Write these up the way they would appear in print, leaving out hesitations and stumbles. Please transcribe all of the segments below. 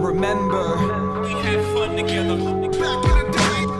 remember we had fun together.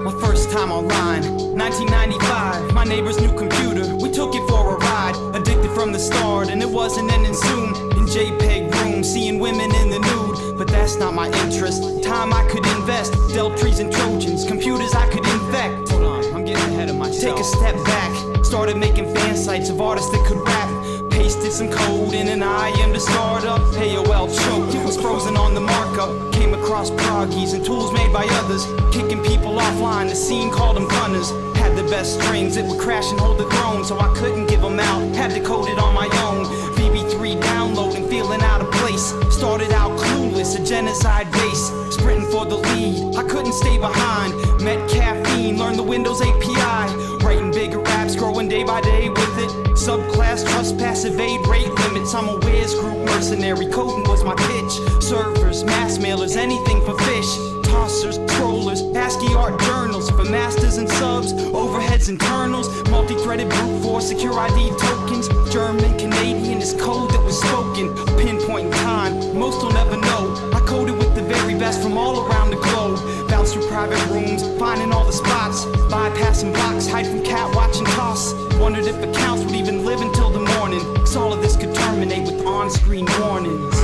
my first time online, 1995, my neighbor's new computer. We took it for a ride, addicted from the start, and it wasn't ending soon. In JPEG room, seeing women in the nude, but that's not my interest. Time I could invest, Deltries and Trojans, computers I could infect. Hold on, I'm getting ahead of myself. Take a step back, started making fan sites of artists that could rap. Pasted some code in an IM to start up. AOL choked, it was frozen on the markup. Came across proggies and tools made by others, kicking people offline, the scene called them gunners. Had the best strings, it would crash and hold the throne, so I couldn't give them out, had to code it on my own. VB3 downloading, feeling out of place. Started out clueless, a genocide base, sprinting for the lead, I couldn't stay behind. Met caffeine, learned the Windows API, writing bigger raps, growing day by day with it. Subclass, trespass, evade rate limits. I'm a whiz group mercenary, coding was my pitch. Servers, mass mailers, anything for fish. Tossers, scrollers, ASCII art journals for masters and subs, overheads, internals, multi-threaded brute force, secure ID tokens. German, Canadian is code that was spoken, a pinpoint in time, most will never know. I coded with the very best from all around the globe. Bounced through private rooms, finding all the spots, bypassing blocks, hide from cat watching toss. Wondered if accounts would even live until the morning, 'cause all of this could terminate with on-screen warnings.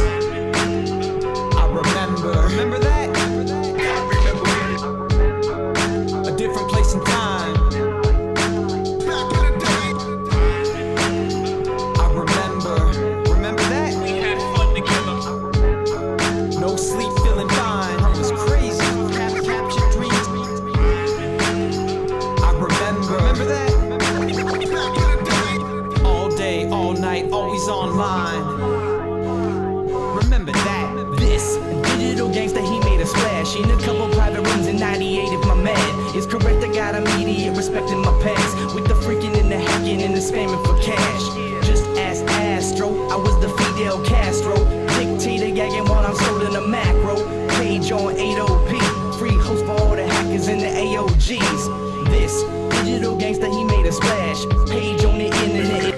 I remember that? A different place and time. I remember that? We had fun together. No sleep, feeling fine. I was crazy, captured dreams. I remember that? All day, all night, always online. Remember that? This digital gangsta, he made a splash in a couple private rooms in 98. If my man is correct, I got immediate respect in my past, with the freaking and the hacking and the spamming for cash. Just ask Astro, I was the Fidel Castro, dictator gagging while I'm sold a macro. Page on 8OP, free host for all the hackers and the AOGs. This digital gangsta, he made a splash, page on the internet.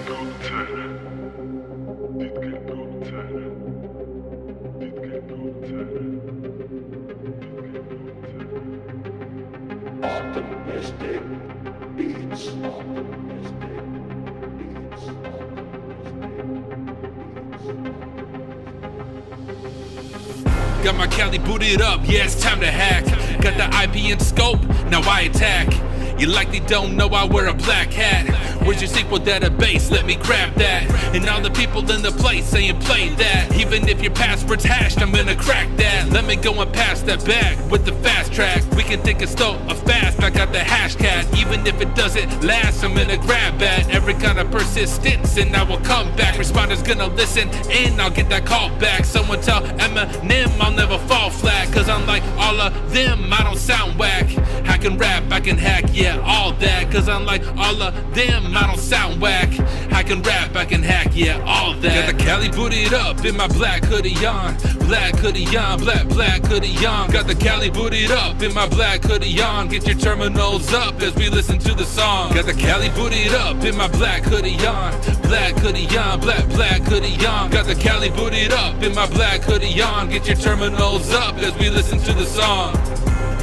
Optimistic beats. Got my Cali booted up, yeah, it's time to hack. Got the IP in scope, now I attack. You likely don't know I wear a black hat. Where's your SQL database? Let me grab that. And all the people in the place saying play that. Even if your password's hashed, I'm gonna crack that. Let me go and pass that back with the fast track. We can think it's slow or fast, I got the hashtag. Even if it doesn't last, I'm gonna grab that. Every kind of persistence and I will come back. Responders gonna listen and I'll get that call back. Someone tell Eminem I'll never fall flat, 'cause unlike all of them, I don't sound whack. I can rap, I can hack, yeah, all that. 'Cause unlike all of them, I don't sound whack. I can rap, I can hack, yeah, all that. Got the Cali booted up in my black hoodie on. Black hoodie on, black hoodie on. Got the Cali booted up in my black hoodie on. Get your terminals up as we listen to the song. Got the Cali booted up in my black hoodie on. Black hoodie on, black hoodie on. Got the Cali booted up in my black hoodie on. Get your terminals up as we listen to the song.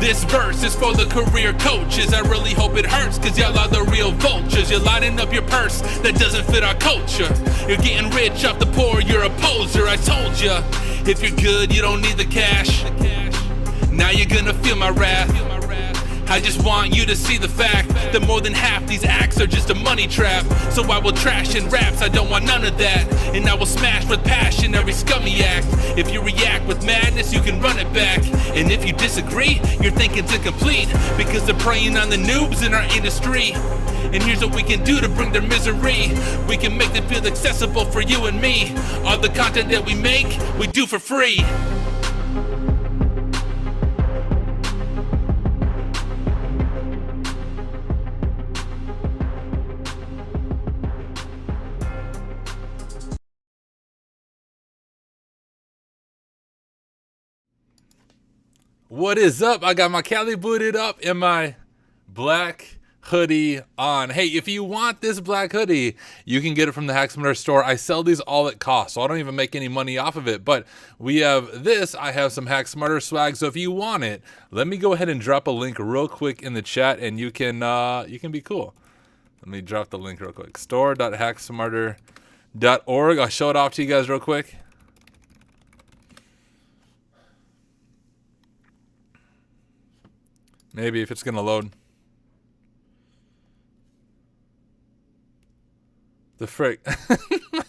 This verse is for the career coaches. I really hope it hurts, 'cause y'all are the real vultures. You're lining up your purse that doesn't fit our culture. You're getting rich off the poor, you're a poser. I told ya, if you're good, you don't need the cash. Now you're gonna feel my wrath. I just want you to see the fact that more than half these acts are just a money trap. So I will trash in raps, I don't want none of that. And I will smash with passion every scummy act. If you react with madness, you can run it back. And if you disagree, your thinking's incomplete, because they're preying on the noobs in our industry. And here's what we can do to bring their misery. We can make them feel accessible for you and me. All the content that we make, we do for free. What is up? I got my Cali booted up in my black hoodie on. Hey, if you want this black hoodie, you can get it from the Hack Smarter store. I sell these all at cost, so I don't even make any money off of it. But we have this. I have some Hack Smarter swag. So if you want it, let me go ahead and drop a link real quick in the chat, and you can be cool. Let me drop the link real quick. store.hacksmarter.org. I'll show it off to you guys real quick. Maybe if it's gonna load. The frick.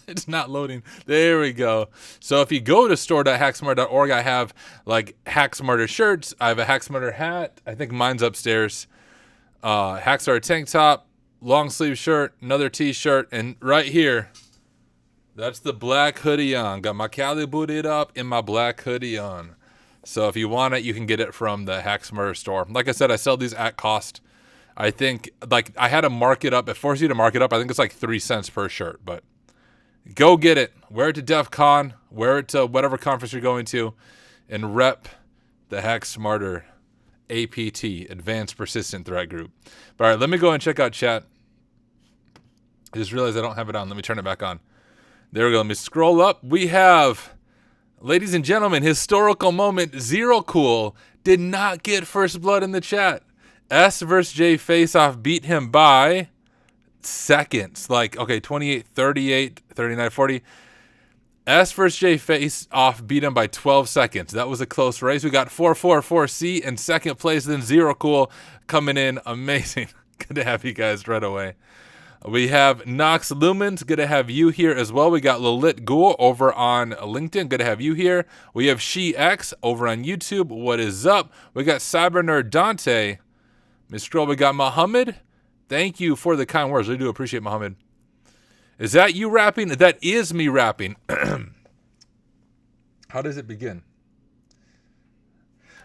It's not loading. There we go. So if you go to store.hacksmarter.org, I have like Hack Smarter shirts. I have a Hack Smarter hat. I think mine's upstairs. Hack Smarter tank top, long sleeve shirt, another t-shirt, and right here, that's the black hoodie on. Got my Cali booted up and my black hoodie on. So if you want it, you can get it from the Hack Smarter store. Like I said, I sell these at cost. I think, like, I had to mark it up. It forces you to mark it up. I think it's like 3 cents per shirt. But go get it. Wear it to DEF CON. Wear it to whatever conference you're going to. And rep the Hack Smarter APT, Advanced Persistent Threat Group. But, all right, let me go and check out chat. I just realized I don't have it on. Let me turn it back on. There we go. Let me scroll up. We have... Ladies and gentlemen, historical moment, Zero Cool did not get first blood in the chat. S versus J face-off beat him by seconds. Like, okay, 28, 38, 39, 40. S versus J face-off beat him by 12 seconds. That was a close race. We got 444C in second place, then Zero Cool coming in. Amazing. Good to have you guys right away. We have Nox Lumens. Good to have you here as well. We got Lilit Ghoul over on LinkedIn. Good to have you here. We have SheX over on YouTube. What is up? We got Cyber Nerd Dante. Miss Scroll, we got Muhammad. Thank you for the kind words. I do appreciate Muhammad. Is that you rapping? That is me rapping. How does it begin?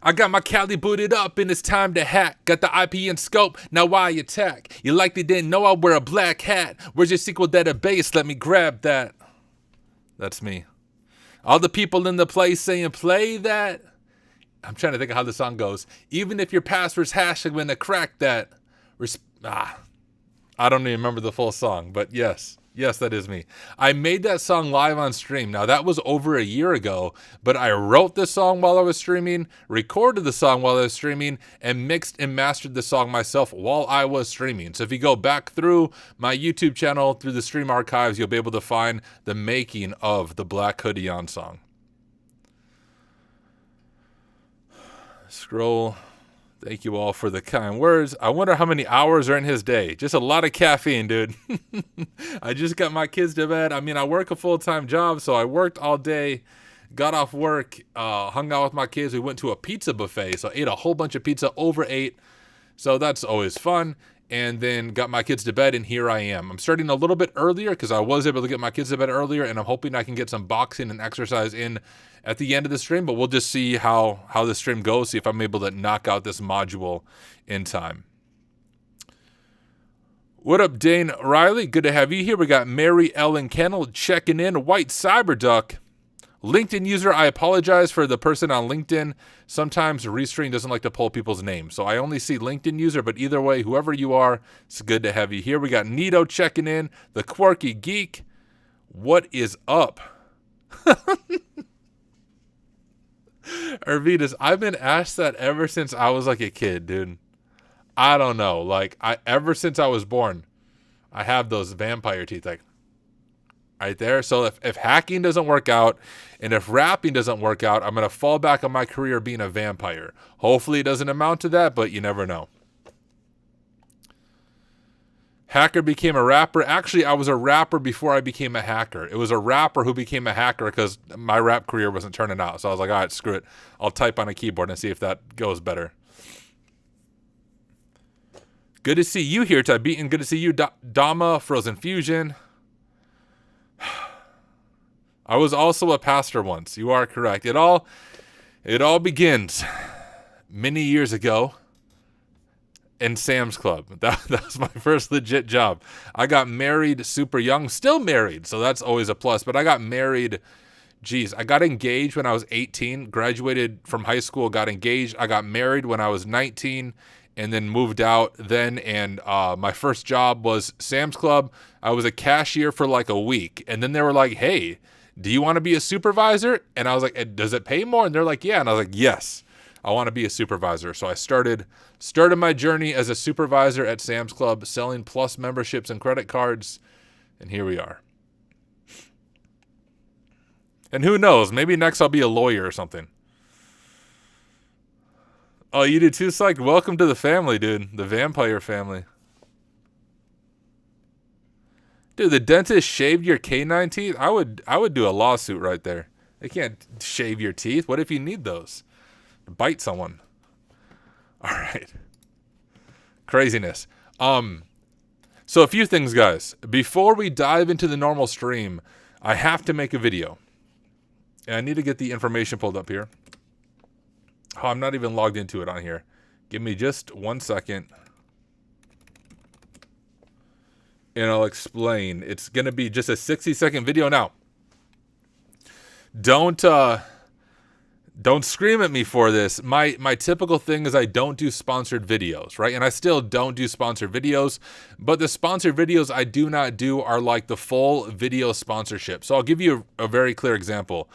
I got my Cali booted up and it's time to hack. Got the IP and scope, now why attack? You likely didn't know I wear a black hat. Where's your SQL database? Let me grab that. That's me. All the people in the place saying play that. I'm trying to think of how the song goes. Even if your password's hashed, I'm gonna crack that. I don't even remember the full song, but yes. Yes, that is me. I made that song live on stream. Now, that was over a year ago, but I wrote the song while I was streaming, recorded the song while I was streaming, and mixed and mastered the song myself while I was streaming. So if you go back through my YouTube channel, through the stream archives, you'll be able to find the making of the Black Hoodie On song. Scroll. Thank you all for the kind words. I wonder how many hours are in his day. Just a lot of caffeine, dude. I just got my kids to bed. I mean, I work a full-time job, so I worked all day, got off work, hung out with my kids. We went to a pizza buffet, so I ate a whole bunch of pizza, overate. So that's always fun. And then got my kids to bed, and here I am. I'm starting a little bit earlier because I was able to get my kids to bed earlier, and I'm hoping I can get some boxing and exercise in at the end of the stream, but we'll just see how the stream goes, see if I'm able to knock out this module in time. What up, Dane Riley? Good to have you here. We got Mary Ellen Kennel checking in. White Cyberduck. LinkedIn user, I apologize for the person on LinkedIn. Sometimes Restream doesn't like to pull people's names, so I only see LinkedIn user, but either way, whoever you are, it's good to have you here. We got Nito checking in. The Quirky Geek. What is up? Arvidas, I've been asked that ever since I was like a kid, dude. I don't know. Like, ever since I was born, I have those vampire teeth, like, right there. So if hacking doesn't work out, and if rapping doesn't work out, I'm going to fall back on my career being a vampire. Hopefully it doesn't amount to that, but you never know. Hacker became a rapper. Actually, I was a rapper before I became a hacker. It was a rapper who became a hacker because my rap career wasn't turning out. So I was like, all right, screw it. I'll type on a keyboard and see if that goes better. Good to see you here, Ty Beaton. Good to see you, Dama, Frozen Fusion. I was also a pastor once. You are correct. It all begins many years ago in Sam's Club. That was my first legit job. I got married super young, still married, so that's always a plus. But I got married, I got engaged when I was 18, graduated from high school, got engaged. I got married when I was 19, and then moved out then. And my first job was Sam's Club. I was a cashier for like a week. And then they were like, hey, do you want to be a supervisor? And I was like, does it pay more? And they're like, yeah. And I was like, yes, I want to be a supervisor. So I started my journey as a supervisor at Sam's Club, selling Plus memberships and credit cards. And here we are. And who knows, maybe next I'll be a lawyer or something. Oh, you did too, Psych? Welcome to the family, dude. The vampire family. Dude, the dentist shaved your canine teeth? I would do a lawsuit right there. They can't shave your teeth. What if you need those? Bite someone. All right. Craziness. So a few things, guys. Before we dive into the normal stream, I have to make a video. And I need to get the information pulled up here. Oh, I'm not even logged into it on here. Give me just 1 second. And I'll explain. It's going to be just a 60-second video. Now, don't scream at me for this. My typical thing is I don't do sponsored videos, right? And I still don't do sponsored videos. But the sponsored videos I do not do are like the full video sponsorship. So I'll give you a very clear example.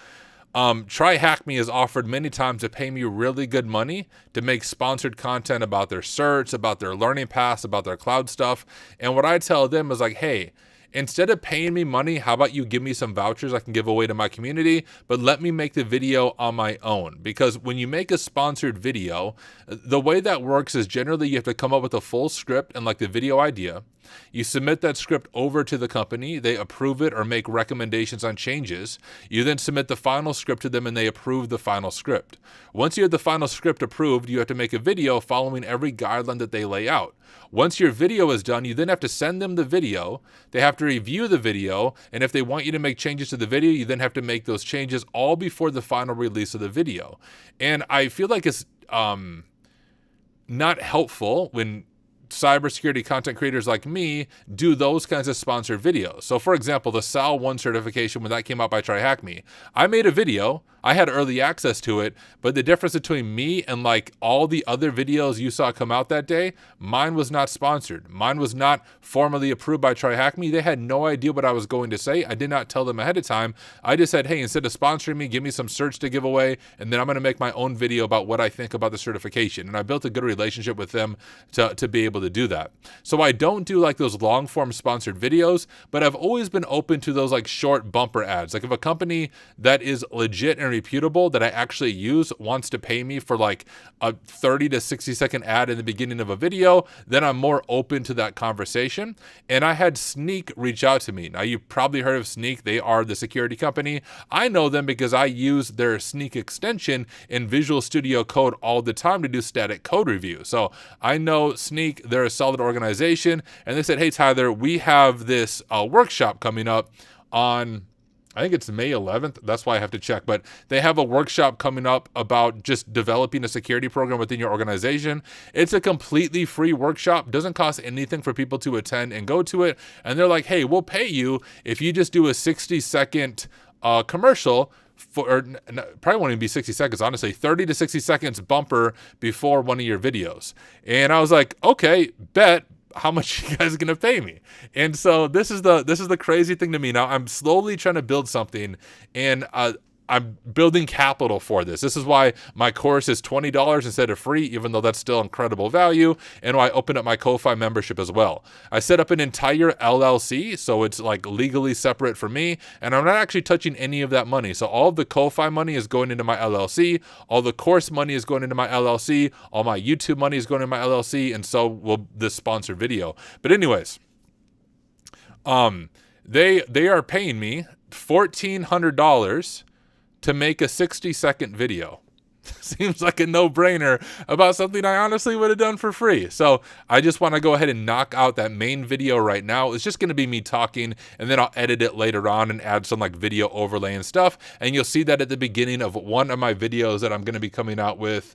Try Hack Me has offered many times to pay me really good money to make sponsored content about their certs, about their learning paths, about their cloud stuff. And what I tell them is like, hey, instead of paying me money, how about you give me some vouchers I can give away to my community, but let me make the video on my own. Because when you make a sponsored video, the way that works is generally you have to come up with a full script and like the video idea. You submit that script over to the company, they approve it or make recommendations on changes. You then submit the final script to them and they approve the final script. Once you have the final script approved, you have to make a video following every guideline that they lay out. Once your video is done, you then have to send them the video. They have to review the video. And if they want you to make changes to the video, you then have to make those changes all before the final release of the video. And I feel like it's not helpful when cybersecurity content creators like me do those kinds of sponsored videos. So for example, the SAL 1 certification, when that came out by Try Hack Me, I made a video. I had early access to it, but the difference between me and like all the other videos you saw come out that day, mine was not sponsored. Mine was not formally approved by Try Hack Me. They had no idea what I was going to say. I did not tell them ahead of time. I just said, hey, instead of sponsoring me, give me some certs to give away, and then I'm going to make my own video about what I think about the certification. And I built a good relationship with them to be able to do that. So I don't do like those long form sponsored videos, but I've always been open to those like short bumper ads. Like if a company that is legit and reputable that I actually use wants to pay me for like a 30 to 60 second ad in the beginning of a video, then I'm more open to that conversation. And I had Sneak reach out to me. Now you've probably heard of Sneak. They are the security company. I know them because I use their Sneak extension in Visual Studio Code all the time to do static code review. So I know Sneak, they're a solid organization. And they said, hey, Tyler, we have this workshop coming up on, I think it's May 11th. That's why I have to check. But they have a workshop coming up about just developing a security program within your organization. It's a completely free workshop. Doesn't cost anything for people to attend and go to it. And they're like, hey, we'll pay you if you just do a 60-second commercial probably won't even be 60 seconds, honestly, 30 to 60 seconds bumper before one of your videos. And I was like, okay, bet. How much you guys are going to pay me? And so this is the crazy thing to me. Now I'm slowly trying to build something, and I'm building capital for this. This is why my course is $20 instead of free, even though that's still incredible value, and why I opened up my Ko-Fi membership as well. I set up an entire LLC, so it's like legally separate from me, and I'm not actually touching any of that money. So all of the Ko-Fi money is going into my LLC, all the course money is going into my LLC, all my YouTube money is going into my LLC, and so will this sponsored video. But anyways, they are paying me $1,400 to make a 60-second video. Seems like a no-brainer about something I honestly would have done for free. So I just want to go ahead and knock out that main video right now. It's just going to be me talking, and then I'll edit it later on and add some like video overlay and stuff. And you'll see that at the beginning of one of my videos that I'm going to be coming out with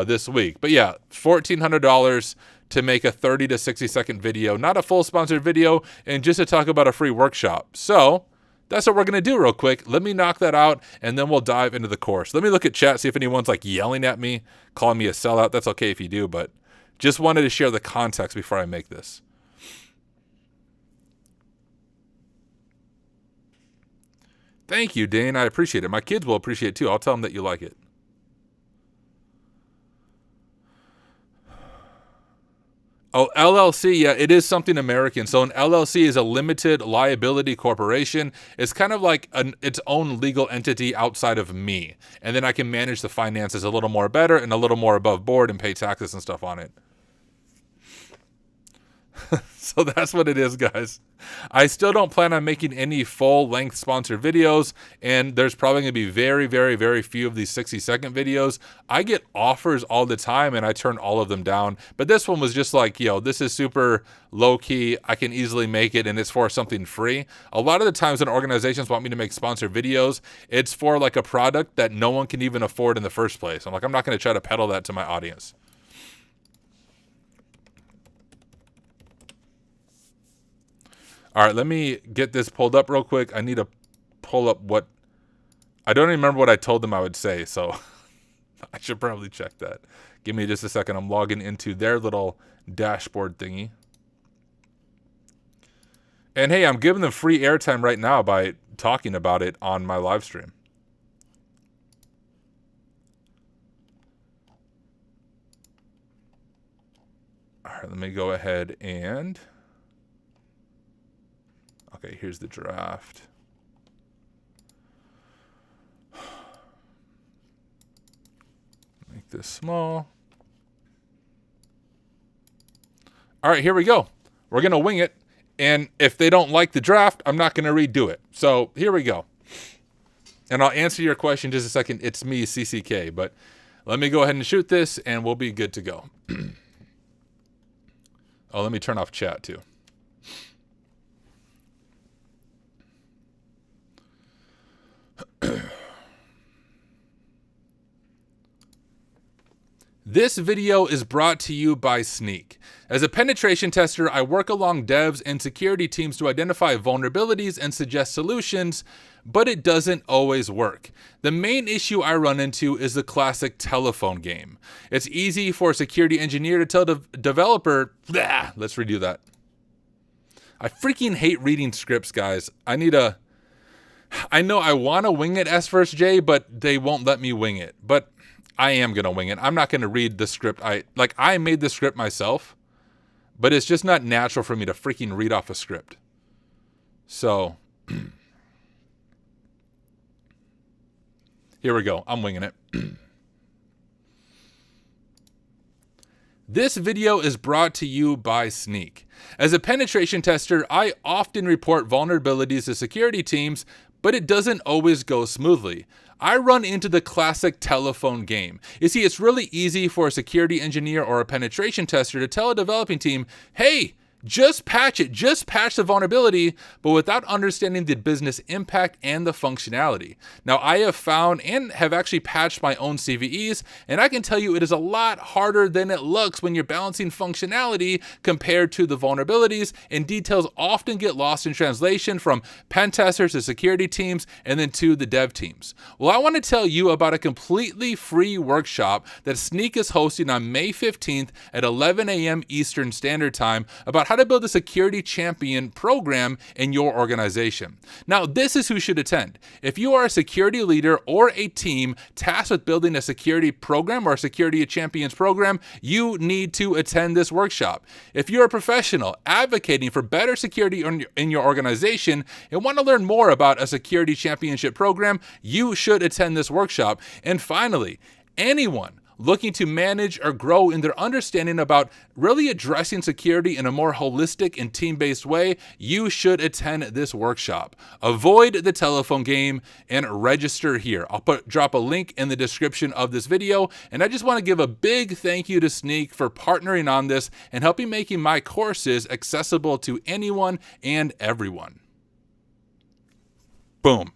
this week. But yeah, $1,400 to make a 30 to 60-second video, not a full sponsored video, and just to talk about a free workshop. So that's what we're going to do real quick. Let me knock that out, and then we'll dive into the course. Let me look at chat, see if anyone's like yelling at me, calling me a sellout. That's okay if you do, but Just wanted to share the context before I make this. Thank you, Dane. I appreciate it. My kids will appreciate it too. I'll tell them that you like it. Oh, LLC, yeah, it is something American. So an LLC is a limited liability corporation. It's kind of like its own legal entity outside of me. And then I can manage the finances a little more better and a little more above board and pay taxes and stuff on it. So that's what it is, guys. I still don't plan on making any full-length sponsored videos, and there's probably going to be very, very, very few of these 60-second videos. I get offers all the time, and I turn all of them down. But this one was just like, yo, this is super low-key. I can easily make it, and it's for something free. A lot of the times when organizations want me to make sponsored videos, it's for like a product that no one can even afford in the first place. I'm like, I'm not going to try to peddle that to my audience. All right, let me get this pulled up real quick. I need to pull up what... I don't even remember what I told them I would say, so I should probably check that. Give me just a second. I'm logging into their little dashboard thingy. And hey, I'm giving them free airtime right now by talking about it on my live stream. All right, let me go ahead and... Okay, here's the draft. Make this small. All right, here we go. We're going to wing it. And if they don't like the draft, I'm not going to redo it. So here we go. And I'll answer your question in just a second. It's me, CCK. But let me go ahead and shoot this, and we'll be good to go. Oh, let me turn off chat, too. This video is brought to you by Sneak. As a penetration tester, I work along devs and security teams to identify vulnerabilities and suggest solutions, but it doesn't always work. The main issue I run into is the classic telephone game. It's easy for a security engineer to tell the developer, let's redo that. I freaking hate reading scripts, guys. I know I want to wing it S1J, but they won't let me wing it. But I am going to wing it. I'm not going to read the script. I made the script myself, but it's just not natural for me to freaking read off a script. So here we go. I'm winging it. This video is brought to you by Sneak. As a penetration tester, I often report vulnerabilities to security teams, but it doesn't always go smoothly. I run into the classic telephone game. You see, it's really easy for a security engineer or a penetration tester to tell a developing team, hey, just patch it, just patch the vulnerability, but without understanding the business impact and the functionality. Now, I have found and have actually patched my own CVEs, and I can tell you it is a lot harder than it looks when you're balancing functionality compared to the vulnerabilities, and details often get lost in translation from pen testers to security teams and then to the dev teams. Well, I want to tell you about a completely free workshop that Sneak is hosting on May 15th at 11 a.m. Eastern Standard Time about how to build a security champion program in your organization. Now, this is who should attend. If you are a security leader or a team tasked with building a security program or a security champions program, you need to attend this workshop. If you're a professional advocating for better security in your organization and want to learn more about a security championship program, you should attend this workshop. And finally, anyone looking to manage or grow in their understanding about really addressing security in a more holistic and team-based way, you should attend this workshop. Avoid the telephone game and register here. I'll drop a link in the description of this video, and I just want to give a big thank you to Sneak for partnering on this and helping making my courses accessible to anyone and everyone. Boom.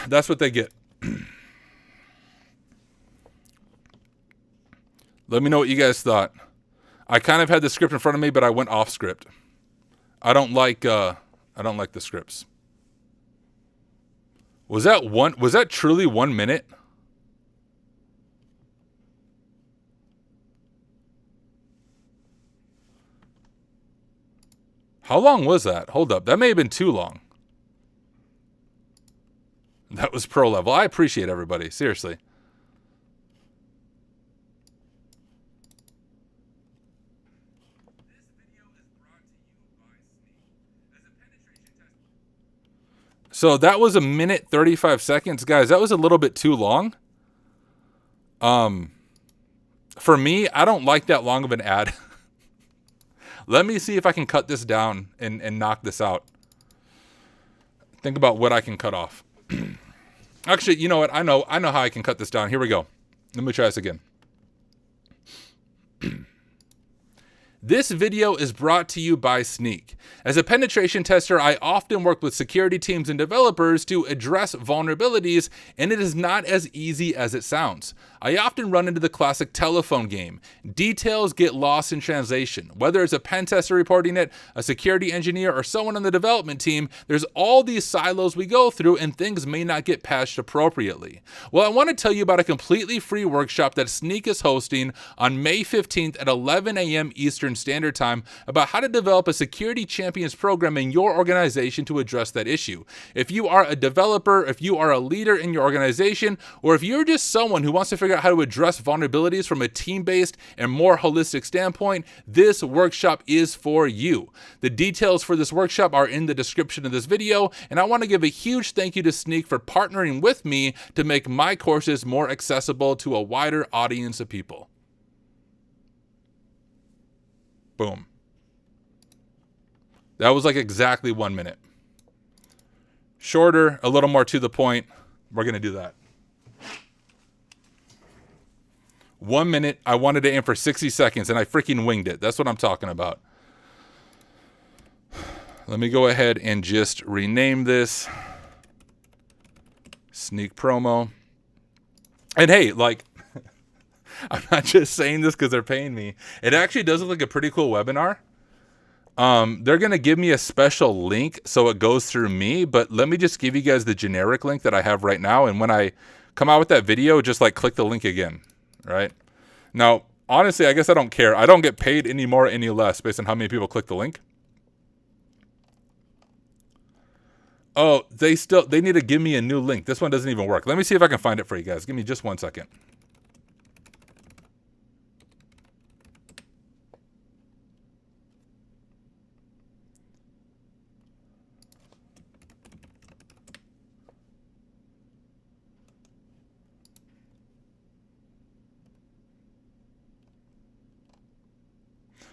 That's what they get. Let me know what you guys thought. I kind of had the script in front of me, but I went off script. I don't like the scripts. Was that truly 1 minute? How long was that? Hold up. That may have been too long. That was pro level. I appreciate everybody. Seriously. So that was 1 minute 35 seconds. Guys, that was a little bit too long. For me, I don't like that long of an ad. Let me see if I can cut this down and knock this out. Think about what I can cut off. Actually, you know what? I know how I can cut this down. Here we go. Let me try this again. This video is brought to you by Sneak. As a penetration tester, I often work with security teams and developers to address vulnerabilities, and it is not as easy as it sounds. I often run into the classic telephone game. Details get lost in translation. Whether it's a pen tester reporting it, a security engineer, or someone on the development team, there's all these silos we go through and things may not get patched appropriately. Well, I want to tell you about a completely free workshop that Sneak is hosting on May 15th at 11 a.m. Eastern Standard Time about how to develop a security champions program in your organization to address that issue. If you are a developer, if you are a leader in your organization, or if you're just someone who wants to figure out how to address vulnerabilities from a team-based and more holistic standpoint, this workshop is for you. The details for this workshop are in the description of this video, and I want to give a huge thank you to Sneak for partnering with me to make my courses more accessible to a wider audience of people. Boom. That was like exactly 1 minute. Shorter, a little more to the point. We're going to do that. 1 minute. I wanted to aim for 60 seconds and I freaking winged it. That's what I'm talking about. Let me go ahead and just rename this Sneak Promo. And hey, like, I'm not just saying this because they're paying me. It actually does look like a pretty cool webinar. They're going to give me a special link so it goes through me, but let me just give you guys the generic link that I have right now. And when I come out with that video, just like click the link again, right? Now, honestly, I guess I don't care. I don't get paid any more, any less based on how many people click the link. Oh, they need to give me a new link. This one doesn't even work. Let me see if I can find it for you guys. Give me just 1 second.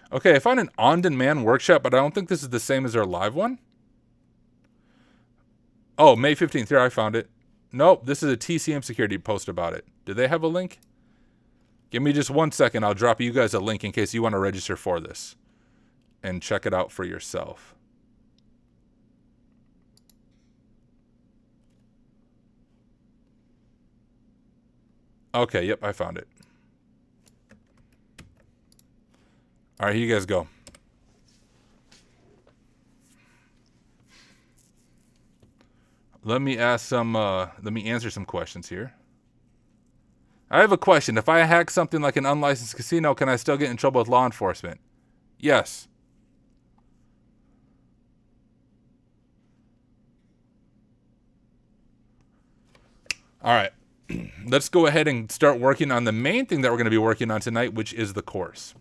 Okay, I found an on-demand workshop, but I don't think this is the same as our live one. Oh, May 15th. Here, I found it. Nope, this is a TCM security post about it. Do they have a link? Give me just 1 second. I'll drop you guys a link in case you want to register for this and check it out for yourself. Okay, yep, I found it. All right, here you guys go. Let me answer some questions here. I have a question. If I hack something like an unlicensed casino, can I still get in trouble with law enforcement? Yes. All right. Let's go ahead and start working on the main thing that we're going to be working on tonight, which is the course.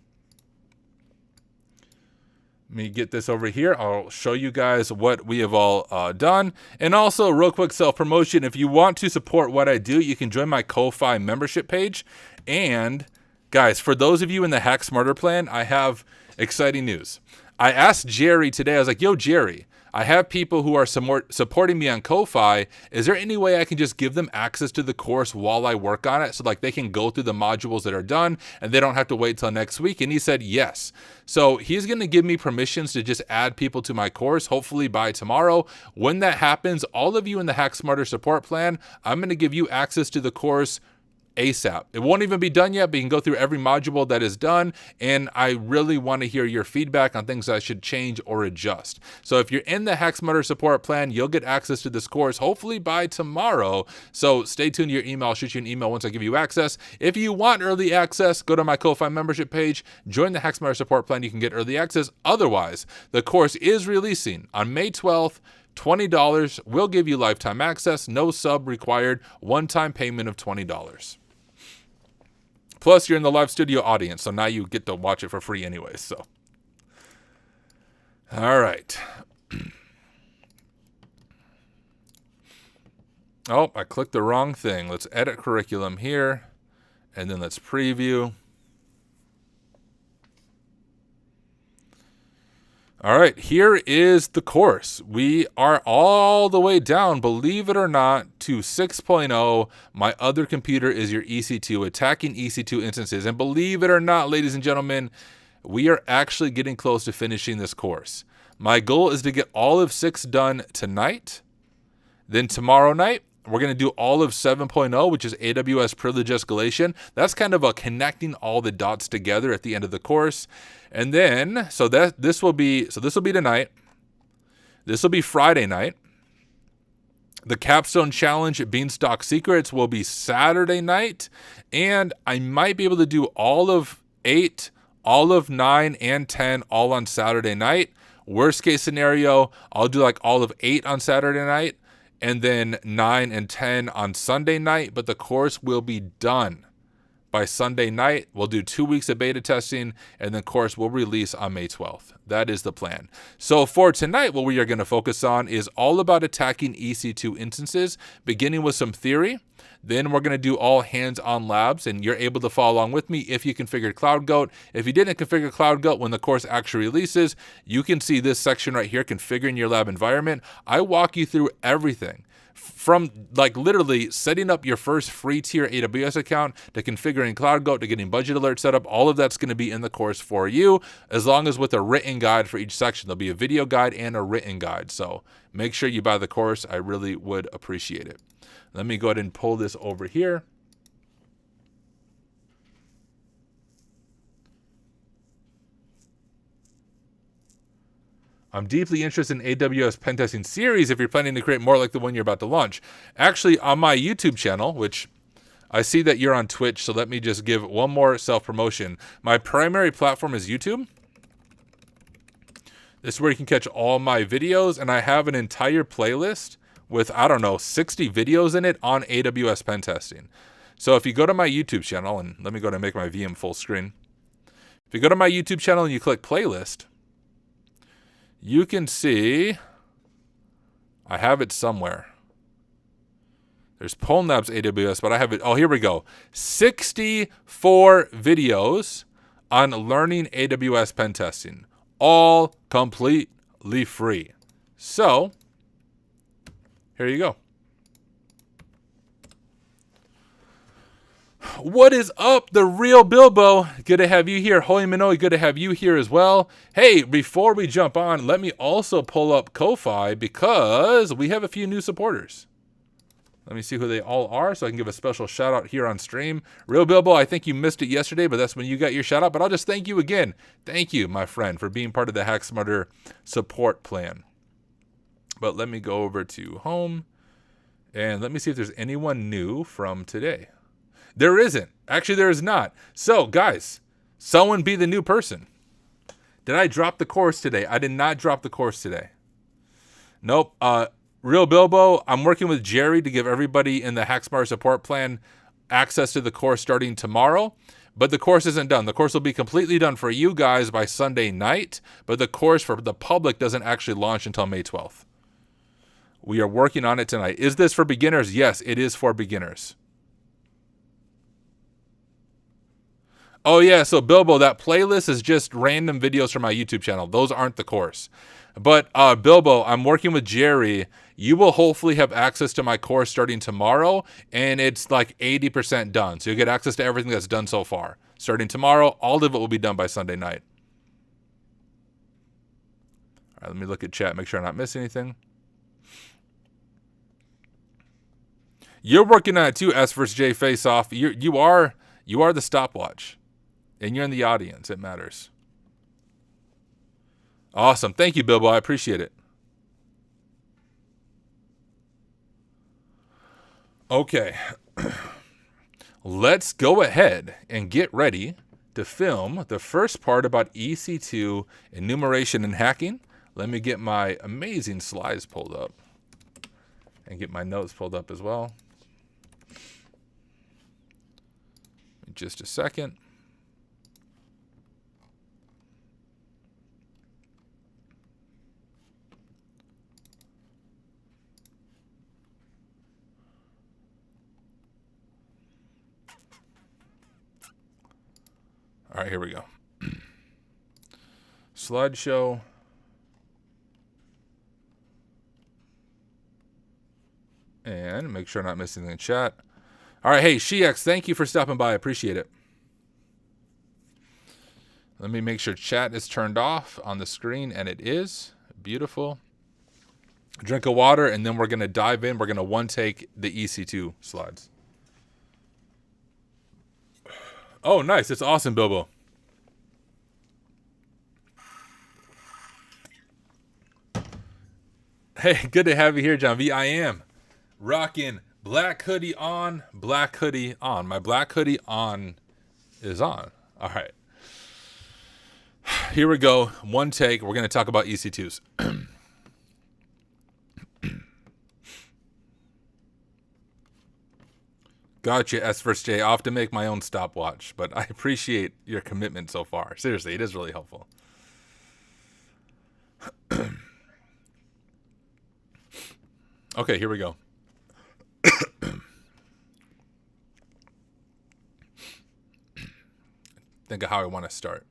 Let me get this over here. I'll show you guys what we have all done. And also, real quick self-promotion. If you want to support what I do, you can join my Ko-Fi membership page. And, guys, for those of you in the Hack Smarter plan, I have exciting news. I asked Jerry today, I was like, yo, Jerry, I have people who are supporting me on Ko-Fi. Is there any way I can just give them access to the course while I work on it so like they can go through the modules that are done and they don't have to wait till next week? And he said yes. So he's going to give me permissions to just add people to my course, hopefully by tomorrow. When that happens, all of you in the Hack Smarter support plan, I'm going to give you access to the course ASAP. It won't even be done yet, but you can go through every module that is done, and I really want to hear your feedback on things I should change or adjust. So if you're in the Hack Smarter support plan, you'll get access to this course hopefully by tomorrow. So stay tuned to your email. I'll shoot you an email once I give you access. If you want early access, go to my Ko-Fi membership page, join the Hack Smarter support plan. You can get early access. Otherwise, the course is releasing on May 12th. $20 will give you lifetime access, no sub required, one-time payment of $20. Plus, you're in the live studio audience, so now you get to watch it for free anyways. So, all right. Oh, I clicked the wrong thing. Let's edit curriculum here, and then let's preview. All right, here is the course. We are all the way down, believe it or not, to 6.0. My other computer is your EC2, attacking EC2 instances. And believe it or not, ladies and gentlemen, we are actually getting close to finishing this course. My goal is to get all of 6 done tonight. Then tomorrow night, we're going to do all of 7.0, which is AWS privilege escalation. That's kind of a connecting all the dots together at the end of the course. And then, this will be tonight. This will be Friday night. The Capstone Challenge Beanstalk Secrets will be Saturday night. And I might be able to do all of 8, all of 9, and 10 all on Saturday night. Worst case scenario, I'll do like all of 8 on Saturday night, and then 9 and 10 on Sunday night, but the course will be done by Sunday night. We'll do 2 weeks of beta testing, and the course will release on May 12th. That is the plan. So for tonight, what we are going to focus on is all about attacking EC2 instances, beginning with some theory. Then we're going to do all hands-on labs, and you're able to follow along with me if you configured CloudGoat. If you didn't configure CloudGoat, when the course actually releases, you can see this section right here, configuring your lab environment. I walk you through everything from like literally setting up your first free tier AWS account to configuring CloudGoat to getting budget alerts set up. All of that's going to be in the course for you, as long as with a written guide for each section. There'll be a video guide and a written guide. So make sure you buy the course. I really would appreciate it. Let me go ahead and pull this over here. I'm deeply interested in AWS pen testing series if you're planning to create more like the one you're about to launch. Actually, on my YouTube channel, which I see that you're on Twitch, so let me just give one more self-promotion. My primary platform is YouTube. This is where you can catch all my videos, and I have an entire playlist with, I don't know, 60 videos in it on AWS pen testing. So if you go to my YouTube channel, and let me go to make my VM full screen. If you go to my YouTube channel and you click playlist, you can see, I have it somewhere. There's Pwn Labs AWS, but I have it. Oh, here we go. 64 videos on learning AWS pen testing, all completely free. So here you go. What is up, the real Bilbo? Good to have you here. Holy Minoi, good to have you here as well. Hey, before we jump on, let me also pull up Ko-Fi because we have a few new supporters. Let me see who they all are so I can give a special shout out here on stream. Real Bilbo, I think you missed it yesterday, but that's when you got your shout out. But I'll just thank you again. Thank you, my friend, for being part of the Hack Smarter support plan. But let me go over to home and let me see if there's anyone new from today. There isn't. Actually, there is not. So, guys, someone be the new person. Did I drop the course today? I did not drop the course today. Nope. Real Bilbo, I'm working with Jerry to give everybody in the HackSmart support plan access to the course starting tomorrow. But the course isn't done. The course will be completely done for you guys by Sunday night. But the course for the public doesn't actually launch until May 12th. We are working on it tonight. Is this for beginners? Yes, it is for beginners. Oh yeah, so Bilbo, that playlist is just random videos from my YouTube channel. Those aren't the course. But Bilbo, I'm working with Jerry. You will hopefully have access to my course starting tomorrow, and it's like 80% done. So you'll get access to everything that's done so far. Starting tomorrow, all of it will be done by Sunday night. All right, let me look at chat, make sure I'm not missing anything. You're working on it too, S vs. J Face Off. You are the stopwatch. And you're in the audience. It matters. Awesome. Thank you, Bilbo. I appreciate it. Okay. Let's go ahead and get ready to film the first part about EC2 enumeration and hacking. Let me get my amazing slides pulled up and get my notes pulled up as well. In just a second. All right, here we go. Slideshow. And make sure I'm not missing the chat. All right, hey, SheX, thank you for stopping by. I appreciate it. Let me make sure chat is turned off on the screen, and it is. Beautiful. Drink of water, and then we're going to dive in. We're going to one-take the EC2 slides. Oh, nice. It's awesome, Bilbo. Hey, good to have you here, John V. I am rocking black hoodie on, black hoodie on. My black hoodie on is on. All right. Here we go. One take. We're going to talk about EC2s. Gotcha, S vs. J. I'll have to make my own stopwatch, but I appreciate your commitment so far. Seriously, it is really helpful. Okay, here we go. Think of how I want to start.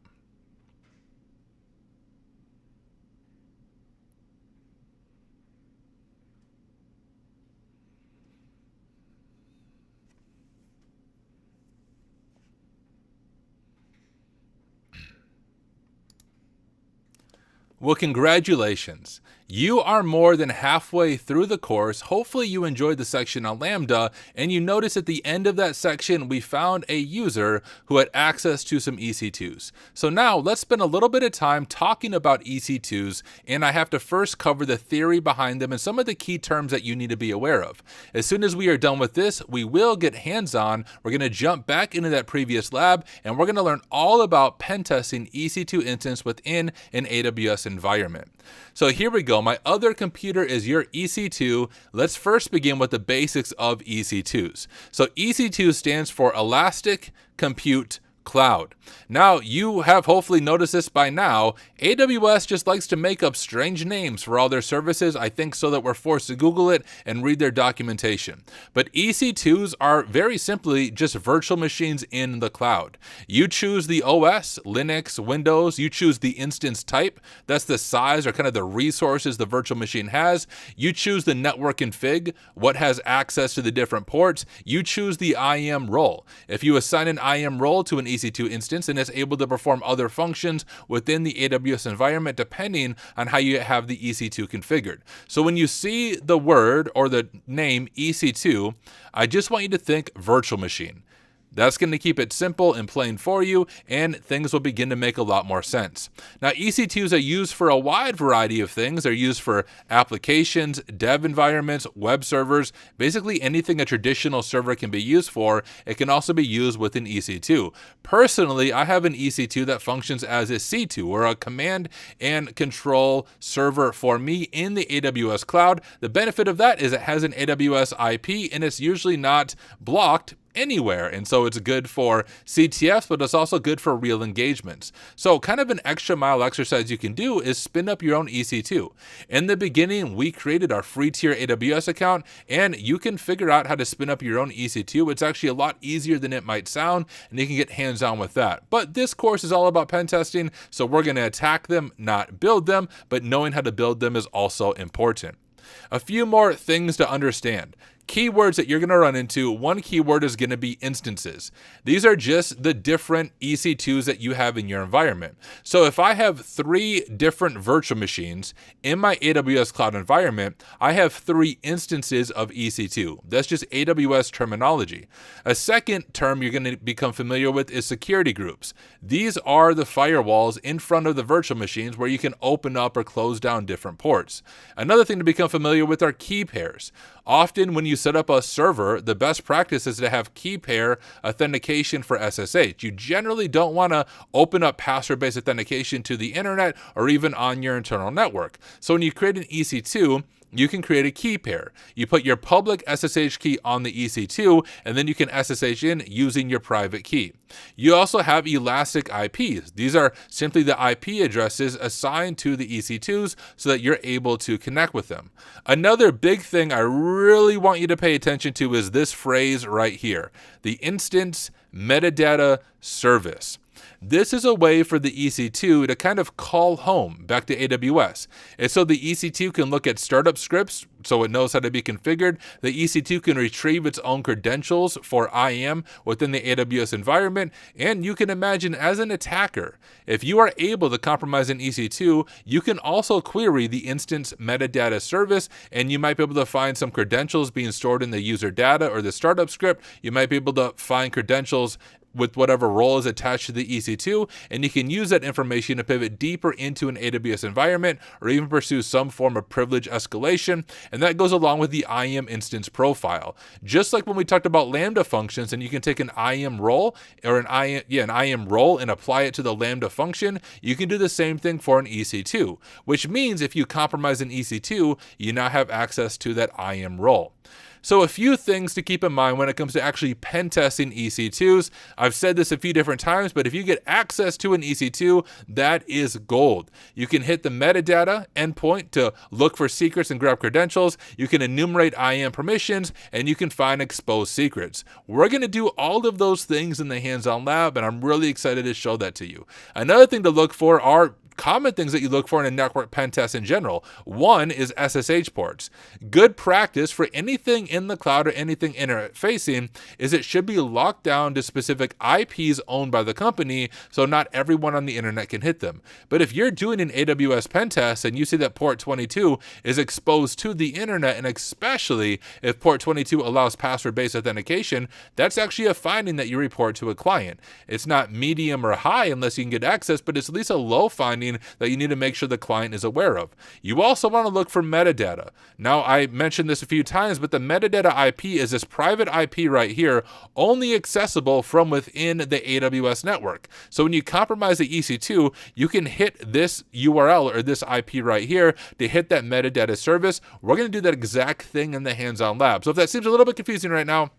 Well, congratulations. You are more than halfway through the course. Hopefully you enjoyed the section on Lambda, and you notice at the end of that section, we found a user who had access to some EC2s. So now let's spend a little bit of time talking about EC2s, and I have to first cover the theory behind them and some of the key terms that you need to be aware of. As soon as we are done with this, we will get hands-on. We're going to jump back into that previous lab, and we're going to learn all about pen testing EC2 instance within an AWS environment. So here we go. My other computer is your EC2. Let's first begin with the basics of EC2s. So EC2 stands for Elastic Compute Cloud. Now, you have hopefully noticed this by now. AWS just likes to make up strange names for all their services, I think so that we're forced to Google it and read their documentation. But EC2s are very simply just virtual machines in the cloud. You choose the OS, Linux, Windows, you choose the instance type. That's the size or kind of the resources the virtual machine has. You choose the network config, what has access to the different ports. You choose the IAM role. If you assign an IAM role to an EC2 instance, and it's able to perform other functions within the AWS environment depending on how you have the EC2 configured. So when you see the word or the name EC2, I just want you to think virtual machine. That's going to keep it simple and plain for you, and things will begin to make a lot more sense. Now, EC2s are used for a wide variety of things. They're used for applications, dev environments, web servers, basically anything a traditional server can be used for. It can also be used with an EC2. Personally, I have an EC2 that functions as a C2, or a command and control server for me in the AWS cloud. The benefit of that is it has an AWS IP, and it's usually not blocked anywhere. And so it's good for CTFs, but it's also good for real engagements. So kind of an extra mile exercise you can do is spin up your own EC2. In the beginning, we created our free tier AWS account, and you can figure out how to spin up your own EC2. It's actually a lot easier than it might sound, and you can get hands-on with that. But this course is all about pen testing, so we're going to attack them, not build them, but knowing how to build them is also important. A few more things to understand. Keywords that you're going to run into, one keyword is going to be instances. These are just the different EC2s that you have in your environment. So if I have 3 different virtual machines in my AWS cloud environment, I have 3 instances of EC2. That's just AWS terminology. A second term you're going to become familiar with is security groups. These are the firewalls in front of the virtual machines where you can open up or close down different ports. Another thing to become familiar with are key pairs. Often when you set up a server, the best practice is to have key pair authentication for SSH. You generally don't want to open up password-based authentication to the internet or even on your internal network. So when you create an EC2, you can create a key pair. You put your public SSH key on the EC2, and then you can SSH in using your private key. You also have elastic IPs. These are simply the IP addresses assigned to the EC2s so that you're able to connect with them. Another big thing I really want you to pay attention to is this phrase right here, the instance metadata service. This is a way for the EC2 to kind of call home back to AWS. And so the EC2 can look at startup scripts, so it knows how to be configured. The EC2 can retrieve its own credentials for IAM within the AWS environment. And you can imagine, as an attacker, if you are able to compromise an EC2, you can also query the instance metadata service, and you might be able to find some credentials being stored in the user data or the startup script. You might be able to find credentials with whatever role is attached to the EC2, and you can use that information to pivot deeper into an AWS environment or even pursue some form of privilege escalation, and that goes along with the IAM instance profile. Just like when we talked about Lambda functions, and you can take an IAM role or an IAM role and apply it to the Lambda function, you can do the same thing for an EC2, which means if you compromise an EC2, you now have access to that IAM role. So a few things to keep in mind when it comes to actually pen testing EC2s. I've said this a few different times, but if you get access to an EC2, that is gold. You can hit the metadata endpoint to look for secrets and grab credentials. You can enumerate IAM permissions, and you can find exposed secrets. We're going to do all of those things in the hands-on lab, and I'm really excited to show that to you. Another thing to look for are common things that you look for in a network pen test in general. One is SSH ports. Good practice for anything in the cloud or anything internet facing is it should be locked down to specific IPs owned by the company, so not everyone on the internet can hit them. But if you're doing an AWS pen test and you see that port 22 is exposed to the internet, and especially if port 22 allows password-based authentication, that's actually a finding that you report to a client. It's not medium or high unless you can get access, but it's at least a low finding that you need to make sure the client is aware of. You also want to look for metadata. Now, I mentioned this a few times, but the metadata IP is this private IP right here, only accessible from within the AWS network. So when you compromise the EC2, you can hit this URL or this IP right here to hit that metadata service. We're going to do that exact thing in the hands-on lab. So if that seems a little bit confusing right now,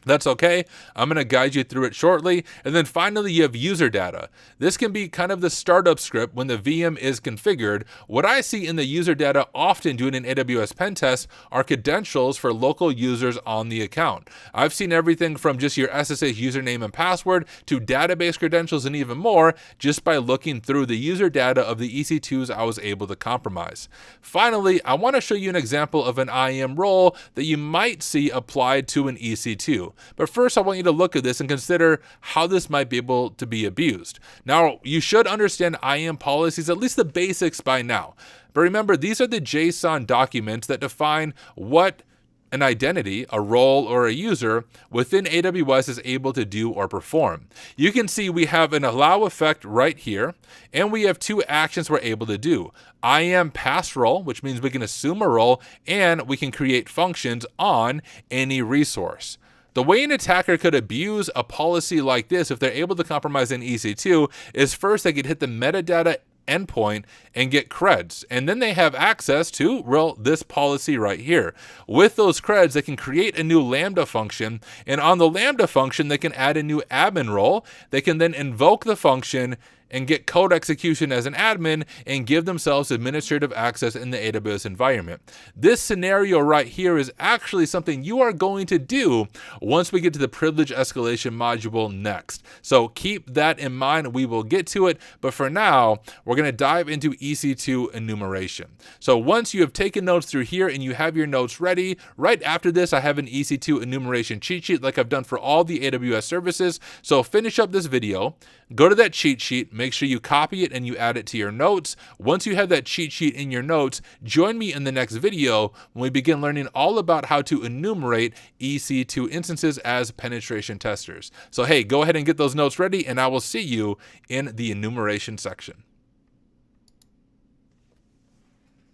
that's okay. I'm going to guide you through it shortly. And then finally, you have user data. This can be kind of the startup script when the VM is configured. What I see in the user data often doing an AWS pen test are credentials for local users on the account. I've seen everything from just your SSH username and password to database credentials and even more just by looking through the user data of the EC2s I was able to compromise. Finally, I want to show you an example of an IAM role that you might see applied to an EC2. But first, I want you to look at this and consider how this might be able to be abused. Now, you should understand IAM policies, at least the basics by now. But remember, these are the JSON documents that define what an identity, a role, or a user within AWS is able to do or perform. You can see we have an allow effect right here, and we have 2 actions we're able to do. IAM pass role, which means we can assume a role, and we can create functions on any resource. The way an attacker could abuse a policy like this, if they're able to compromise an EC2, is first they could hit the metadata endpoint and get creds. And then they have access to, well, this policy right here. With those creds, they can create a new Lambda function. And on the Lambda function, they can add a new admin role. They can then invoke the function and get code execution as an admin and give themselves administrative access in the AWS environment. This scenario right here is actually something you are going to do once we get to the privilege escalation module next. So keep that in mind. We will get to it, but for now, we're going to dive into EC2 enumeration. So once you have taken notes through here and you have your notes ready, right after this, I have an EC2 enumeration cheat sheet like I've done for all the AWS services. So finish up this video, go to that cheat sheet, make sure you copy it and you add it to your notes. Once you have that cheat sheet in your notes, join me in the next video when we begin learning all about how to enumerate EC2 instances as penetration testers. So hey, go ahead and get those notes ready and I will see you in the enumeration section.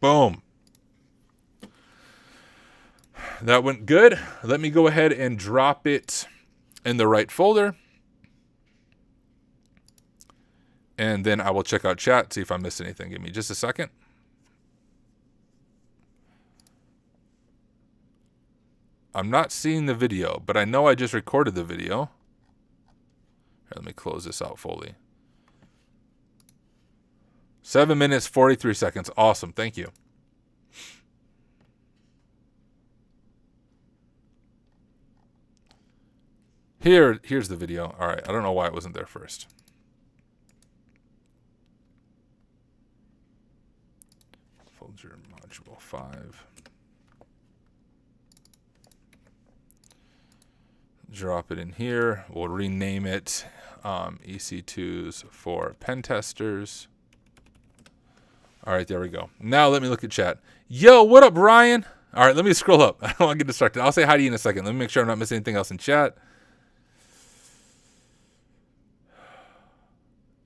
Boom. That went good. Let me go ahead and drop it in the right folder. And then I will check out chat, see if I missed anything. Give me just a second. I'm not seeing the video, but I know I just recorded the video. Here, let me close this out fully. 7 minutes, 43 seconds. Awesome. Thank you. Here's the video. All right. I don't know why it wasn't there first. Folder module 5. Drop it in here. We'll rename it EC2s for pen testers. All right, there we go. Now let me look at chat. Yo, what up, Ryan? All right, let me scroll up. I don't want to get distracted. I'll say hi to you in a second. Let me make sure I'm not missing anything else in chat.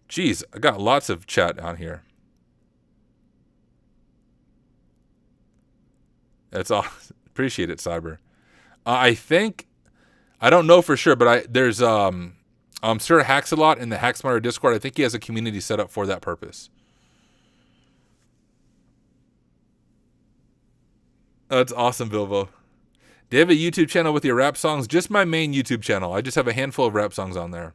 Jeez, I got lots of chat on here. That's all. Appreciate it, Cyber. I think, I don't know for sure, but there's Sir Haxalot in the Hacksmarter Discord. I think he has a community set up for that purpose. That's awesome, Bilbo. Do you have a YouTube channel with your rap songs? Just my main YouTube channel. I just have a handful of rap songs on there.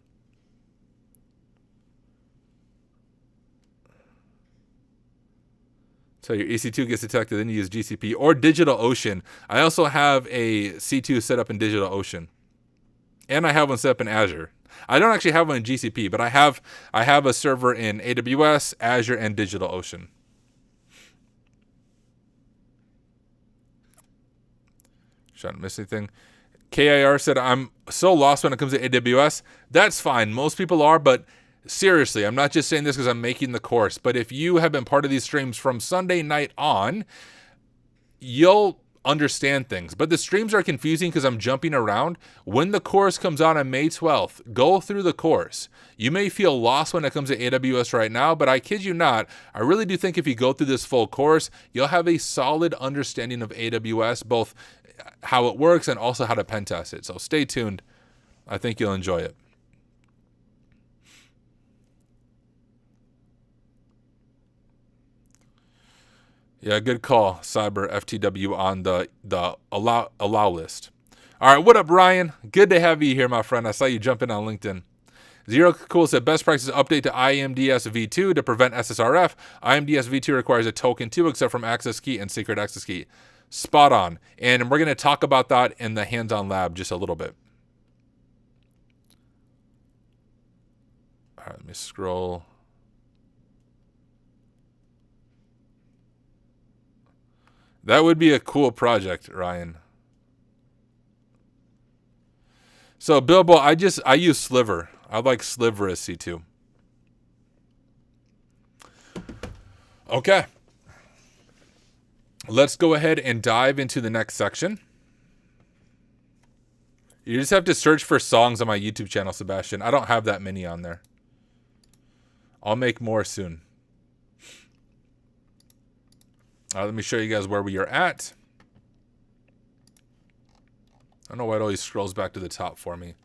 So your EC2 gets detected, then you use GCP or DigitalOcean. I also have a C2 set up in DigitalOcean. And I have one set up in Azure. I don't actually have one in GCP, but I have a server in AWS, Azure, and DigitalOcean. Trying to miss anything. KIR said, I'm so lost when it comes to AWS. That's fine. Most people are, but seriously, I'm not just saying this because I'm making the course, but if you have been part of these streams from Sunday night on, you'll understand things. But the streams are confusing because I'm jumping around. When the course comes out on May 12th, go through the course. You may feel lost when it comes to AWS right now, but I kid you not, I really do think if you go through this full course, you'll have a solid understanding of AWS, both how it works and also how to pen test it. So stay tuned. I think you'll enjoy it. Yeah, good call, Cyber FTW on the allow list. All right, what up, Ryan? Good to have you here, my friend. I saw you jump in on LinkedIn. Zero Cool said, best practice update to IMDS v2 to prevent SSRF. IMDS v2 requires a token too, except from access key and secret access key. Spot on. And we're going to talk about that in the hands-on lab just a little bit. All right, let me scroll. That would be a cool project, Ryan. So Bilbo, I use Sliver. I like Sliver as C2. Okay. Let's go ahead and dive into the next section. You just have to search for songs on my YouTube channel, Sebastian. I don't have that many on there. I'll make more soon. Let me show you guys where we are at. I don't know why it always scrolls back to the top for me.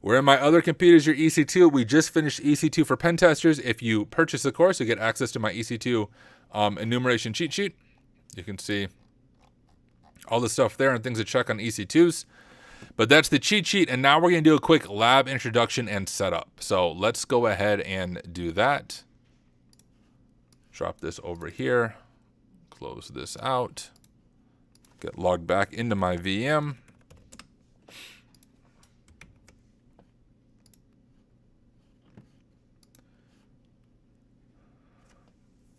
We're in my other computers, your EC2. We just finished EC2 for pen testers. If you purchase the course, you get access to my EC2 enumeration cheat sheet. You can see all the stuff there and things to check on EC2s. But that's the cheat sheet, and now we're going to do a quick lab introduction and setup. So let's go ahead and do that. Drop this over here. Close this out. Get logged back into my VM.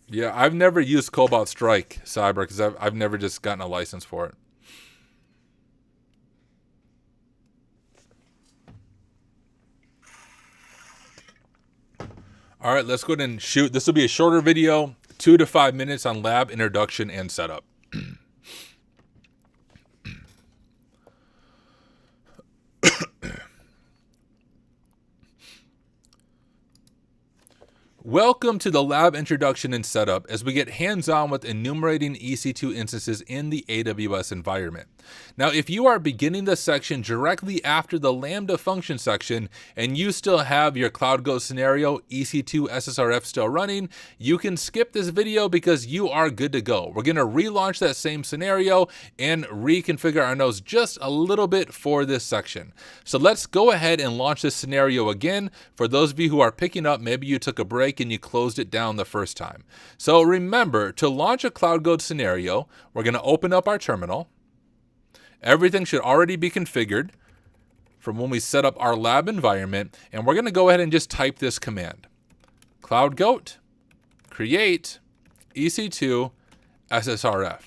Yeah, I've never used Cobalt Strike Cyber because I've never just gotten a license for it. All right, let's go ahead and shoot. This will be a shorter video, 2 to 5 minutes on lab introduction and setup. Welcome to the lab introduction and setup as we get hands-on with enumerating EC2 instances in the AWS environment. Now, if you are beginning this section directly after the Lambda function section and you still have your CloudGoat scenario EC2 SSRF still running, you can skip this video because you are good to go. We're going to relaunch that same scenario and reconfigure our nodes just a little bit for this section. So let's go ahead and launch this scenario again. For those of you who are picking up, maybe you took a break and you closed it down the first time. So remember, to launch a CloudGoat scenario, we're going to open up our terminal. Everything should already be configured from when we set up our lab environment, and we're going to go ahead and just type this command. CloudGoat create EC2 SSRF.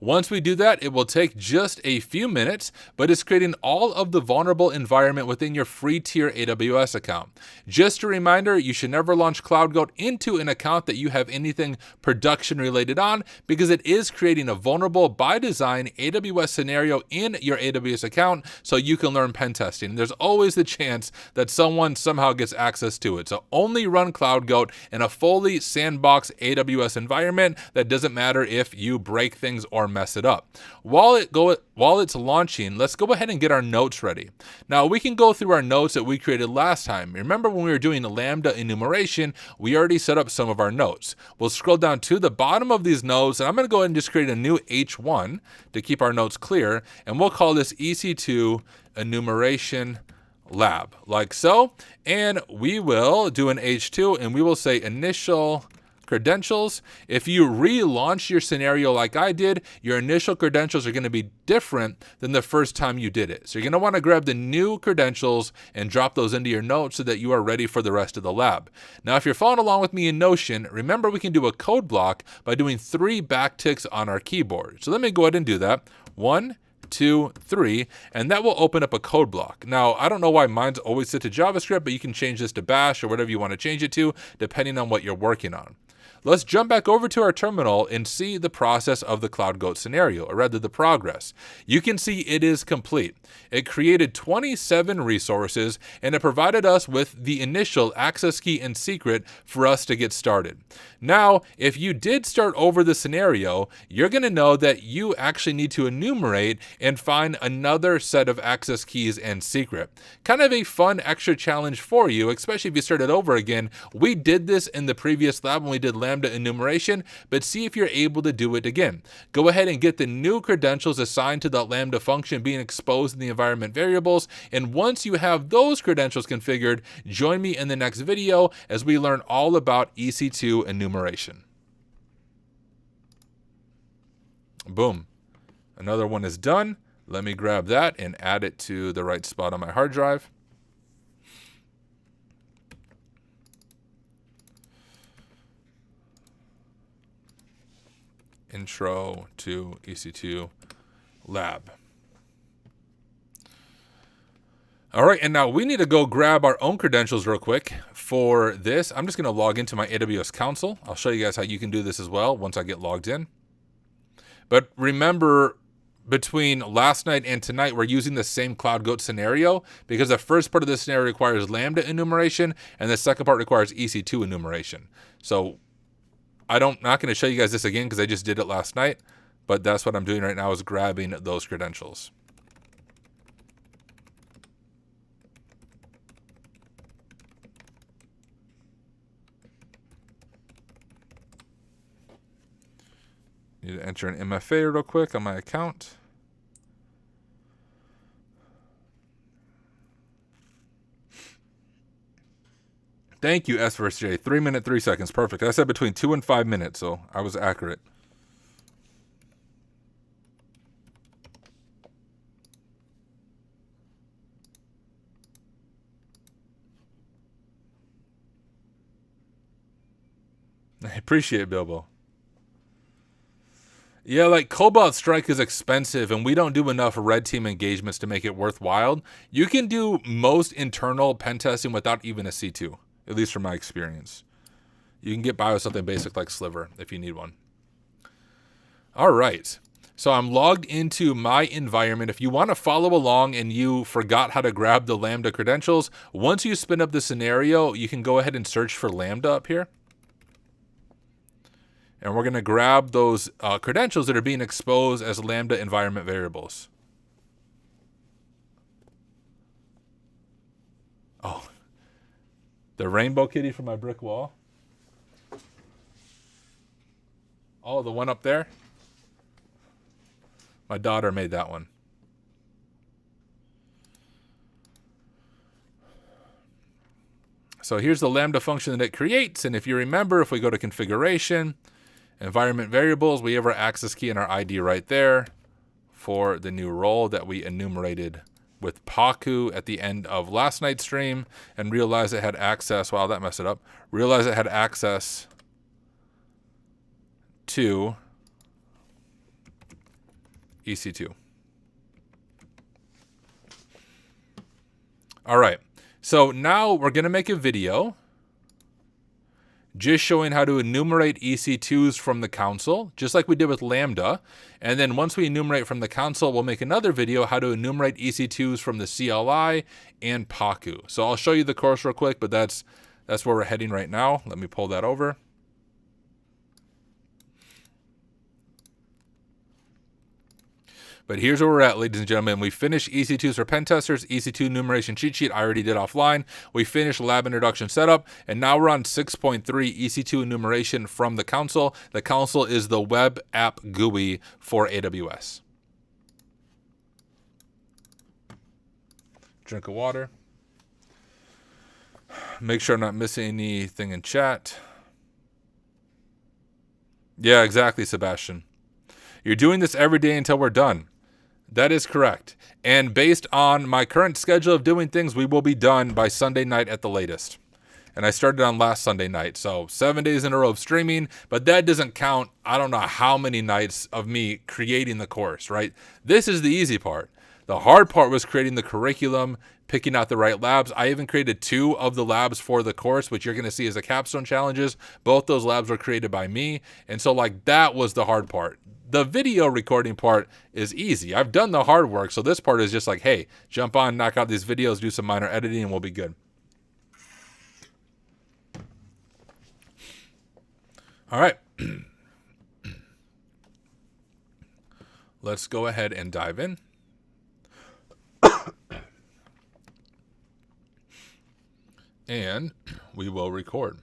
Once we do that, it will take just a few minutes, but it's creating all of the vulnerable environment within your free tier AWS account. Just a reminder, you should never launch CloudGoat into an account that you have anything production related on, because it is creating a vulnerable by design AWS scenario in your AWS account so you can learn pen testing. There's always the chance that someone somehow gets access to it. So only run CloudGoat in a fully sandbox AWS environment. That doesn't matter if you break things or mess it up. While it's launching, let's go ahead and get our notes ready. Now we can go through our notes that we created last time. Remember when we were doing the Lambda enumeration, we already set up some of our notes. We'll scroll down to the bottom of these notes, and I'm going to go ahead and just create a new H1 to keep our notes clear, and we'll call this EC2 enumeration lab, like so. And we will do an H2, and we will say initial credentials. If you relaunch your scenario like I did, your initial credentials are going to be different than the first time you did it. So you're going to want to grab the new credentials and drop those into your notes so that you are ready for the rest of the lab. Now, if you're following along with me in Notion, remember we can do a code block by doing 3 backticks on our keyboard. So let me go ahead and do that. 1, 2, 3, and that will open up a code block. Now, I don't know why mine's always set to JavaScript, but you can change this to Bash or whatever you want to change it to, depending on what you're working on. Let's jump back over to our terminal and see the process of the CloudGoat scenario, or rather the progress. You can see it is complete. It created 27 resources, and it provided us with the initial access key and secret for us to get started. Now, if you did start over the scenario, you're going to know that you actually need to enumerate and find another set of access keys and secret. Kind of a fun extra challenge for you, especially if you started over again. We did this in the previous lab when we did Lambda enumeration, but see if you're able to do it again. Go ahead and get the new credentials assigned to the Lambda function being exposed in the environment variables, and once you have those credentials configured, join me in the next video as we learn all about EC2 enumeration. Boom. Another one is done. Let me grab that and add it to the right spot on my hard drive. Intro to EC2 lab. All right, and now we need to go grab our own credentials real quick for this. I'm just going to log into my AWS console. I'll show you guys how you can do this as well once I get logged in. But remember, between last night and tonight, we're using the same CloudGoat scenario because the first part of the scenario requires Lambda enumeration and the second part requires EC2 enumeration. So I'm not going to show you guys this again because I just did it last night, but that's what I'm doing right now is grabbing those credentials. Need to enter an MFA real quick on my account. Thank you, S vs. J. 3 minutes, 3 seconds. Perfect. I said between 2 and 5 minutes, so I was accurate. I appreciate it, Bilbo. Yeah, like Cobalt Strike is expensive and we don't do enough red team engagements to make it worthwhile. You can do most internal pen testing without even a C2, at least from my experience. You can get by with something basic like Sliver if you need one. All right. So I'm logged into my environment. If you want to follow along and you forgot how to grab the Lambda credentials, once you spin up the scenario, you can go ahead and search for Lambda up here. And we're going to grab those credentials that are being exposed as Lambda environment variables. Oh, the rainbow kitty from my brick wall. Oh, the one up there. My daughter made that one. So here's the Lambda function that it creates. And if you remember, if we go to configuration, environment variables, we have our access key and our ID right there for the new role that we enumerated with Pacu at the end of last night's stream and realized it had access. Wow, that messed it up. Realized it had access to EC2. All right. So now we're going to make a video just showing how to enumerate EC2s from the console, just like we did with Lambda. And then once we enumerate from the console, we'll make another video how to enumerate EC2s from the CLI and Pacu. So I'll show you the course real quick, but that's where we're heading right now. Let me pull that over. But here's where we're at, ladies and gentlemen. We finished EC2s for pen testers, EC2 enumeration cheat sheet. I already did offline. We finished lab introduction setup, and now we're on 6.3 EC2 enumeration from the console. The console is the web app GUI for AWS. Drink of water. Make sure I'm not missing anything in chat. Yeah, exactly, Sebastian. You're doing this every day until we're done. That is correct. And based on my current schedule of doing things, we will be done by Sunday night at the latest. And I started on last Sunday night. So 7 days in a row of streaming, but that doesn't count, I don't know how many nights of me creating the course, right? This is the easy part. The hard part was creating the curriculum, picking out the right labs. I even created 2 of the labs for the course, which you're going to see as the capstone challenges. Both those labs were created by me. And so like that was the hard part. The video recording part is easy. I've done the hard work. So this part is just like, hey, jump on, knock out these videos, do some minor editing, and we'll be good. All right. Let's go ahead and dive in. And we will record.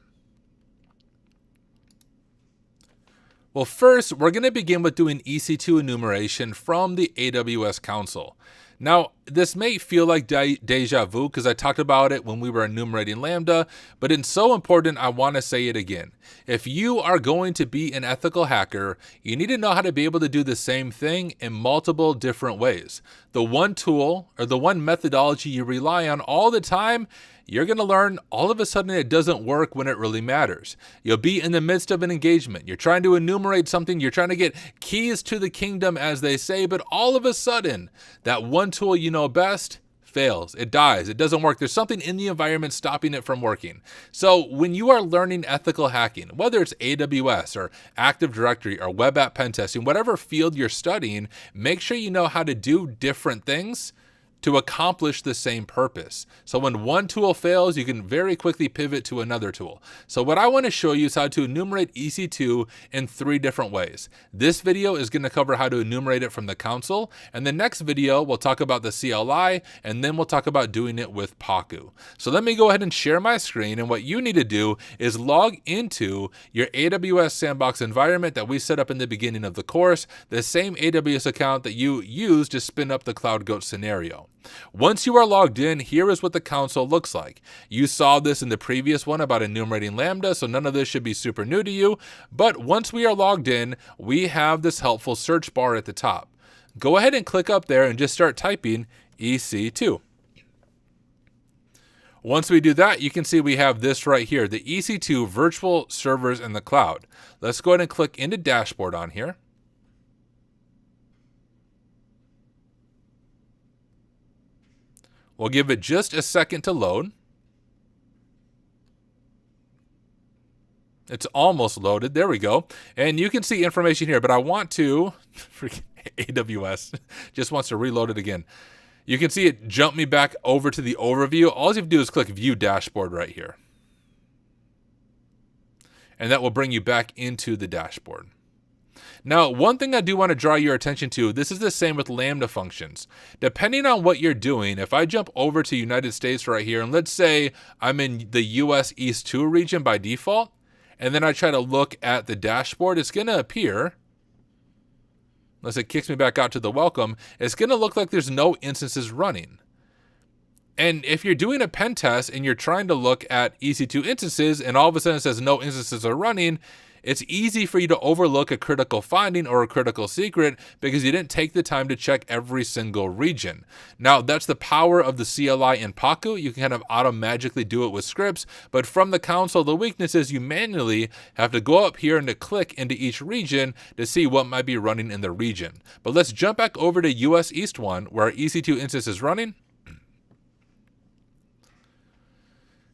Well, first, we're going to begin with doing EC2 enumeration from the AWS console. Now, this may feel like deja vu because I talked about it when we were enumerating Lambda, but it's so important I want to say it again. If you are going to be an ethical hacker, you need to know how to be able to do the same thing in multiple different ways. The one tool or the one methodology you rely on all the time, you're going to learn all of a sudden it doesn't work when it really matters. You'll be in the midst of an engagement. You're trying to enumerate something. You're trying to get keys to the kingdom, as they say, but all of a sudden, that one tool you know best fails. It dies. It doesn't work. There's something in the environment stopping it from working. So when you are learning ethical hacking, whether it's AWS or Active Directory or web app pen testing, whatever field you're studying, make sure you know how to do different things to accomplish the same purpose. So when one tool fails, you can very quickly pivot to another tool. So what I want to show you is how to enumerate EC2 in 3 different ways. This video is going to cover how to enumerate it from the console, and the next video we'll talk about the CLI, and then we'll talk about doing it with Pacu. So let me go ahead and share my screen, and what you need to do is log into your AWS Sandbox environment that we set up in the beginning of the course, the same AWS account that you used to spin up the Cloud Goat scenario. Once you are logged in, here is what the console looks like. You saw this in the previous one about enumerating Lambda, so none of this should be super new to you. But once we are logged in, we have this helpful search bar at the top. Go ahead and click up there and just start typing EC2. Once we do that, you can see we have this right here, the EC2 virtual servers in the cloud. Let's go ahead and click into dashboard on here. We'll give it just a second to load. It's almost loaded. There we go. And you can see information here, but I want to, freaking AWS just wants to reload it again. You can see it jump me back over to the overview. All you have to do is click View Dashboard right here. And that will bring you back into the dashboard. Now, one thing I do want to draw your attention to, this is the same with Lambda functions. Depending on what you're doing, if I jump over to United States right here, and let's say I'm in the US East 2 region by default, and then I try to look at the dashboard, it's going to appear, unless it kicks me back out to the welcome, it's going to look like there's no instances running. And if you're doing a pen test and you're trying to look at EC2 instances and all of a sudden it says no instances are running, it's easy for you to overlook a critical finding or a critical secret because you didn't take the time to check every single region. Now, that's the power of the CLI in Pacu. You can kind of auto-magically do it with scripts, but from the console, the weakness is you manually have to go up here and to click into each region to see what might be running in the region. But let's jump back over to US East 1, where our EC2 instance is running.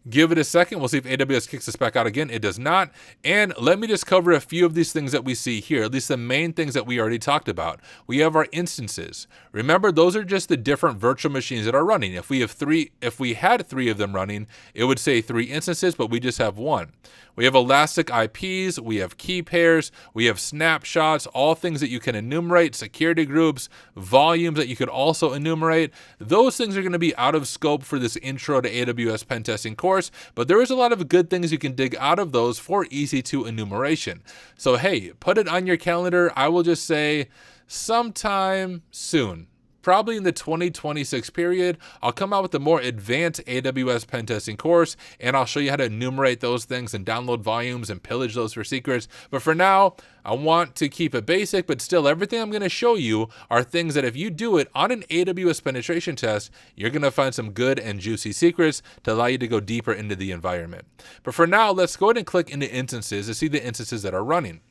Give it a second. We'll see if AWS kicks us back out again. It does not. And let me just cover a few of these things that we see here, at least the main things that we already talked about. We have our instances. Remember, those are just the different virtual machines that are running. If we had three of them running, it would say 3 instances, but we just have 1. We have elastic IPs, we have key pairs, we have snapshots, all things that you can enumerate, security groups, volumes that you could also enumerate. Those things are going to be out of scope for this intro to AWS pen testing course, but there is a lot of good things you can dig out of those for EC2 enumeration. So hey, put it on your calendar. I will just say sometime soon. Probably in the 2026 period, I'll come out with a more advanced AWS pen testing course, and I'll show you how to enumerate those things and download volumes and pillage those for secrets. But for now, I want to keep it basic, but still everything I'm going to show you are things that if you do it on an AWS penetration test, you're going to find some good and juicy secrets to allow you to go deeper into the environment. But for now, let's go ahead and click into instances to see the instances that are running.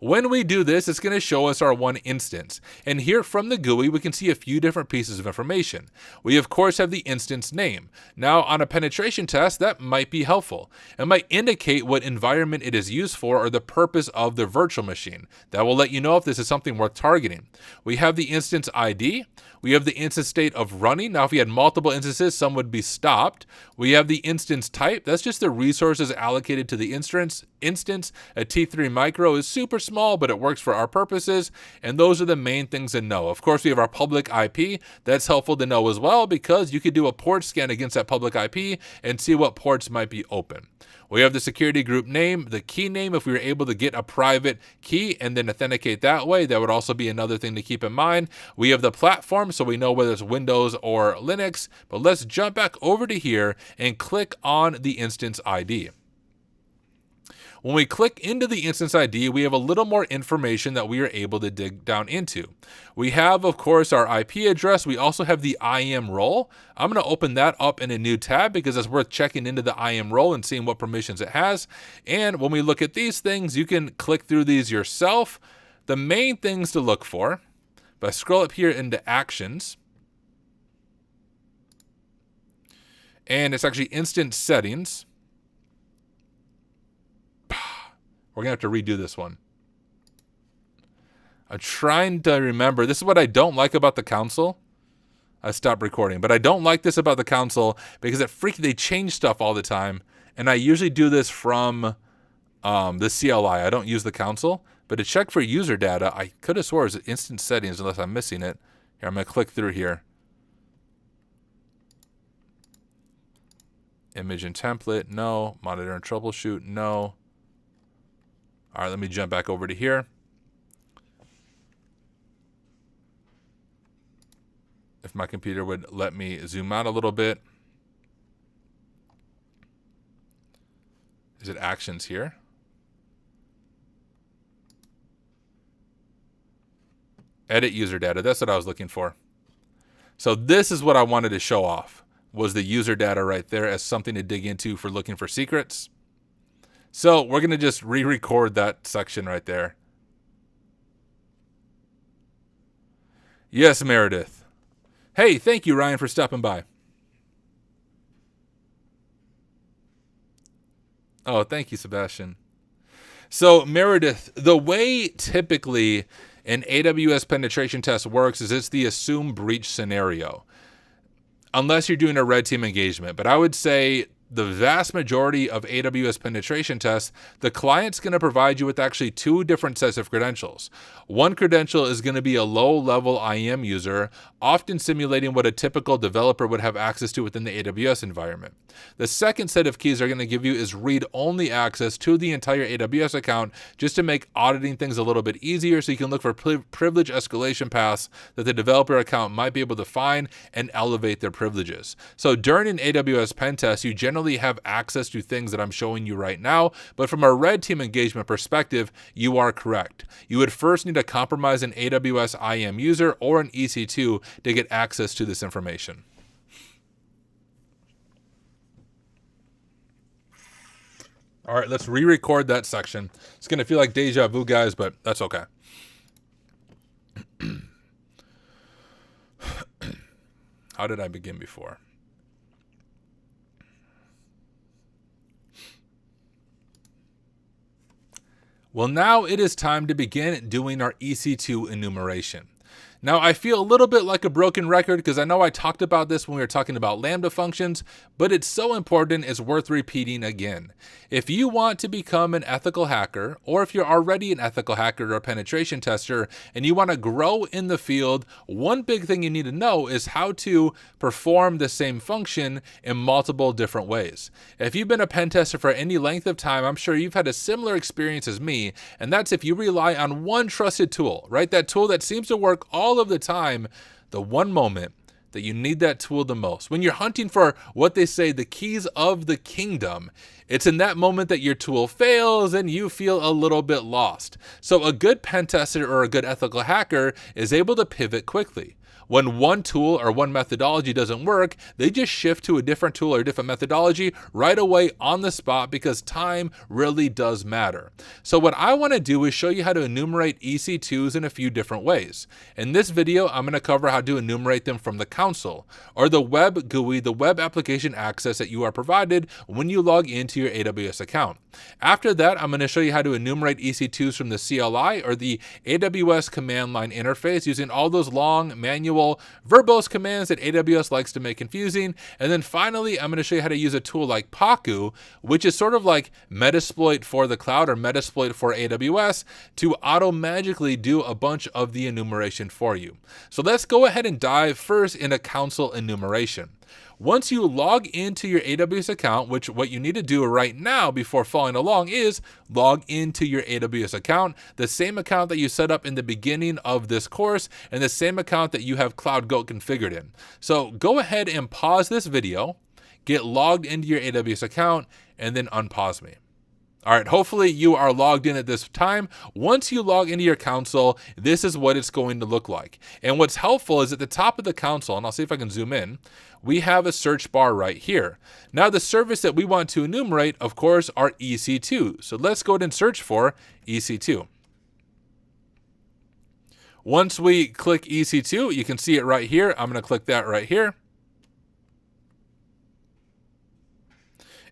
When we do this, it's going to show us our one instance. And here from the GUI, we can see a few different pieces of information. We, of course, have the instance name. Now, on a penetration test, that might be helpful. It might indicate what environment it is used for or the purpose of the virtual machine. That will let you know if this is something worth targeting. We have the instance ID. We have the instance state of running. Now, if we had multiple instances, some would be stopped. We have the instance type. That's just the resources allocated to the instance. A T3 micro is super small, but it works for our purposes. And those are the main things to know. Of course, we have our public IP. That's helpful to know as well because you could do a port scan against that public IP and see what ports might be open. We have the security group name, the key name, if we were able to get a private key and then authenticate that way. That would also be another thing to keep in mind. We have the platform, so we know whether it's Windows or Linux. But let's jump back over to here and click on the instance ID. When we click into the instance ID, we have a little more information that we are able to dig down into. We have, of course, our IP address. We also have the IAM role. I'm going to open that up in a new tab because it's worth checking into the IAM role and seeing what permissions it has. And when we look at these things, you can click through these yourself. The main things to look for, if I scroll up here into actions, and it's actually instance settings. We're going to have to redo this one. I'm trying to remember. This is what I don't like about the console. I stopped recording. But I don't like this about the console because they change stuff all the time. And I usually do this from the CLI. I don't use the console. But to check for user data, I could have swore it was instance settings unless I'm missing it. Here, I'm going to click through here. Image and template, no. Monitor and troubleshoot, no. All right, let me jump back over to here. If my computer would let me zoom out a little bit. Is it actions here? Edit user data. That's what I was looking for. So this is what I wanted to show off, was the user data right there as something to dig into for looking for secrets. So we're going to just re-record that section right there. Yes, Meredith. Hey, thank you, Ryan, for stopping by. Oh, thank you, Sebastian. So, Meredith, the way typically an AWS penetration test works is it's the assumed breach scenario, unless you're doing a red team engagement. But I would say the vast majority of AWS penetration tests, the client's going to provide you with actually two different sets of credentials. One credential is going to be a low-level IAM user, often simulating what a typical developer would have access to within the AWS environment. The second set of keys they're going to give you is read-only access to the entire AWS account, just to make auditing things a little bit easier, so you can look for privilege escalation paths that the developer account might be able to find and elevate their privileges. So during an AWS pen test, you generally have access to things that I'm showing you right now, but from a red team engagement perspective, you are correct. You would first need to compromise an AWS IAM user or an EC2 to get access to this information. All right, let's re-record that section. It's going to feel like deja vu, guys, but that's okay. How did I begin before? Well, now it is time to begin doing our EC2 enumeration. Now, I feel a little bit like a broken record because I know I talked about this when we were talking about Lambda functions, but it's so important it's worth repeating again. If you want to become an ethical hacker, or if you're already an ethical hacker or a penetration tester and you want to grow in the field, one big thing you need to know is how to perform the same function in multiple different ways. If you've been a pen tester for any length of time, I'm sure you've had a similar experience as me, and that's if you rely on one trusted tool, right? That tool that seems to work all of the time, the one moment that you need that tool the most. When you're hunting for what they say, the keys of the kingdom, it's in that moment that your tool fails and you feel a little bit lost. So a good pen tester or a good ethical hacker is able to pivot quickly. When one tool or one methodology doesn't work, they just shift to a different tool or a different methodology right away on the spot, because time really does matter. So what I want to do is show you how to enumerate EC2s in a few different ways. In this video, I'm going to cover how to enumerate them from the console, or the web GUI, the web application access that you are provided when you log into your AWS account. After that, I'm going to show you how to enumerate EC2s from the CLI, or the AWS command line interface, using all those long manual verbose commands that AWS likes to make confusing. And then finally, I'm going to show you how to use a tool like Pacu, which is sort of like Metasploit for the cloud or Metasploit for AWS, to auto-magically do a bunch of the enumeration for you. So let's go ahead and dive first into console enumeration. Once you log into your AWS account, which what you need to do right now before following along is log into your AWS account, the same account that you set up in the beginning of this course and the same account that you have CloudGoat configured in. So go ahead and pause this video, get logged into your AWS account, and then unpause me. All right, hopefully you are logged in at this time. Once you log into your console, this is what it's going to look like. And what's helpful is at the top of the console, and I'll see if I can zoom in, we have a search bar right here. Now the service that we want to enumerate, of course, are EC2. So let's go ahead and search for EC2. Once we click EC2, you can see it right here. I'm going to click that right here.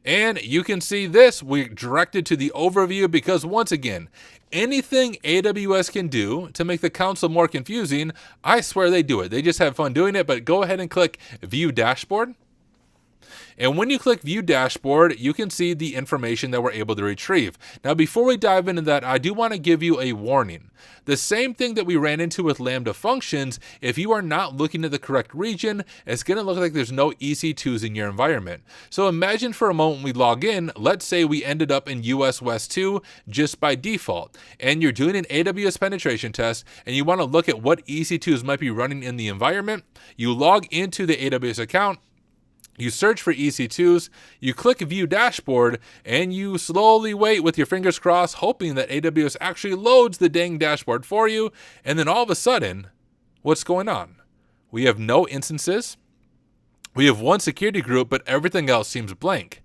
And you can see this, we're directed to the overview, because once again, anything AWS can do to make the console more confusing, I swear they do it. They just have fun doing it, but go ahead and click View Dashboard. And when you click View Dashboard, you can see the information that we're able to retrieve. Now, before we dive into that, I do want to give you a warning. The same thing that we ran into with Lambda functions, if you are not looking at the correct region, it's going to look like there's no EC2s in your environment. So imagine for a moment we log in, let's say we ended up in US West 2 just by default, and you're doing an AWS penetration test, and you want to look at what EC2s might be running in the environment. You log into the AWS account, you search for EC2s, you click View Dashboard, and you slowly wait with your fingers crossed, hoping that AWS actually loads the dang dashboard for you, and then all of a sudden, what's going on? We have no instances, we have one security group, but everything else seems blank.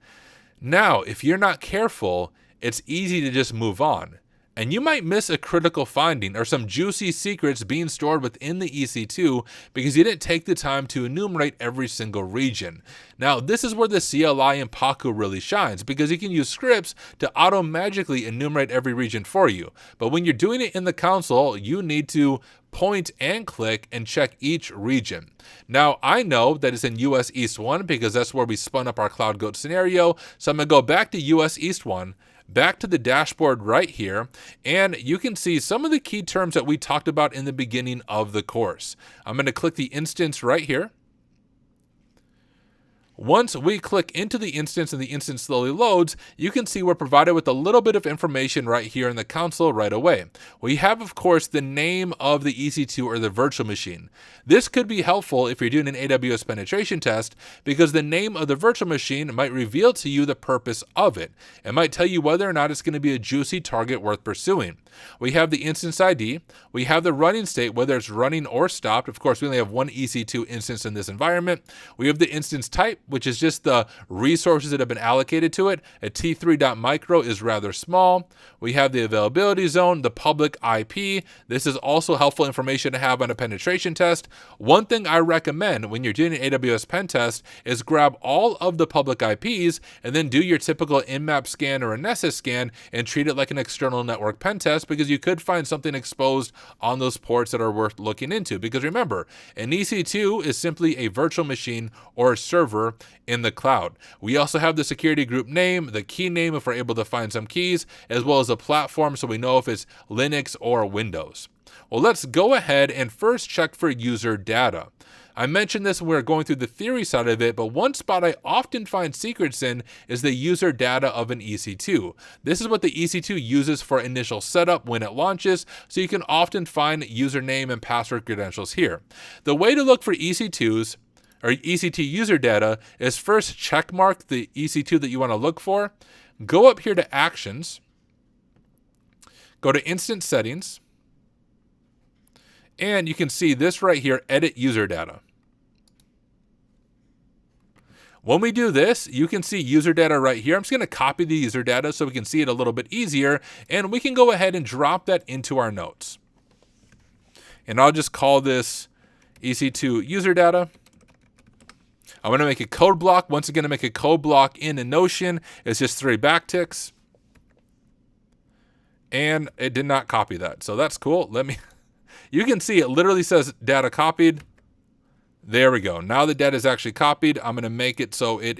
Now, if you're not careful, it's easy to just move on. And you might miss a critical finding or some juicy secrets being stored within the EC2 because you didn't take the time to enumerate every single region. Now, this is where the CLI and Pacu really shines because you can use scripts to auto-magically enumerate every region for you. But when you're doing it in the console, you need to point and click and check each region. Now, I know that it's in US East 1 because that's where we spun up our Cloud Goat scenario. So I'm going to go back to US East 1. Back to the dashboard right here, and you can see some of the key terms that we talked about in the beginning of the course. I'm going to click the instance right here. Once we click into the instance and the instance slowly loads, you can see we're provided with a little bit of information right here in the console right away. We have, of course, the name of the EC2 or the virtual machine. This could be helpful if you're doing an AWS penetration test because the name of the virtual machine might reveal to you the purpose of it. It might tell you whether or not it's going to be a juicy target worth pursuing. We have the instance ID. We have the running state, whether it's running or stopped. Of course, we only have one EC2 instance in this environment. We have the instance type, which is just the resources that have been allocated to it. A T3.micro is rather small. We have the availability zone, the public IP. This is also helpful information to have on a penetration test. One thing I recommend when you're doing an AWS pen test is grab all of the public IPs and then do your typical Nmap scan or a Nessus scan and treat it like an external network pen test because you could find something exposed on those ports that are worth looking into. Because remember, an EC2 is simply a virtual machine or a server in the cloud. We also have the security group name, the key name if we're able to find some keys, as well as a platform so we know if it's Linux or Windows. Well, let's go ahead and first check for user data. I mentioned this when we were going through the theory side of it, but one spot I often find secrets in is the user data of an EC2. This is what the EC2 uses for initial setup when it launches, so you can often find username and password credentials here. The way to look for EC2s or EC2 user data is first checkmark the EC2 that you want to look for, go up here to Actions, go to Instance Settings, and you can see this right here, Edit User Data. When we do this, you can see user data right here. I'm just going to copy the user data so we can see it a little bit easier, and we can go ahead and drop that into our notes. And I'll just call this EC2 user data. I'm going to make a code block. Once again, to make a code block in Notion, it's just 3 backticks. And it did not copy that, so that's cool. You can see it literally says data copied. There we go. Now the data is actually copied. I'm going to make it so it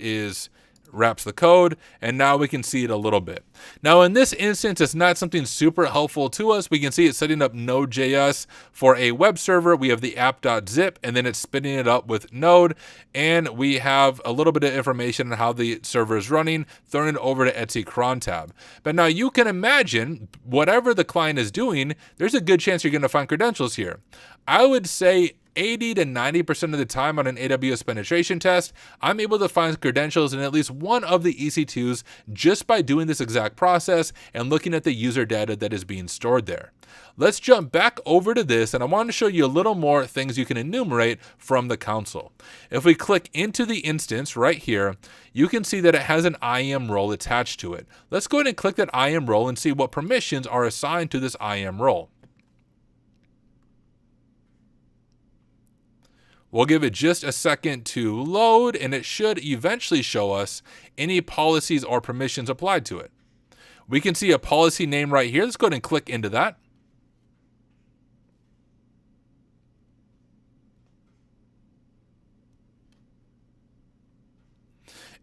wraps the code, and now we can see it a little bit. Now in this instance, it's not something super helpful to us. We can see it's setting up Node.js for a web server. We have the app.zip, and then it's spinning it up with Node, and we have a little bit of information on how the server is running, throwing it over to etc cron tab. But now you can imagine whatever the client is doing, there's a good chance you're going to find credentials here. I would say 80 to 90% of the time on an AWS penetration test, I'm able to find credentials in at least one of the EC2s just by doing this exact process and looking at the user data that is being stored there. Let's jump back over to this, and I want to show you a little more things you can enumerate from the console. If we click into the instance right here, you can see that it has an IAM role attached to it. Let's go ahead and click that IAM role and see what permissions are assigned to this IAM role. We'll give it just a second to load, and it should eventually show us any policies or permissions applied to it. We can see a policy name right here. Let's go ahead and click into that.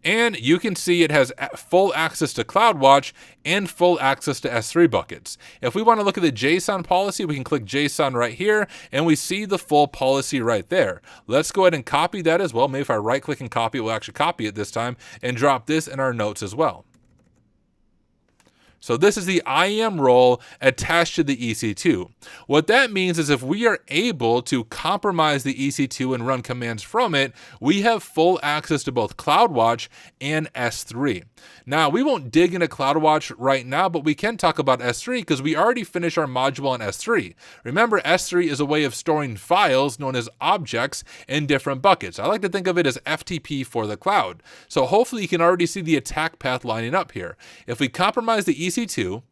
And you can see it has full access to CloudWatch and full access to S3 buckets. If we want to look at the JSON policy, we can click JSON right here, and we see the full policy right there. Let's go ahead and copy that as well. Maybe if I right click and copy, we'll actually copy it this time and drop this in our notes as well. So this is the IAM role attached to the EC2. What that means is if we are able to compromise the EC2 and run commands from it, we have full access to both CloudWatch and S3. Now, we won't dig into CloudWatch right now, but we can talk about S3 because we already finished our module on S3. Remember, S3 is a way of storing files known as objects in different buckets. I like to think of it as FTP for the cloud. So hopefully you can already see the attack path lining up here. If we compromise the EC2,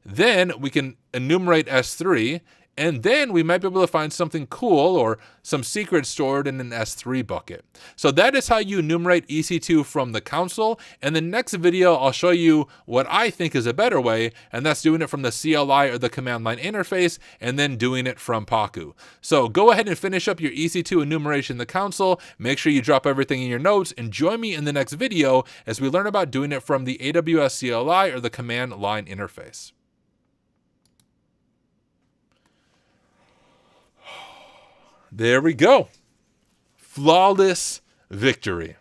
then we can enumerate S3, and then we might be able to find something cool or some secrets stored in an S3 bucket. So that is how you enumerate EC2 from the console. In the next video, I'll show you what I think is a better way, and that's doing it from the CLI or the command line interface, and then doing it from Pacu. So go ahead and finish up your EC2 enumeration in the console. Make sure you drop everything in your notes, and join me in the next video as we learn about doing it from the AWS CLI or the command line interface. There we go. Flawless victory.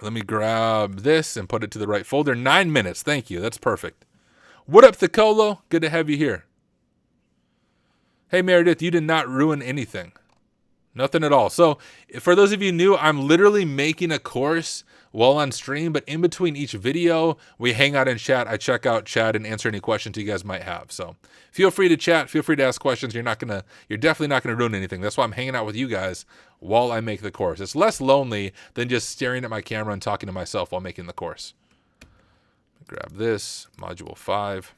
Let me grab this and put it to the right folder. 9 minutes. Thank you. That's perfect. What up, Thicolo? Good to have you here. Hey, Meredith, you did not ruin anything. Nothing at all. So for those of you new, I'm literally making a course while on stream, but in between each video, we hang out and chat. I check out chat and answer any questions you guys might have. So feel free to chat. Feel free to ask questions. You're definitely not going to ruin anything. That's why I'm hanging out with you guys while I make the course. It's less lonely than just staring at my camera and talking to myself while making the course. Grab this, module 5.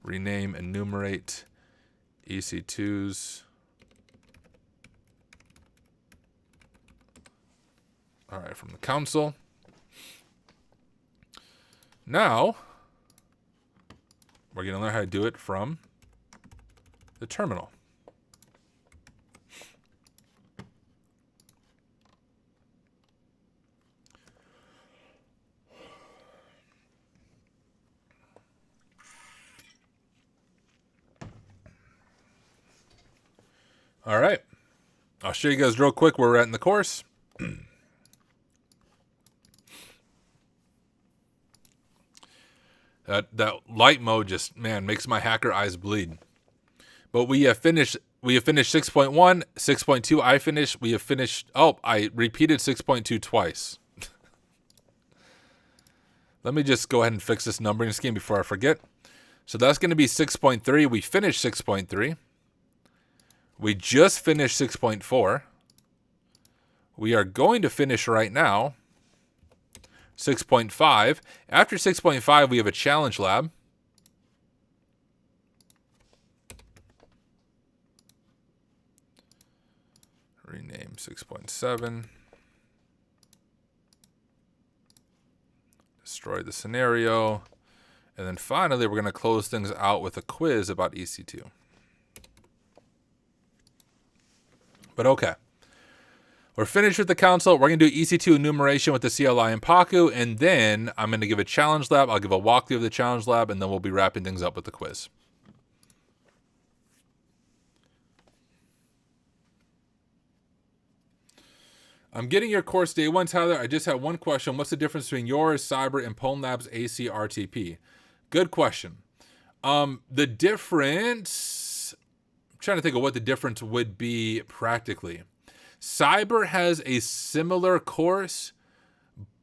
Rename, enumerate, EC2s. All right, from the console. Now, we're going to learn how to do it from the terminal. All right. I'll show you guys real quick where we're at in the course. That light mode just, man, makes my hacker eyes bleed. But we have finished 6.1, 6.2 I finished. We have finished, I repeated 6.2 twice. Let me just go ahead and fix this numbering scheme before I forget. So that's going to be 6.3. We finished 6.3. We just finished 6.4. We are going to finish right now 6.5. After 6.5, we have a challenge lab. Rename 6.7. Destroy the scenario. And then finally, we're going to close things out with a quiz about EC2. But okay. We're finished with the console. We're going to do EC2 enumeration with the CLI and Pacu, and then I'm going to give a challenge lab. I'll give a walkthrough of the challenge lab, and then we'll be wrapping things up with the quiz. I'm getting your course day one, Tyler. I just have one question. What's the difference between yours, Cyber, and Pwn Labs ACRTP? Good question. The difference, I'm trying to think of what the difference would be practically. Cyber has a similar course,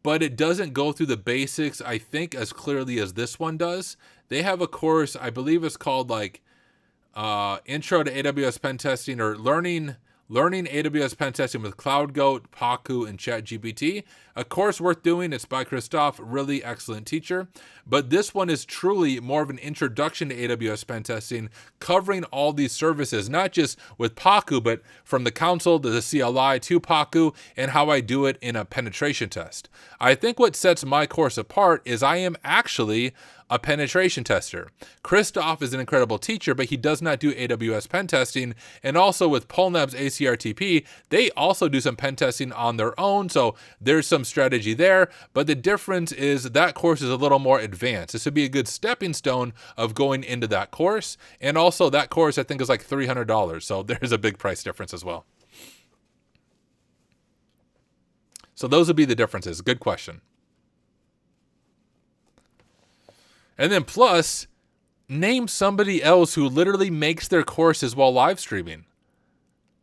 but it doesn't go through the basics, I think, as clearly as this one does. They have a course, I believe it's called like Intro to AWS Pen Testing, or Learning AWS Pen Testing with CloudGoat, Pacu, and ChatGPT. A course worth doing. It's by Christoph, really excellent teacher. But this one is truly more of an introduction to AWS Pen Testing, covering all these services, not just with Pacu, but from the console to the CLI to Pacu, and how I do it in a penetration test. I think what sets my course apart is I am actually a penetration tester. Christoph is an incredible teacher, but he does not do AWS pen testing. And also with Polnab's ACRTP, they also do some pen testing on their own. So there's some strategy there. But the difference is that course is a little more advanced. This would be a good stepping stone of going into that course. And also that course, I think, is like $300. So there's a big price difference as well. So those would be the differences. Good question. And then plus, name somebody else who literally makes their courses while live streaming.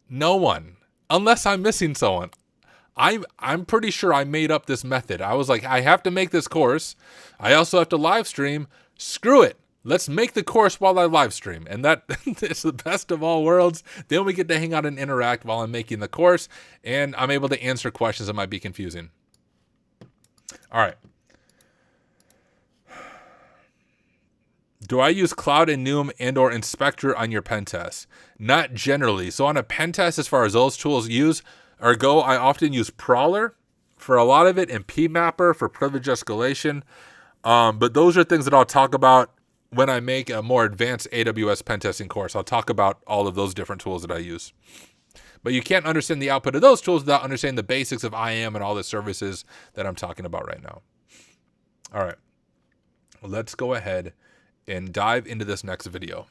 No one. Unless I'm missing someone. I'm pretty sure I made up this method. I was like, I have to make this course. I also have to live stream. Screw it. Let's make the course while I live stream. And that is the best of all worlds. Then we get to hang out and interact while I'm making the course. And I'm able to answer questions that might be confusing. All right. Do I use Cloud Enum and or Inspector on your pen test? Not generally. So on a pen test, as far as those tools go, I often use Prowler for a lot of it and PMapper for privilege escalation. But those are things that I'll talk about when I make a more advanced AWS pen testing course. I'll talk about all of those different tools that I use. But you can't understand the output of those tools without understanding the basics of IAM and all the services that I'm talking about right now. All right. Well, let's go ahead and dive into this next video.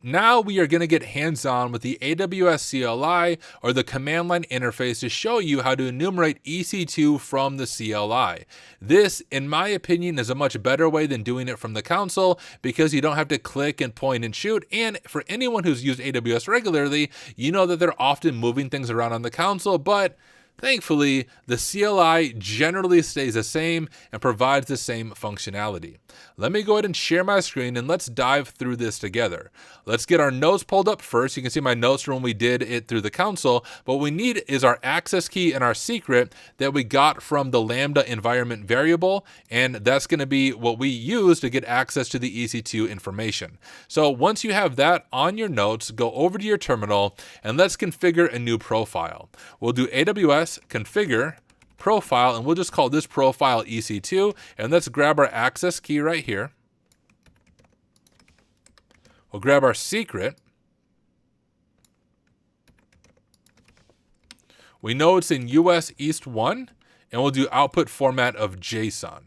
Now we are going to get hands-on with the AWS CLI or the command line interface to show you how to enumerate EC2 from the CLI. This, in my opinion, is a much better way than doing it from the console because you don't have to click and point and shoot. And for anyone who's used AWS regularly, you know that they're often moving things around on the console, but thankfully, the CLI generally stays the same and provides the same functionality. Let me go ahead and share my screen and let's dive through this together. Let's get our notes pulled up first. You can see my notes from when we did it through the console. But what we need is our access key and our secret that we got from the Lambda environment variable. And that's going to be what we use to get access to the EC2 information. So once you have that on your notes, go over to your terminal and let's configure a new profile. We'll do AWS configure profile, and we'll just call this profile EC2, and let's grab our access key right here. We'll grab our secret. We know it's in US East 1, and we'll do output format of JSON.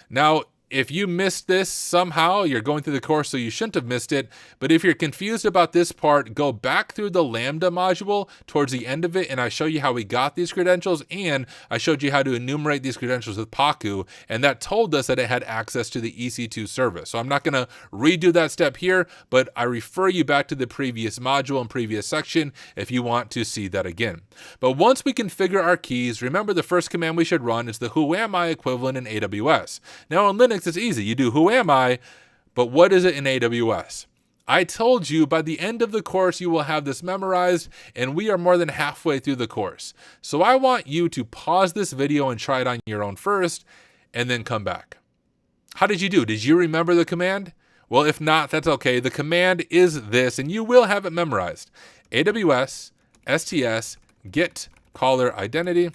Now, if you missed this somehow, you're going through the course, so you shouldn't have missed it. But if you're confused about this part, go back through the Lambda module towards the end of it, and I show you how we got these credentials, and I showed you how to enumerate these credentials with Pacu, and that told us that it had access to the EC2 service. So I'm not going to redo that step here, but I refer you back to the previous module and previous section if you want to see that again. But once we configure our keys, remember the first command we should run is the whoami equivalent in AWS. Now in Linux, it's easy. You do whoami, but what is it in AWS? I told you by the end of the course, you will have this memorized, and we are more than halfway through the course. So I want you to pause this video and try it on your own first, and then come back. How did you do? Did you remember the command? Well, if not, that's okay. The command is this, and you will have it memorized. AWS, STS, get caller identity,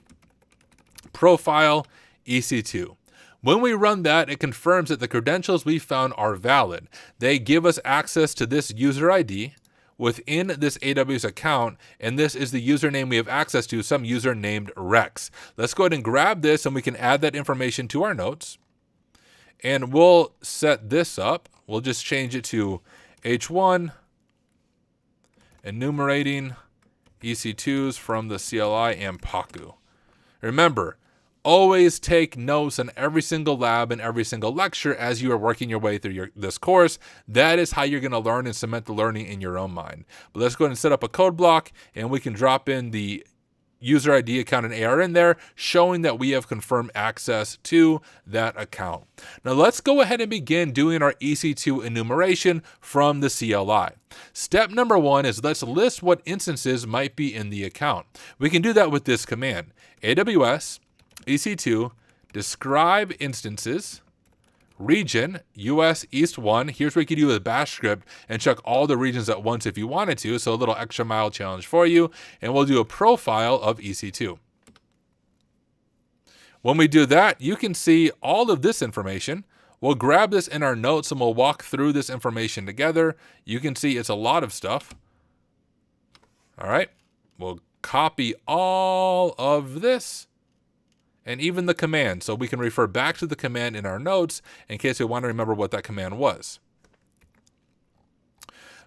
profile, EC2. When we run that, it confirms that the credentials we found are valid. They give us access to this user ID within this AWS account, and this is the username we have access to, some user named Rex. Let's go ahead and grab this, and we can add that information to our notes. And we'll set this up. We'll just change it to H1, enumerating EC2s from the CLI and Pacu. Remember, always take notes on every single lab and every single lecture as you are working your way through this course. That is how you're going to learn and cement the learning in your own mind. But let's go ahead and set up a code block, and we can drop in the user ID account and AR in there, showing that we have confirmed access to that account. Now let's go ahead and begin doing our EC2 enumeration from the CLI. Step number one is let's list what instances might be in the account. We can do that with this command, AWS EC2 describe instances, region, US East 1. Here's where you can do a bash script and check all the regions at once if you wanted to. So a little extra mile challenge for you. And we'll do a profile of EC2. When we do that, you can see all of this information. We'll grab this in our notes and we'll walk through this information together. You can see it's a lot of stuff. All right, we'll copy all of this and even the command, so we can refer back to the command in our notes in case we want to remember what that command was.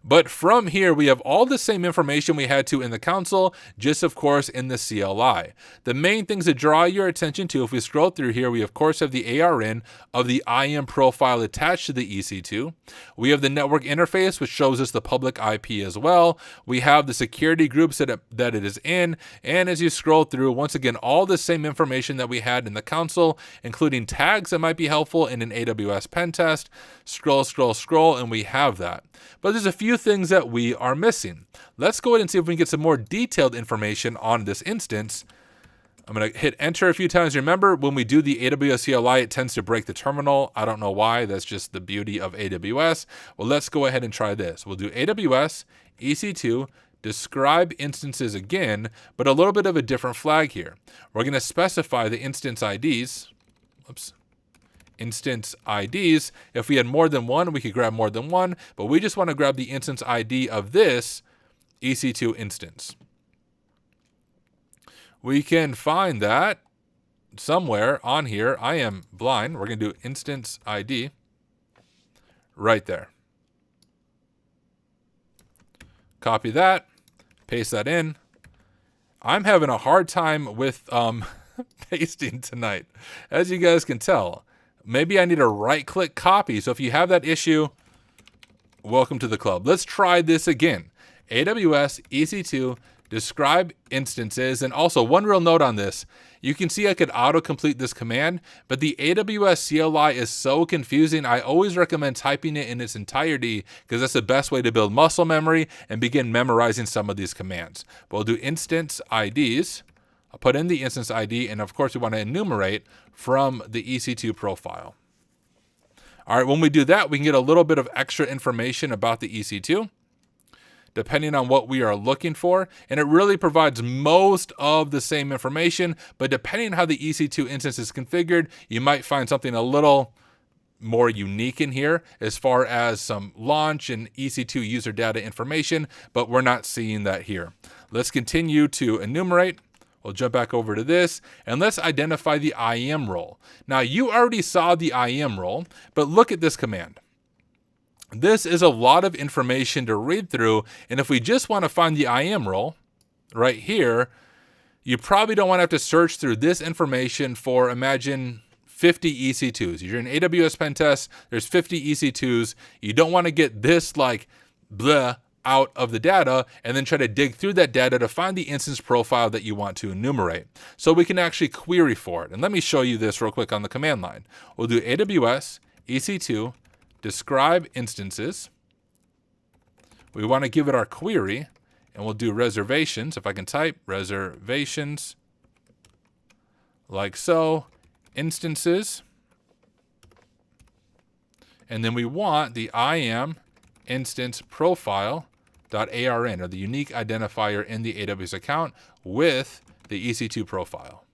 But from here, we have all the same information we had to in the console, just of course in the CLI. The main things to draw your attention to, if we scroll through here, we of course have the ARN of the IAM profile attached to the EC2. We have the network interface, which shows us the public IP as well. We have the security groups that it is in. And as you scroll through, once again, all the same information that we had in the console, including tags that might be helpful in an AWS pen test. Scroll, scroll, scroll, and we have that. But there's a few things that we are missing. Let's go ahead and see if we can get some more detailed information on this instance. I'm going to hit enter a few times. Remember, when we do the AWS CLI, it tends to break the terminal. I don't know why. That's just the beauty of AWS. Well, let's go ahead and try this. We'll do AWS EC2 describe instances again, but a little bit of a different flag here. We're going to specify the instance IDs. Oops. Instance IDs. If we had more than one, we could grab more than one, but we just want to grab the instance ID of this EC2 instance. We can find that somewhere on here. I am blind. We're going to do instance ID right there. Copy that, paste that in. I'm having a hard time with pasting tonight, as you guys can tell. Maybe I need a right-click copy. So if you have that issue, welcome to the club. Let's try this again. AWS EC2 describe instances. And also one real note on this. You can see I could autocomplete this command, but the AWS CLI is so confusing. I always recommend typing it in its entirety because that's the best way to build muscle memory and begin memorizing some of these commands. But we'll do instance IDs. I'll put in the instance ID, and of course we want to enumerate from the EC2 profile. All right, when we do that, we can get a little bit of extra information about the EC2, depending on what we are looking for. And it really provides most of the same information, but depending on how the EC2 instance is configured, you might find something a little more unique in here as far as some launch and EC2 user data information, but we're not seeing that here. Let's continue to enumerate. We'll jump back over to this, and let's identify the IAM role. Now, you already saw the IAM role, but look at this command. This is a lot of information to read through, and if we just want to find the IAM role right here, you probably don't want to have to search through this information for, imagine, 50 EC2s. You're in AWS pen test, there's 50 EC2s. You don't want to get this like blah out of the data and then try to dig through that data to find the instance profile that you want to enumerate. So we can actually query for it. And let me show you this real quick on the command line. We'll do AWS EC2 describe instances. We want to give it our query, and we'll do reservations. If I can type reservations like so, instances. And then we want the IAM instance profile.arn, or the unique identifier in the AWS account with the EC2 profile.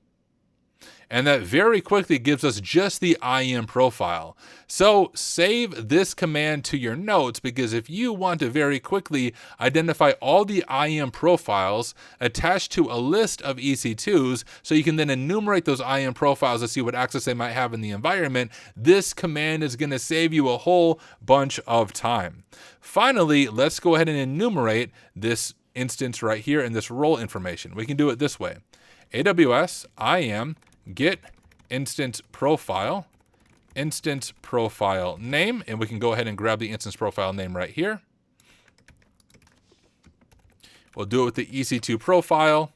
And that very quickly gives us just the IAM profile. So save this command to your notes, because if you want to very quickly identify all the IAM profiles attached to a list of EC2s, so you can then enumerate those IAM profiles to see what access they might have in the environment, this command is going to save you a whole bunch of time. Finally, let's go ahead and enumerate this instance right here in this role information. We can do it this way. AWS IAM get instance profile name, and we can go ahead and grab the instance profile name right here. We'll do it with the EC2 profile.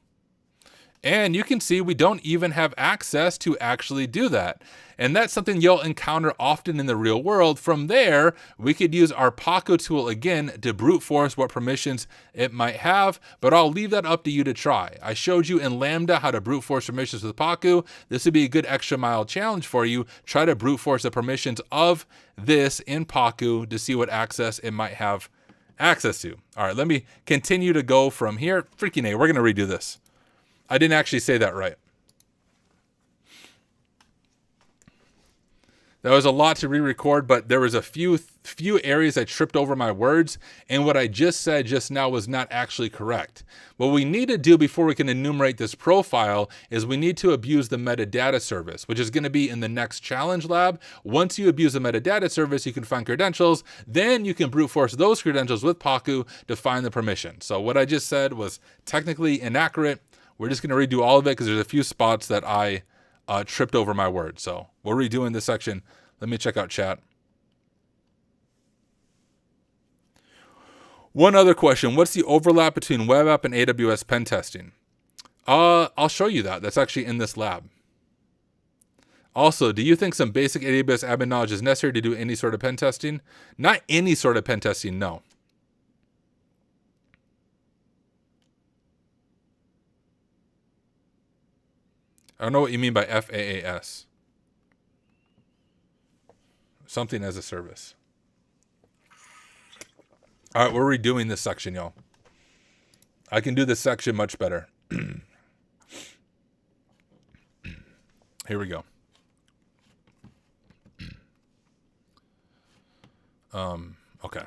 And you can see we don't even have access to actually do that. And that's something you'll encounter often in the real world. From there, we could use our Pacu tool again to brute force what permissions it might have, but I'll leave that up to you to try. I showed you in Lambda how to brute force permissions with Pacu. This would be a good extra mile challenge for you. Try to brute force the permissions of this in Pacu to see what access it might have access to. All right, let me continue to go from here. Freaking A, we're gonna redo this. I didn't actually say that right. That was a lot to re-record, but there was a few areas I tripped over my words, and what I just said just now was not actually correct. What we need to do before we can enumerate this profile is we need to abuse the metadata service, which is going to be in the next challenge lab. Once you abuse the metadata service, you can find credentials. Then you can brute force those credentials with Pacu to find the permission. So what I just said was technically inaccurate. We're just going to redo all of it because there's a few spots that I tripped over my words. So we're redoing this section. Let me check out chat. One other question. What's the overlap between web app and AWS pen testing? I'll show you that. That's actually in this lab. Also, do you think some basic AWS admin knowledge is necessary to do any sort of pen testing? Not any sort of pen testing, no. I don't know what you mean by FAAS. Something as a service. All right, we're redoing this section, y'all. I can do this section much better. Here we go. Okay.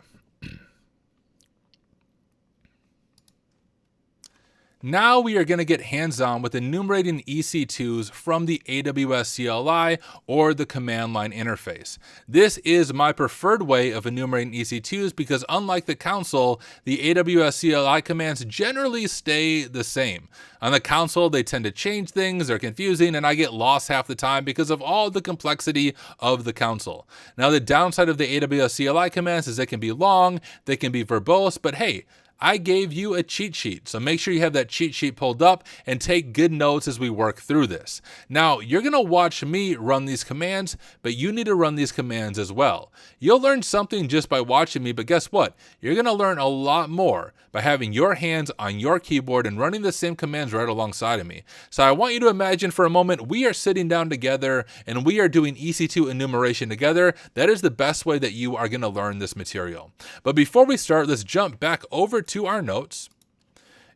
Now we are going to get hands-on with enumerating EC2s from the AWS CLI or the command line interface. This is my preferred way of enumerating EC2s because unlike the console, the AWS CLI commands generally stay the same. On the console, they tend to change things, they're confusing, and I get lost half the time because of all the complexity of the console. Now the downside of the AWS CLI commands is they can be long, they can be verbose, but hey, I gave you a cheat sheet, so make sure you have that cheat sheet pulled up and take good notes as we work through this. Now, you're going to watch me run these commands, but you need to run these commands as well. You'll learn something just by watching me, but guess what? You're going to learn a lot more by having your hands on your keyboard and running the same commands right alongside of me. So I want you to imagine for a moment we are sitting down together and we are doing EC2 enumeration together. That is the best way that you are going to learn this material. But before we start, let's jump back over to our notes,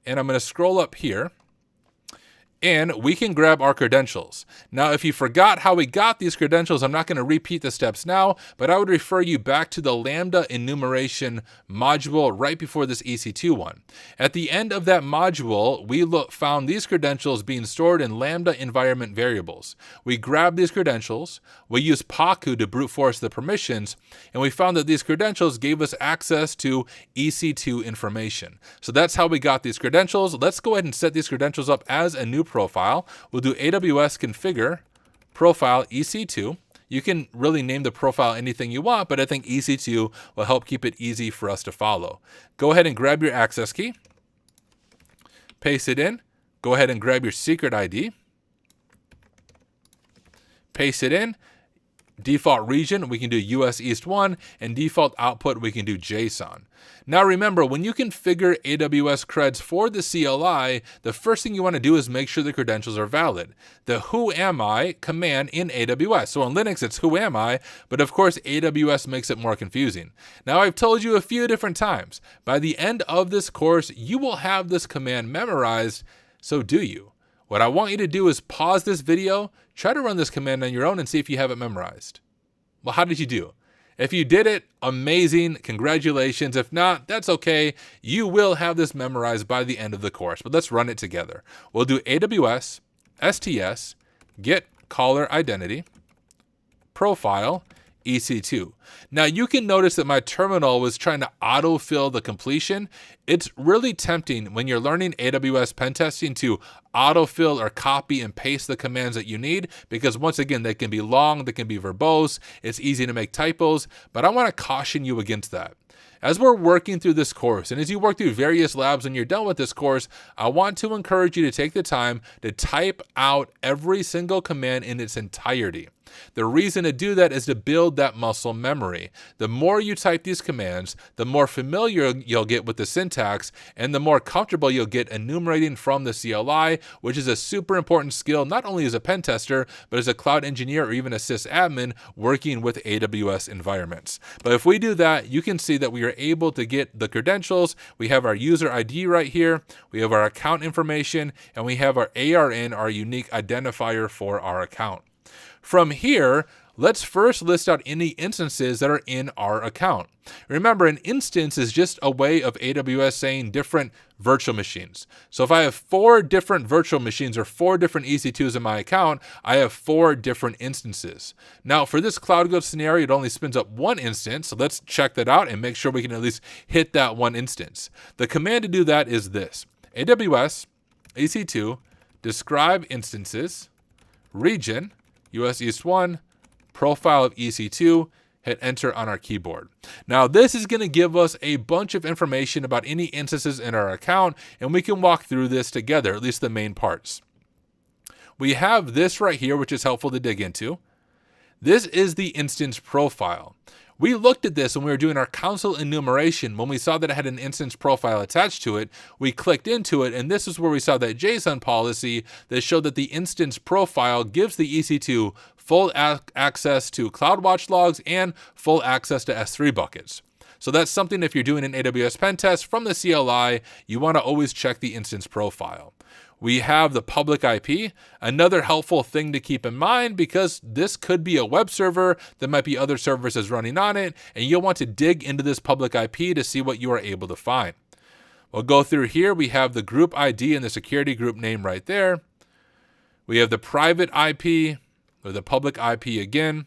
and I'm going to scroll up here, and we can grab our credentials. Now, if you forgot how we got these credentials, I'm not going to repeat the steps now, but I would refer you back to the Lambda enumeration module right before this EC2 one. At the end of that module, we found these credentials being stored in Lambda environment variables. We grabbed these credentials, we used Pacu to brute force the permissions, and we found that these credentials gave us access to EC2 information. So that's how we got these credentials. Let's go ahead and set these credentials up as a new profile. We'll do AWS configure profile EC2. You can really name the profile anything you want, but I think EC2 will help keep it easy for us to follow. Go ahead and grab your access key, paste it in, go ahead and grab your secret ID, paste it in. Default region, we can do US East 1, and default output, we can do JSON. Now remember, when you configure AWS creds for the CLI, the first thing you want to do is make sure the credentials are valid. The who am I command in AWS. So on Linux, it's who am I, but of course, AWS makes it more confusing. Now I've told you a few different times, by the end of this course, you will have this command memorized, so do you. What I want you to do is pause this video, try to run this command on your own and see if you have it memorized. Well, how did you do? If you did it, amazing, congratulations. If not, that's okay. You will have this memorized by the end of the course, but let's run it together. We'll do AWS, STS, get caller identity, profile, EC2. Now you can notice that my terminal was trying to autofill the completion. It's really tempting when you're learning AWS pen testing to autofill or copy and paste the commands that you need, because once again, they can be long, they can be verbose, it's easy to make typos, but I want to caution you against that. As we're working through this course, and as you work through various labs and you're done with this course, I want to encourage you to take the time to type out every single command in its entirety. The reason to do that is to build that muscle memory. The more you type these commands, the more familiar you'll get with the syntax, and the more comfortable you'll get enumerating from the CLI, which is a super important skill, not only as a pen tester, but as a cloud engineer or even a sysadmin working with AWS environments. But if we do that, you can see that we are able to get the credentials. We have our user ID right here. We have our account information, and we have our ARN, our unique identifier for our account. From here, Let's first list out any instances that are in our account. Remember, an instance is just a way of AWS saying different virtual machines. So if I have 4 different virtual machines or 4 different EC2s in my account, I have 4 different instances. Now, for this CloudGoat scenario, it only spins up 1 instance. So let's check that out and make sure we can at least hit that 1 instance. The command to do that is this: AWS EC2 describe instances, region, US East 1, profile of EC2, hit enter on our keyboard. Now this is going to give us a bunch of information about any instances in our account, and we can walk through this together, at least the main parts. We have this right here, which is helpful to dig into. This is the instance profile. We looked at this when we were doing our console enumeration. When we saw that it had an instance profile attached to it, we clicked into it, and this is where we saw that JSON policy that showed that the instance profile gives the EC2 full access to CloudWatch logs and full access to S3 buckets. So that's something, if you're doing an AWS pen test from the CLI, you want to always check the instance profile. We have the public IP, another helpful thing to keep in mind, because this could be a web server, there might be other services running on it, and you'll want to dig into this public IP to see what you are able to find. We'll go through here. We have the group ID and the security group name right there. We have the private IP, or the public IP again.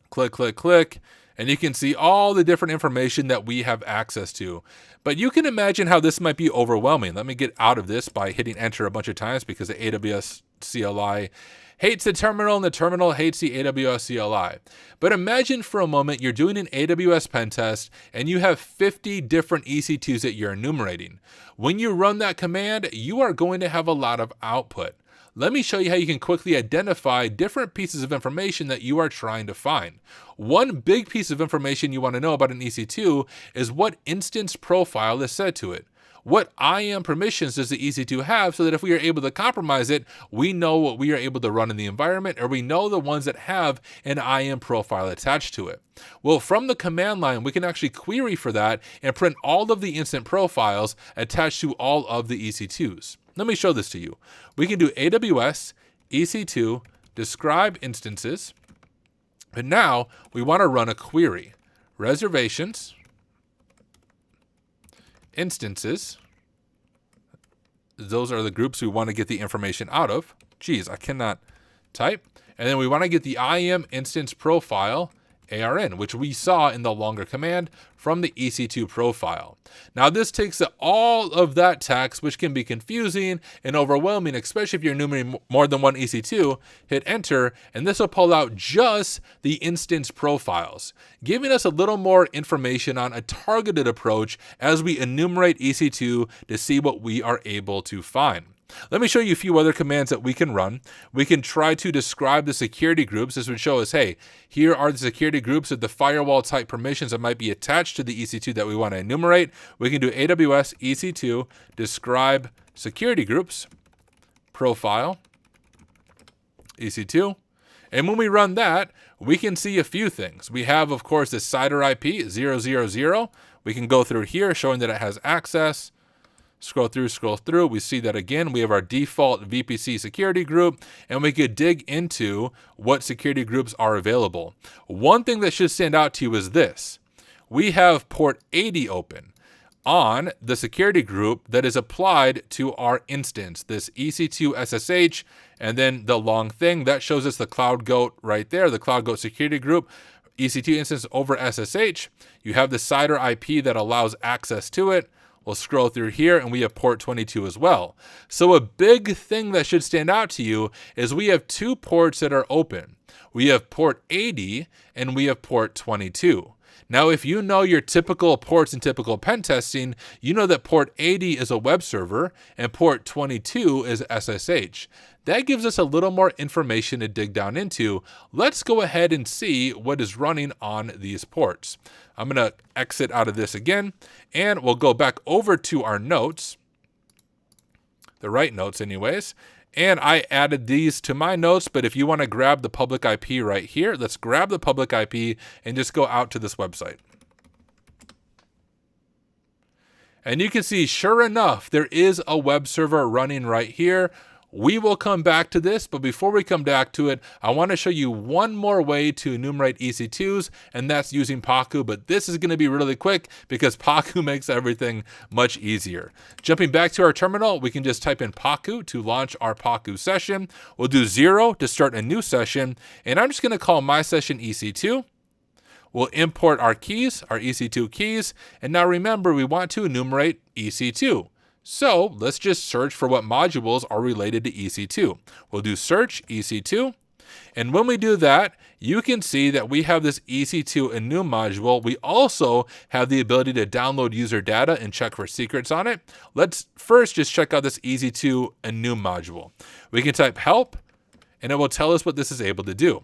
Click, click, click. And you can see all the different information that we have access to. But you can imagine how this might be overwhelming. Let me get out of this by hitting enter a bunch of times, because the AWS CLI hates the terminal and the terminal hates the AWS CLI. But imagine for a moment you're doing an AWS pen test and you have 50 different EC2s that you're enumerating. When you run that command, you are going to have a lot of output. Let me show you how you can quickly identify different pieces of information that you are trying to find. One big piece of information you want to know about an EC2 is what instance profile is set to it. What IAM permissions does the EC2 have, so that if we are able to compromise it, we know what we are able to run in the environment, or we know the ones that have an IAM profile attached to it. Well, from the command line, we can actually query for that and print all of the instant profiles attached to all of the EC2s. Let me show this to you. We can do AWS EC2 describe instances, but now we want to run a query. Reservations, instances, those are the groups we want to get the information out of. Geez, I cannot type. And then we want to get the IAM instance profile, ARN, which we saw in the longer command from the EC2 profile. Now this takes all of that text, which can be confusing and overwhelming, especially if you're enumerating more than one EC2, hit enter, and this will pull out just the instance profiles, giving us a little more information on a targeted approach as we enumerate EC2 to see what we are able to find. Let me show you a few other commands that we can run. We can try to describe the security groups. This would show us, hey, here are the security groups of the firewall type permissions that might be attached to the EC2 that we want to enumerate. We can do AWS EC2 describe security groups, profile, EC2. And when we run that, we can see a few things. We have, of course, the CIDR IP 000. We can go through here showing that it has access. Scroll through, we see that again, we have our default VPC security group, and we could dig into what security groups are available. One thing that should stand out to you is this. We have port 80 open on the security group that is applied to our instance, this EC2 SSH, and then the long thing, that shows us the CloudGoat right there, the CloudGoat security group, EC2 instance over SSH. You have the CIDR IP that allows access to it. We'll scroll through here and we have port 22 as well. So a big thing that should stand out to you is we have 2 ports that are open. We have port 80 and we have port 22. Now, if you know your typical ports in typical pen testing, you know that port 80 is a web server and port 22 is SSH. That gives us a little more information to dig down into. Let's go ahead and see what is running on these ports. I'm going to exit out of this again, and we'll go back over to our notes, the right notes anyways, and I added these to my notes, but if you want to grab the public IP right here, let's grab the public IP and just go out to this website. And you can see, sure enough, there is a web server running right here. We will come back to this, but before we come back to it, I want to show you one more way to enumerate EC2s, and that's using Pacu, but this is going to be really quick because Pacu makes everything much easier. Jumping back to our terminal, we can just type in Pacu to launch our Pacu session. We'll do 0 to start a new session, and I'm just going to call my session EC2. We'll import our keys, our EC2 keys, and now remember we want to enumerate EC2. So let's just search for what modules are related to EC2. We'll do search EC2, and when we do that, you can see that we have this EC2 enum module. We also have the ability to download user data and check for secrets on it. Let's first just check out this EC2 enum module. We can type help, and it will tell us what this is able to do.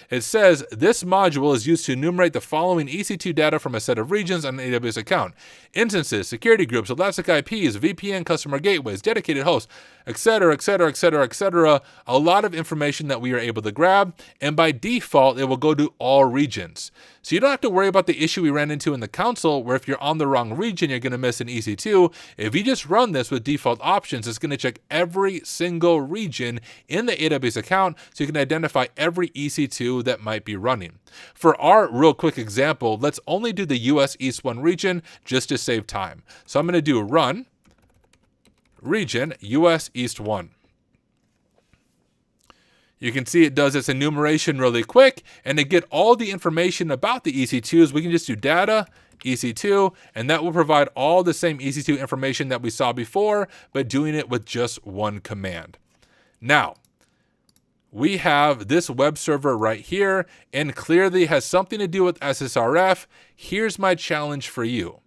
It says this module is used to enumerate the following EC2 data from a set of regions on an AWS account: instances, security groups, elastic IPs, VPN customer gateways, dedicated hosts, etc., etc., etc., etc. A lot of information that we are able to grab, and by default, it will go to all regions. So you don't have to worry about the issue we ran into in the console, where if you're on the wrong region, you're going to miss an EC2. If you just run this with default options, it's going to check every single region in the AWS account, so you can identify every EC2 that might be running. For our real quick example, let's only do the US East 1 region just to save time. So I'm going to do run region US East 1. You can see it does its enumeration really quick, and to get all the information about the EC2s, we can just do data EC2, and that will provide all the same EC2 information that we saw before, but doing it with just one command. Now, we have this web server right here, and clearly has something to do with SSRF. Here's my challenge for you.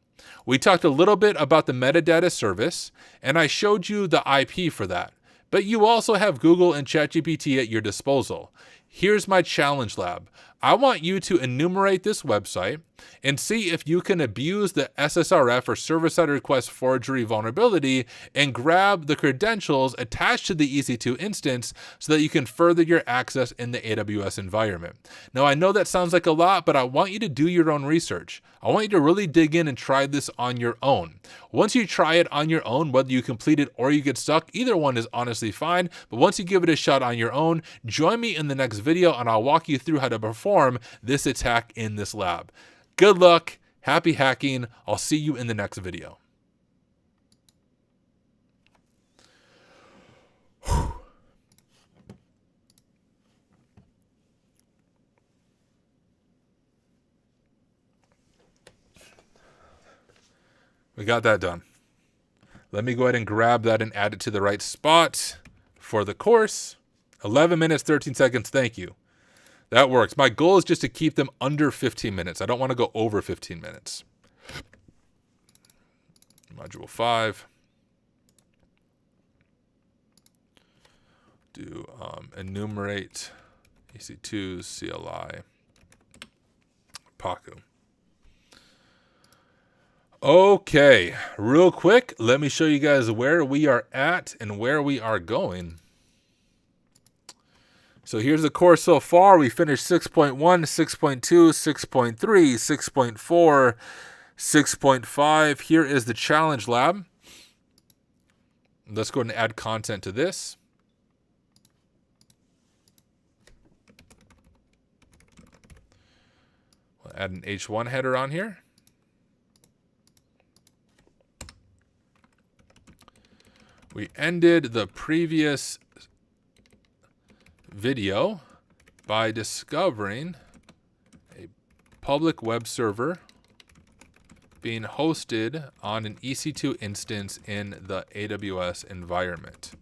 We talked a little bit about the metadata service, and I showed you the IP for that. But you also have Google and ChatGPT at your disposal. Here's my challenge lab. I want you to enumerate this website and see if you can abuse the SSRF or server-side request forgery vulnerability and grab the credentials attached to the EC2 instance so that you can further your access in the AWS environment. Now, I know that sounds like a lot, but I want you to do your own research. I want you to really dig in and try this on your own. Once you try it on your own, whether you complete it or you get stuck, either one is honestly fine. But once you give it a shot on your own, join me in the next video and I'll walk you through how to perform this attack in this lab. Good luck, happy hacking. I'll see you in the next video. We got that done. Let me go ahead and grab that and add it to the right spot for the course. 11 minutes, 13 seconds. Thank you. That works. My goal is just to keep them under 15 minutes. I don't want to go over 15 minutes. Module 5. Do enumerate EC2, CLI, Pacu. Okay, real quick, let me show you guys where we are at and where we are going. So here's the course so far. We finished 6.1, 6.2, 6.3, 6.4, 6.5. Here is the challenge lab. Let's go ahead and add content to this. We'll add an H1 header on here. We ended the previous video by discovering a public web server being hosted on an EC2 instance in the AWS environment.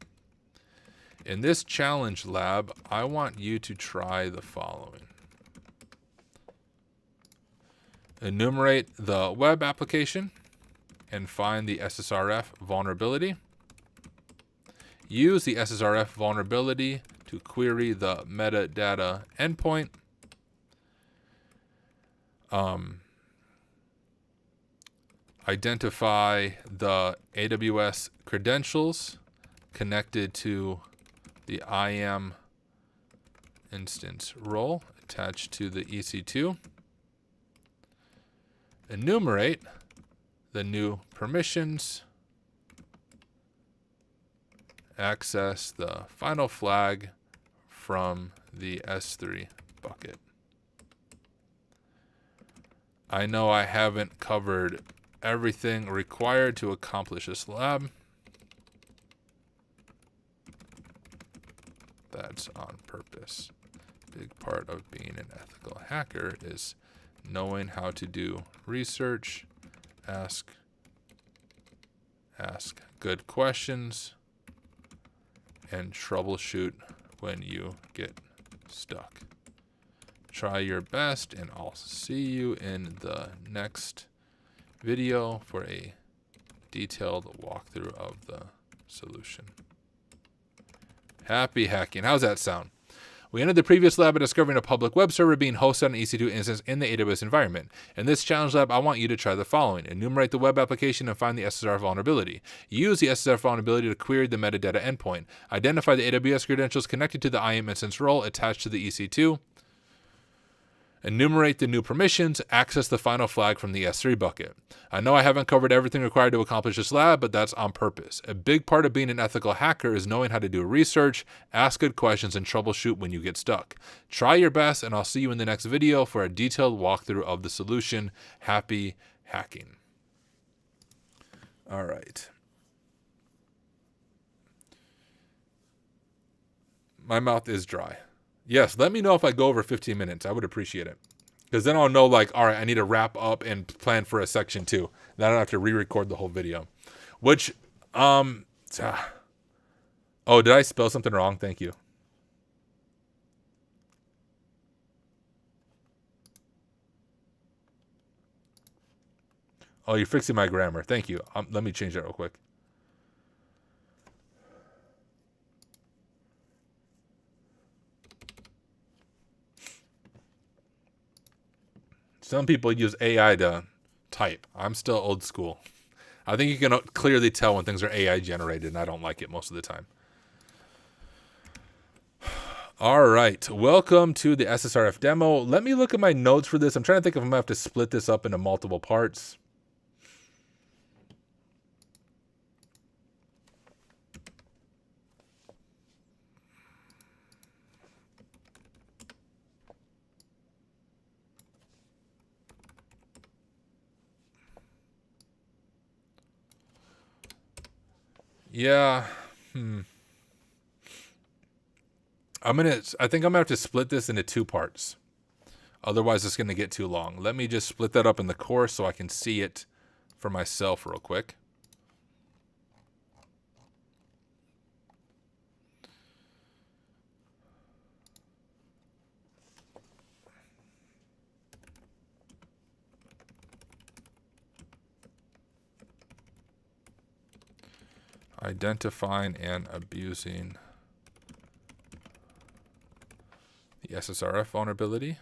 In this challenge lab, I want you to try the following. Enumerate the web application and find the SSRF vulnerability. Use the SSRF vulnerability to query the metadata endpoint. Identify the AWS credentials connected to the IAM instance role attached to the EC2. Enumerate the new permissions access the final flag from the S3 bucket. I know I haven't covered everything required to accomplish this lab. That's on purpose. Big part of being an ethical hacker is knowing how to do research, ask good questions, and troubleshoot when you get stuck. Try your best, and I'll see you in the next video for a detailed walkthrough of the solution. Happy hacking. How's that sound? We ended the previous lab by discovering a public web server being hosted on an EC2 instance in the AWS environment. In this challenge lab, I want you to try the following. Enumerate the web application and find the SSRF vulnerability. Use the SSRF vulnerability to query the metadata endpoint. Identify the AWS credentials connected to the IAM instance role attached to the EC2. Enumerate the new permissions, access the final flag from the S3 bucket. I know I haven't covered everything required to accomplish this lab, but that's on purpose. A big part of being an ethical hacker is knowing how to do research, ask good questions, and troubleshoot when you get stuck. Try your best, and I'll see you in the next video for a detailed walkthrough of the solution. Happy hacking. All right. My mouth is dry. Yes, let me know if I go over 15 minutes. I would appreciate it. Because then I'll know, like, all right, I need to wrap up and plan for a section 2. Then I don't have to re-record the whole video. Which, oh, did I spell something wrong? Thank you. Oh, you're fixing my grammar. Thank you. Let me change that real quick. Some people use AI to type. I'm still old school. I think you can clearly tell when things are AI generated, and I don't like it most of the time. All right. Welcome to the SSRF demo. Let me look at my notes for this. I'm trying to think if I'm going to have to split this up into multiple parts. Yeah. I think I'm gonna have to split this into 2 parts. Otherwise it's gonna get too long. Let me just split that up in the course so I can see it for myself real quick. Identifying and abusing the SSRF vulnerability.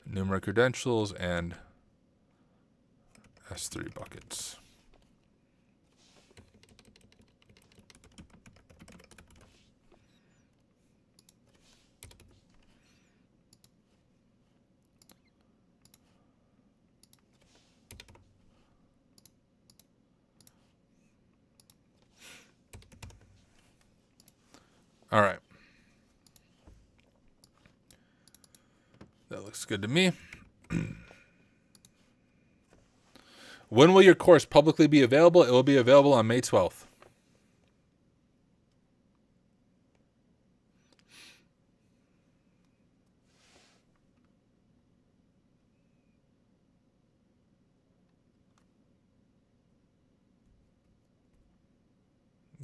Enumerate credentials and S3 buckets. All right. That looks good to me. When will your course publicly be available? It will be available on May 12th.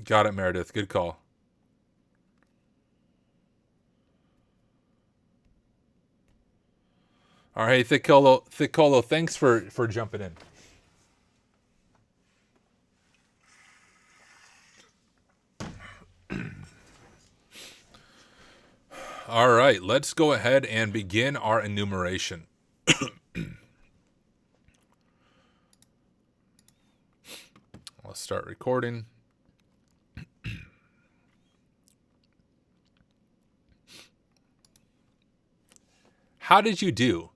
Got it, Meredith. Good call. All right, Thickolo, thanks for jumping in. All right, let's go ahead and begin our enumeration. Let's start recording. how did you do?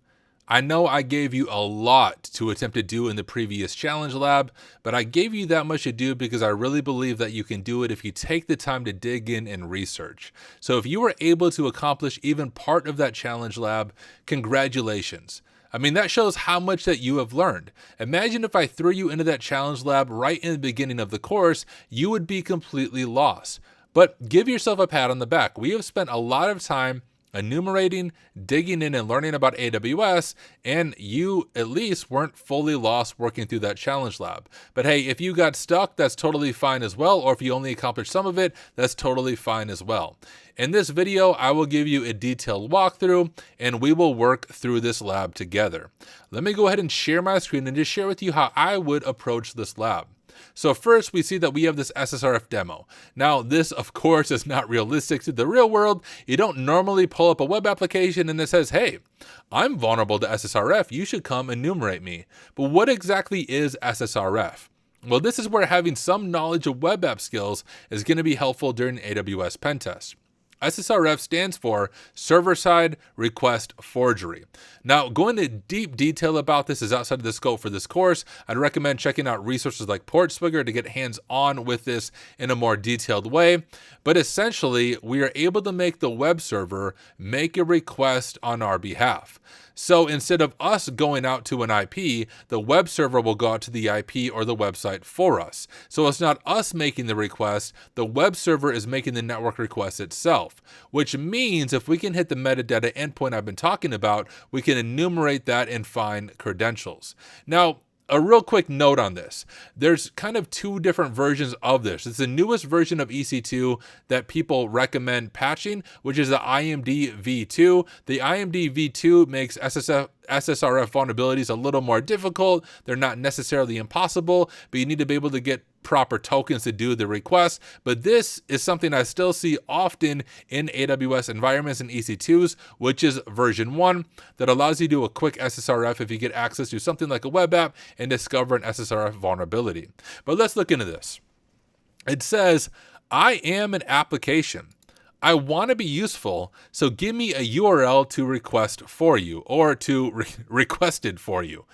I know I gave you a lot to attempt to do in the previous challenge lab, but I gave you that much to do because I really believe that you can do it if you take the time to dig in and research. So if you were able to accomplish even part of that challenge lab, congratulations. I mean, that shows how much that you have learned. Imagine if I threw you into that challenge lab right in the beginning of the course, you would be completely lost. But give yourself a pat on the back. We have spent a lot of time enumerating, digging in, and learning about AWS, and you at least weren't fully lost working through that challenge lab. But hey, if you got stuck, that's totally fine as well, or if you only accomplished some of it, that's totally fine as well. In this video, I will give you a detailed walkthrough, and we will work through this lab together. Let me go ahead and share my screen and just share with you how I would approach this lab. So first, we see that we have this SSRF demo. Now, this, of course, is not realistic to the real world. You don't normally pull up a web application and it says, hey, I'm vulnerable to SSRF. You should come enumerate me. But what exactly is SSRF? Well, this is where having some knowledge of web app skills is going to be helpful during an AWS pen test. SSRF stands for Server-Side Request Forgery. Now, going into deep detail about this is outside of the scope for this course. I'd recommend checking out resources like PortSwigger to get hands-on with this in a more detailed way. But essentially, we are able to make the web server make a request on our behalf. So instead of us going out to an IP, the web server will go out to the IP or the website for us. So it's not us making the request, the web server is making the network request itself, which means if we can hit the metadata endpoint I've been talking about, we can enumerate that and find credentials. Now, a real quick note on this. There's kind of two different versions of this. It's the newest version of EC2 that people recommend patching, which is the IMD v2. The IMD v2 makes SSRF vulnerabilities a little more difficult. They're not necessarily impossible, but you need to be able to get proper tokens to do the request. But this is something I still see often in AWS environments and EC2s, which is version 1 that allows you to do a quick SSRF if you get access to something like a web app and discover an SSRF vulnerability. But let's look into this. It says, I am an application. I want to be useful, so give me a URL to request for you or to requested for you.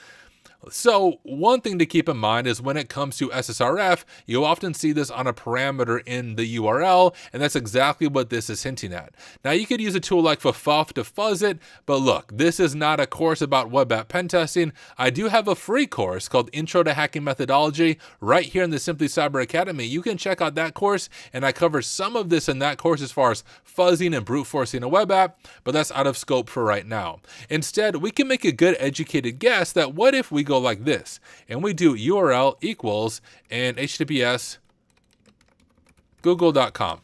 So one thing to keep in mind is when it comes to SSRF, you often see this on a parameter in the URL, and that's exactly what this is hinting at. Now you could use a tool like Fuff to fuzz it, but look, this is not a course about web app pen testing. I do have a free course called Intro to Hacking Methodology right here in the Simply Cyber Academy. You can check out that course, and I cover some of this in that course as far as fuzzing and brute forcing a web app, but that's out of scope for right now. Instead, we can make a good educated guess that what if we go like this, and we do URL equals and HTTPS google.com.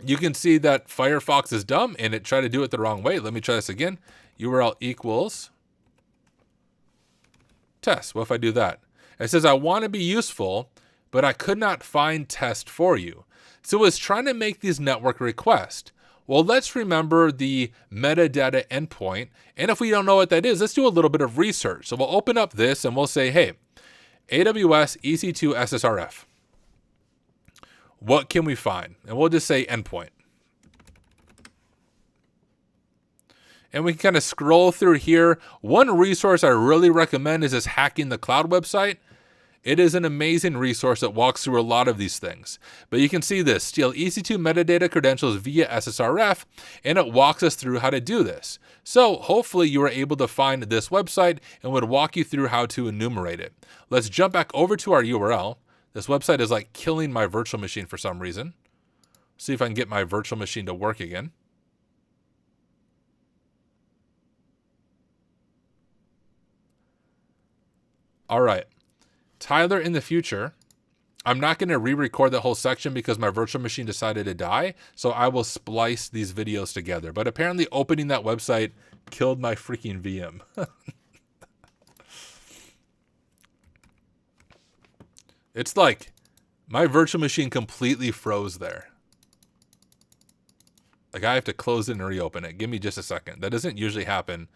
You can see that Firefox is dumb and it tried to do it the wrong way. Let me try this again. URL equals test. What if I do that? It says I want to be useful, but I could not find test for you. So it's trying to make these network requests. Well, let's remember the metadata endpoint. And if we don't know what that is, let's do a little bit of research. So we'll open up this and we'll say, hey, AWS EC2 SSRF. What can we find? And we'll just say endpoint. And we can kind of scroll through here. One resource I really recommend is this Hacking the Cloud website. It is an amazing resource that walks through a lot of these things. But you can see this, steal EC2 metadata credentials via SSRF, and it walks us through how to do this. So hopefully you were able to find this website and would walk you through how to enumerate it. Let's jump back over to our URL. This website is like killing my virtual machine for some reason. See if I can get my virtual machine to work again. All right. Tyler, in the future, I'm not going to re-record the whole section because my virtual machine decided to die, so I will splice these videos together. But apparently opening that website killed my freaking VM. It's like my virtual machine completely froze there. Like I have to close it and reopen it. Give me just a second. That doesn't usually happen.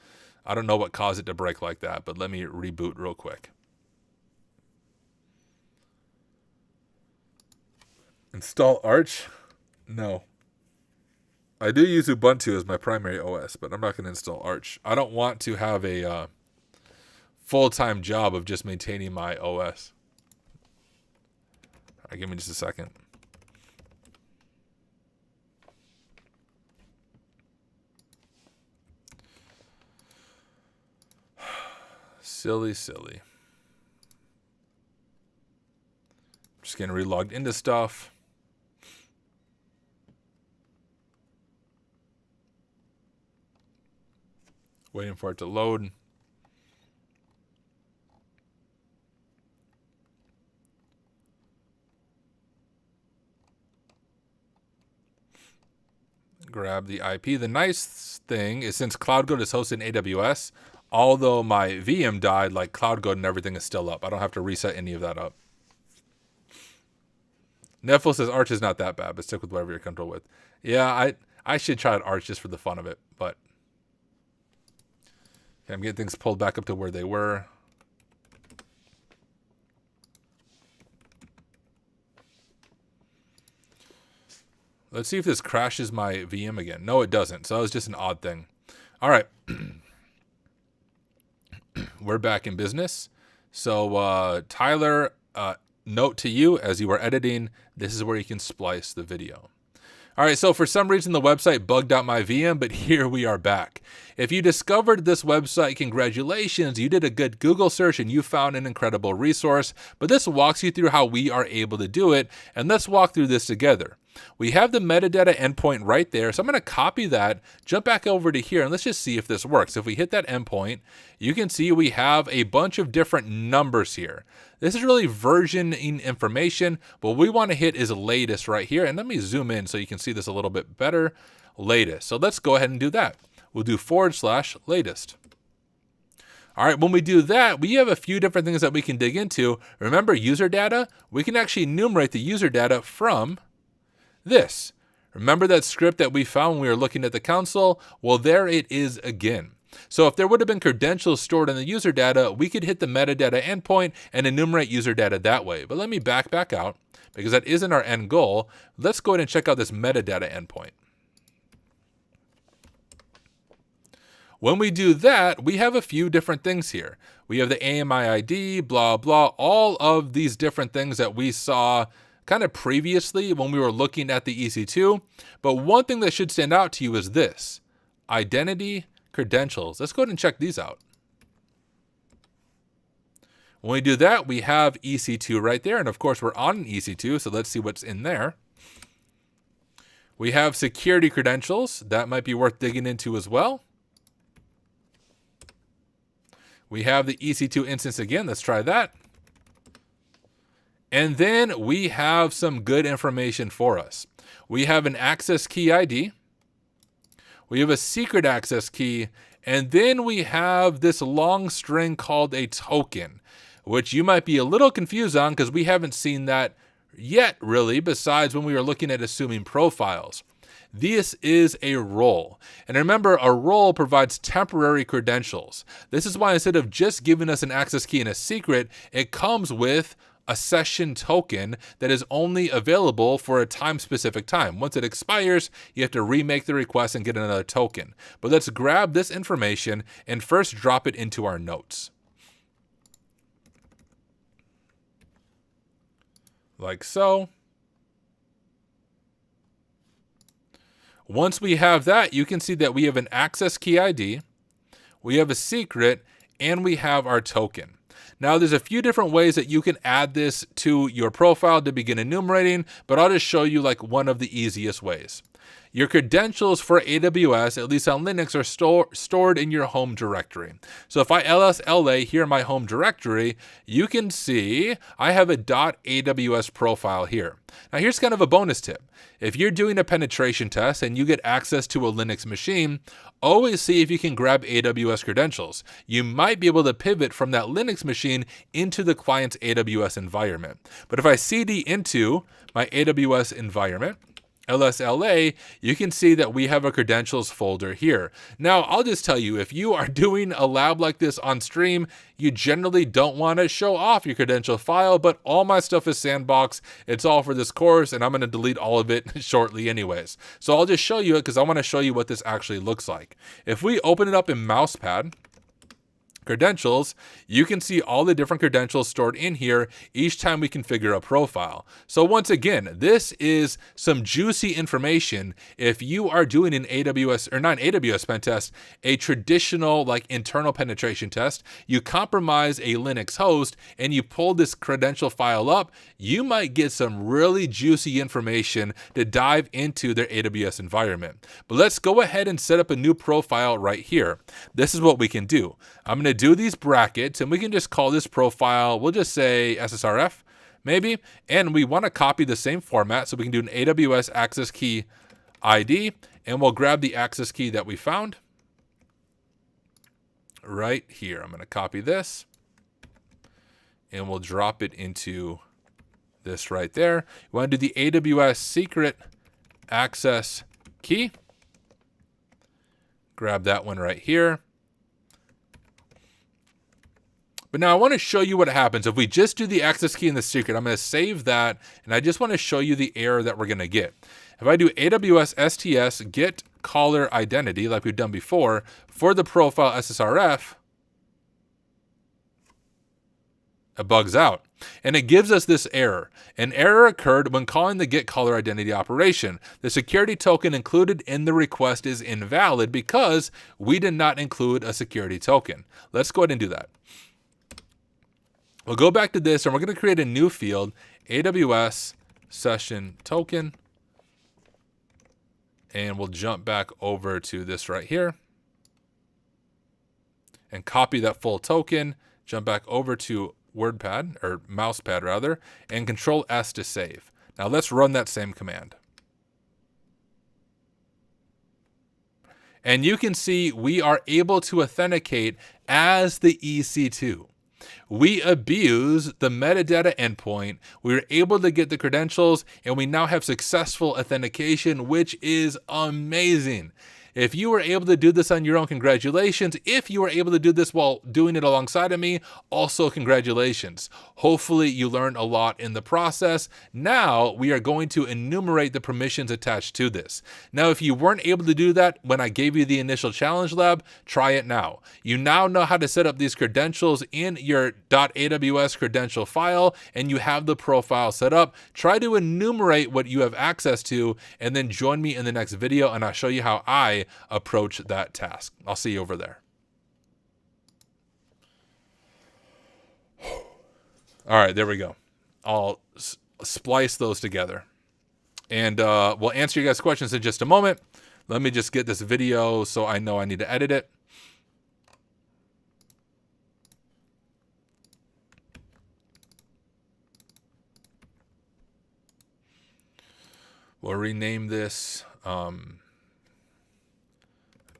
I don't know what caused it to break like that, but let me reboot real quick. Install Arch? No. I do use Ubuntu as my primary OS, but I'm not going to install Arch. I don't want to have a full-time job of just maintaining my OS. All right, give me just a second. Silly. Just getting relogged into stuff. Waiting for it to load. Grab the IP. The nice thing is since CloudGoat is hosted in AWS, although my VM died, like CloudGoat and everything is still up. I don't have to reset any of that up. Netflix says Arch is not that bad, but stick with whatever you're comfortable with. Yeah, I should try out Arch just for the fun of it, but okay, I'm getting things pulled back up to where they were. Let's see if this crashes my VM again. No, it doesn't. So that was just an odd thing. All right. We're back in business. So Tyler, note to you as you are editing, this is where you can splice the video. All right, so for some reason the website bugged out my VM, but here we are back. If you discovered this website, congratulations, you did a good Google search and you found an incredible resource, but this walks you through how we are able to do it, and let's walk through this together. We have the metadata endpoint right there, so I'm going to copy that, jump back over to here, and let's just see if this works. If we hit that endpoint, you can see we have a bunch of different numbers here. This is really versioning information. What we want to hit is latest right here, and let me zoom in so you can see this a little bit better. Latest. So let's go ahead and do that. We'll do /latest. All right, when we do that, we have a few different things that we can dig into. Remember user data? We can actually enumerate the user data from this. Remember that script that we found when we were looking at the console? Well, there it is again. So if there would have been credentials stored in the user data, we could hit the metadata endpoint and enumerate user data that way. But let me back out because that isn't our end goal. Let's go ahead and check out this metadata endpoint. When we do that, we have a few different things here. We have the AMI ID, blah, blah, all of these different things that we saw kind of previously when we were looking at the EC2. But one thing that should stand out to you is this, identity credentials. Let's go ahead and check these out. When we do that, we have EC2 right there. And of course, we're on an EC2, so let's see what's in there. We have security credentials. That might be worth digging into as well. We have the EC2 instance again. Let's try that. And then we have some good information for us. We have an access key ID. We have a secret access key. And then we have this long string called a token, which you might be a little confused on because we haven't seen that yet, really, besides when we were looking at assuming profiles. This is a role. And remember, a role provides temporary credentials. This is why instead of just giving us an access key and a secret, it comes with a session token that is only available for a time-specific time. Once it expires, you have to remake the request and get another token. But let's grab this information and first drop it into our notes. Like so. Once we have that, you can see that we have an access key ID, we have a secret, and we have our token. Now, there's a few different ways that you can add this to your profile to begin enumerating, but I'll just show you like one of the easiest ways. Your credentials for AWS, at least on Linux, are stored in your home directory. So if I lsla here in my home directory, you can see I have a .aws profile here. Now here's kind of a bonus tip. If you're doing a penetration test and you get access to a Linux machine, always see if you can grab AWS credentials. You might be able to pivot from that Linux machine into the client's AWS environment. But if I cd into my AWS environment, LSLA, you can see that we have a credentials folder here. Now, I'll just tell you, if you are doing a lab like this on stream, you generally don't want to show off your credential file, but all my stuff is sandbox. It's all for this course, and I'm going to delete all of it shortly anyways. So I'll just show you it because I want to show you what this actually looks like. If we open it up in Mousepad, credentials, you can see all the different credentials stored in here each time we configure a profile. So once again, this is some juicy information if you are doing an AWS, or not an AWS pen test, a traditional like internal penetration test. You compromise a Linux host and you pull this credential file up, you might get some really juicy information to dive into their AWS environment. But let's go ahead and set up a new profile right here. This is what we can do. I'm going to do these brackets and we can just call this profile, we'll just say SSRF maybe, and we want to copy the same format, so we can do an AWS access key ID, and we'll grab the access key that we found right here. I'm going to copy this and we'll drop it into this right there. You want to do the AWS secret access key, grab that one right here. But now I want to show you what happens if we just do the access key and the secret. I'm going to save that, and I just want to show you the error that we're going to get. If I do AWS STS get caller identity like we've done before for the profile SSRF, it bugs out. And it gives us this error. An error occurred when calling the get caller identity operation. The security token included in the request is invalid because we did not include a security token. Let's go ahead and do that. We'll go back to this and we're going to create a new field, AWS session token. And we'll jump back over to this right here and copy that full token, jump back over to WordPad, or Mousepad rather, and Control S to save. Now let's run that same command. And you can see we are able to authenticate as the EC2. We abuse the metadata endpoint. We were able to get the credentials, and we now have successful authentication, which is amazing. If you were able to do this on your own, congratulations. If you were able to do this while doing it alongside of me, also congratulations. Hopefully you learned a lot in the process. Now we are going to enumerate the permissions attached to this. Now, if you weren't able to do that when I gave you the initial challenge lab, try it now. You now know how to set up these credentials in your .aws credential file, and you have the profile set up. Try to enumerate what you have access to, and then join me in the next video, and I'll show you how I approach that task. I'll see you over there. All right, there we go. I'll splice those together. And we'll answer you guys' questions in just a moment. Let me just get this video so I know I need to edit it. We'll rename this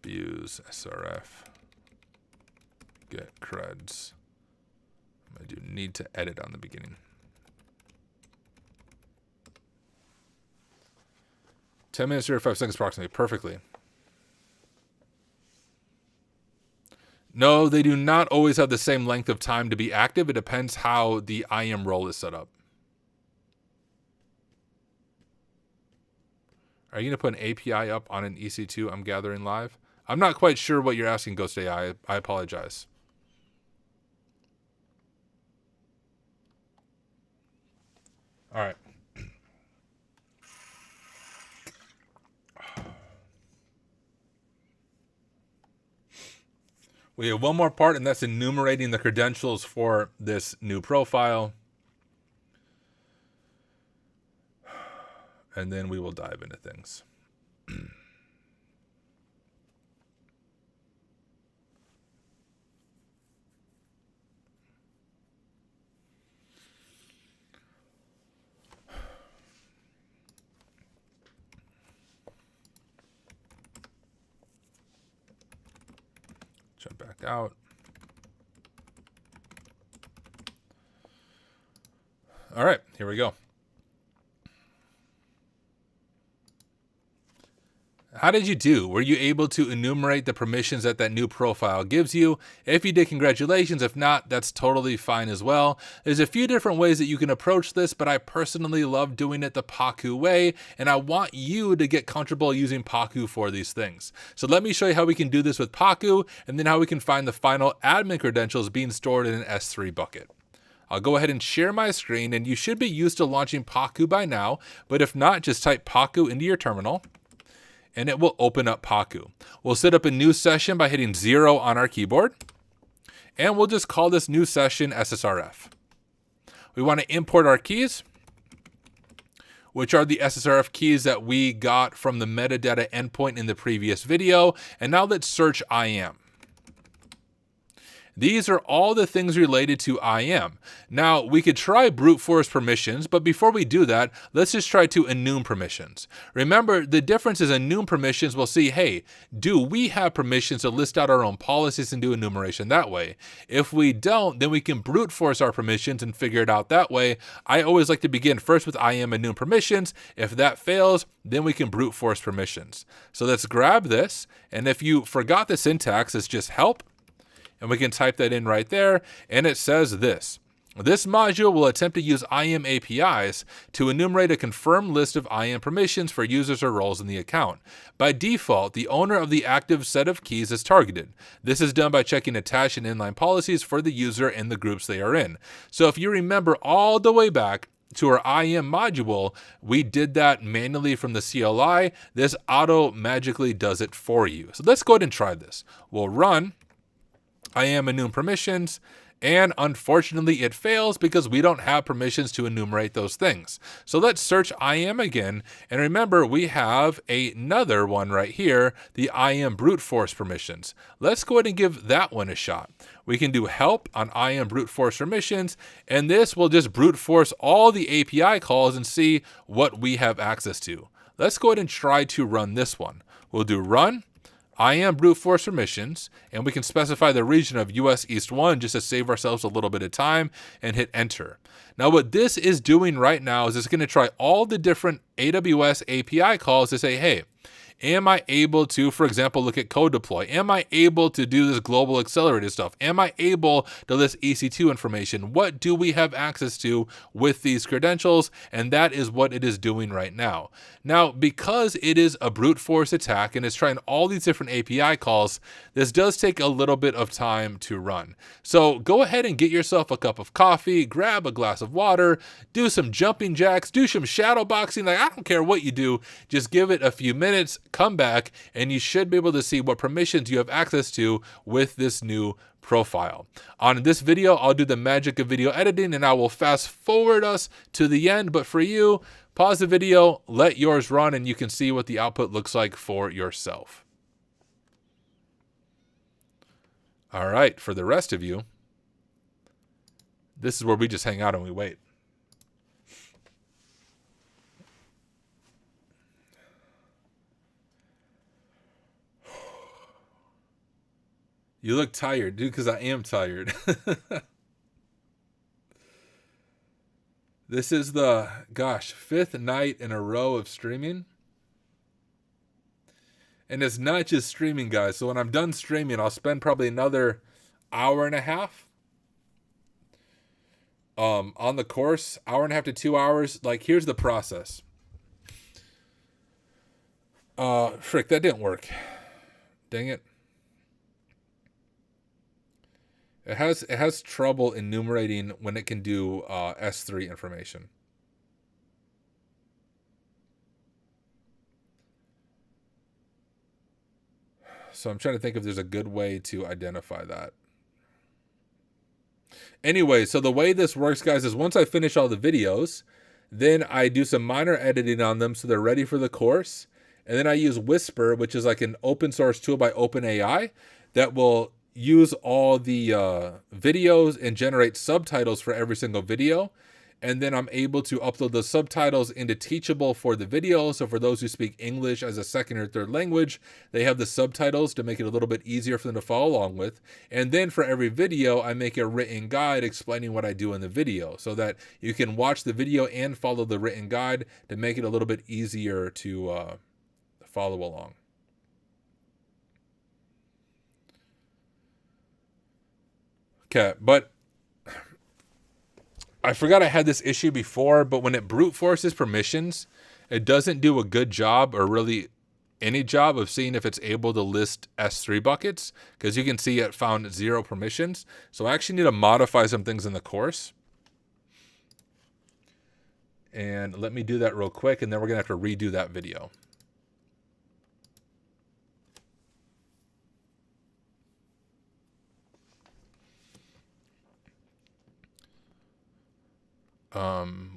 abuse SRF get creds. I do need to edit on the beginning. 10 minutes, 35 seconds approximately. Perfectly. No, they do not always have the same length of time to be active. It depends how the IAM role is set up. Are you going to put an API up on an EC2 I'm gathering live? I'm not quite sure what you're asking, Ghost AI. I apologize. All right. We have one more part, and that's enumerating the credentials for this new profile. And then we will dive into things. Jump back out. All right, here we go. How did you do? Were you able to enumerate the permissions that that new profile gives you? If you did, congratulations. If not, that's totally fine as well. There's a few different ways that you can approach this, but I personally love doing it the Pacu way, and I want you to get comfortable using Pacu for these things. So let me show you how we can do this with Pacu, and then how we can find the final admin credentials being stored in an S3 bucket. I'll go ahead and share my screen, and you should be used to launching Pacu by now, but if not, just type Pacu into your terminal, and it will open up Pacu. We'll set up a new session by hitting 0 on our keyboard, and we'll just call this new session SSRF. We want to import our keys, which are the SSRF keys that we got from the metadata endpoint in the previous video. And now let's search IAM. These are all the things related to IAM. Now, we could try brute force permissions, but before we do that, let's just try to enum permissions. Remember, the difference is enum permissions will see, hey, do we have permissions to list out our own policies and do enumeration that way? If we don't, then we can brute force our permissions and figure it out that way. I always like to begin first with IAM enum permissions. If that fails, then we can brute force permissions. So let's grab this, and if you forgot the syntax, it's just help. And we can type that in right there, and it says this. This module will attempt to use IAM APIs to enumerate a confirmed list of IAM permissions for users or roles in the account. By default, the owner of the active set of keys is targeted. This is done by checking attached and inline policies for the user and the groups they are in. So if you remember all the way back to our IAM module, we did that manually from the CLI. This auto magically does it for you. So let's go ahead and try this. We'll run IAM enum permissions, and unfortunately it fails because we don't have permissions to enumerate those things. So let's search IAM again, and remember we have another one right here, the IAM brute force permissions. Let's go ahead and give that one a shot. We can do help on IAM brute force permissions, and this will just brute force all the API calls and see what we have access to. Let's go ahead and try to run this one. We'll do run IAM brute force permissions, and we can specify the region of US East 1 just to save ourselves a little bit of time, and hit enter. Now what this is doing right now is it's going to try all the different AWS API calls to say, hey, am I able to, for example, look at code deploy? Am I able to do this global accelerated stuff? Am I able to list EC2 information? What do we have access to with these credentials? And that is what it is doing right now. Now, because it is a brute force attack and it's trying all these different API calls, this does take a little bit of time to run. So go ahead and get yourself a cup of coffee, grab a glass of water, do some jumping jacks, do some shadow boxing. Like, I don't care what you do, just give it a few minutes, come back, and you should be able to see what permissions you have access to with this new profile. On this video, I'll do the magic of video editing, and I will fast forward us to the end. But for you, pause the video, let yours run, and you can see what the output looks like for yourself. All right, for the rest of you, this is where we just hang out and we wait. You look tired, dude, because I am tired. This is the, gosh, 5th night in a row of streaming. And it's not just streaming, guys. So when I'm done streaming, I'll spend probably another hour and a half on the course. Hour and a half to 2 hours. Like, here's the process. Frick, that didn't work. Dang it. It has trouble enumerating when it can do S3 information. So I'm trying to think if there's a good way to identify that. Anyway, so the way this works, guys, is once I finish all the videos, then I do some minor editing on them so they're ready for the course. And then I use Whisper, which is like an open source tool by OpenAI that will use all the videos and generate subtitles for every single video. And then I'm able to upload the subtitles into Teachable for the video. So for those who speak English as a second or third language, they have the subtitles to make it a little bit easier for them to follow along with. And then for every video, I make a written guide explaining what I do in the video so that you can watch the video and follow the written guide to make it a little bit easier to follow along. Okay, but I forgot I had this issue before, but when it brute forces permissions, it doesn't do a good job, or really any job, of seeing if it's able to list S3 buckets, because you can see it found 0 permissions. So I actually need to modify some things in the course. And let me do that real quick, and then we're going to have to redo that video.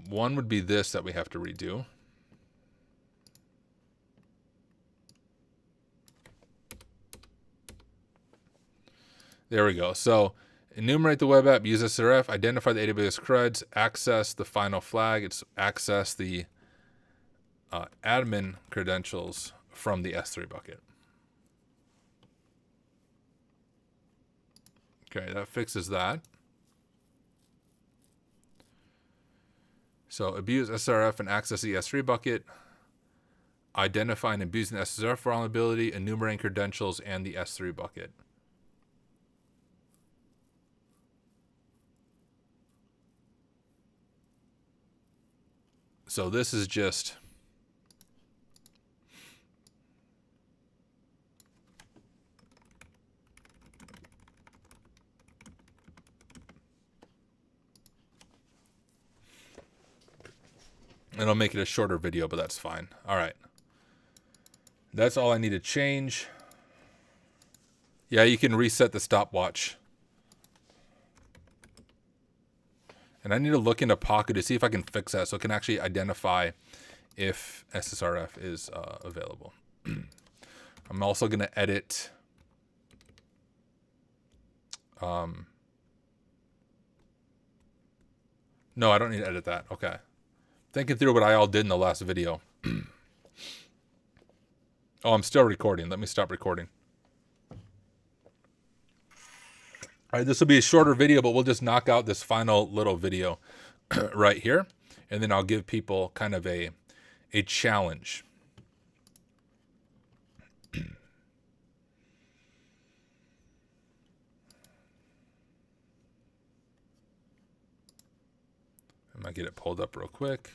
One would be this that we have to redo. There we go. So enumerate the web app, use SSRF, identify the AWS creds, access the final flag. It's access the admin credentials from the S3 bucket. Okay, that fixes that. So abuse SSRF and access the S3 bucket, identify and abusing the SSRF vulnerability, enumerating credentials, and the S3 bucket. So this is just it'll make it a shorter video, but that's fine. All right. That's all I need to change. Yeah, you can reset the stopwatch. And I need to look into Pacu to see if I can fix that so it can actually identify if SSRF is available. I'm also going to edit no, I don't need to edit that. Okay. Thinking through what I all did in the last video. Oh, I'm still recording. Let me stop recording. All right, this will be a shorter video, but we'll just knock out this final little video right here. And then I'll give people kind of a challenge. I might get it pulled up real quick.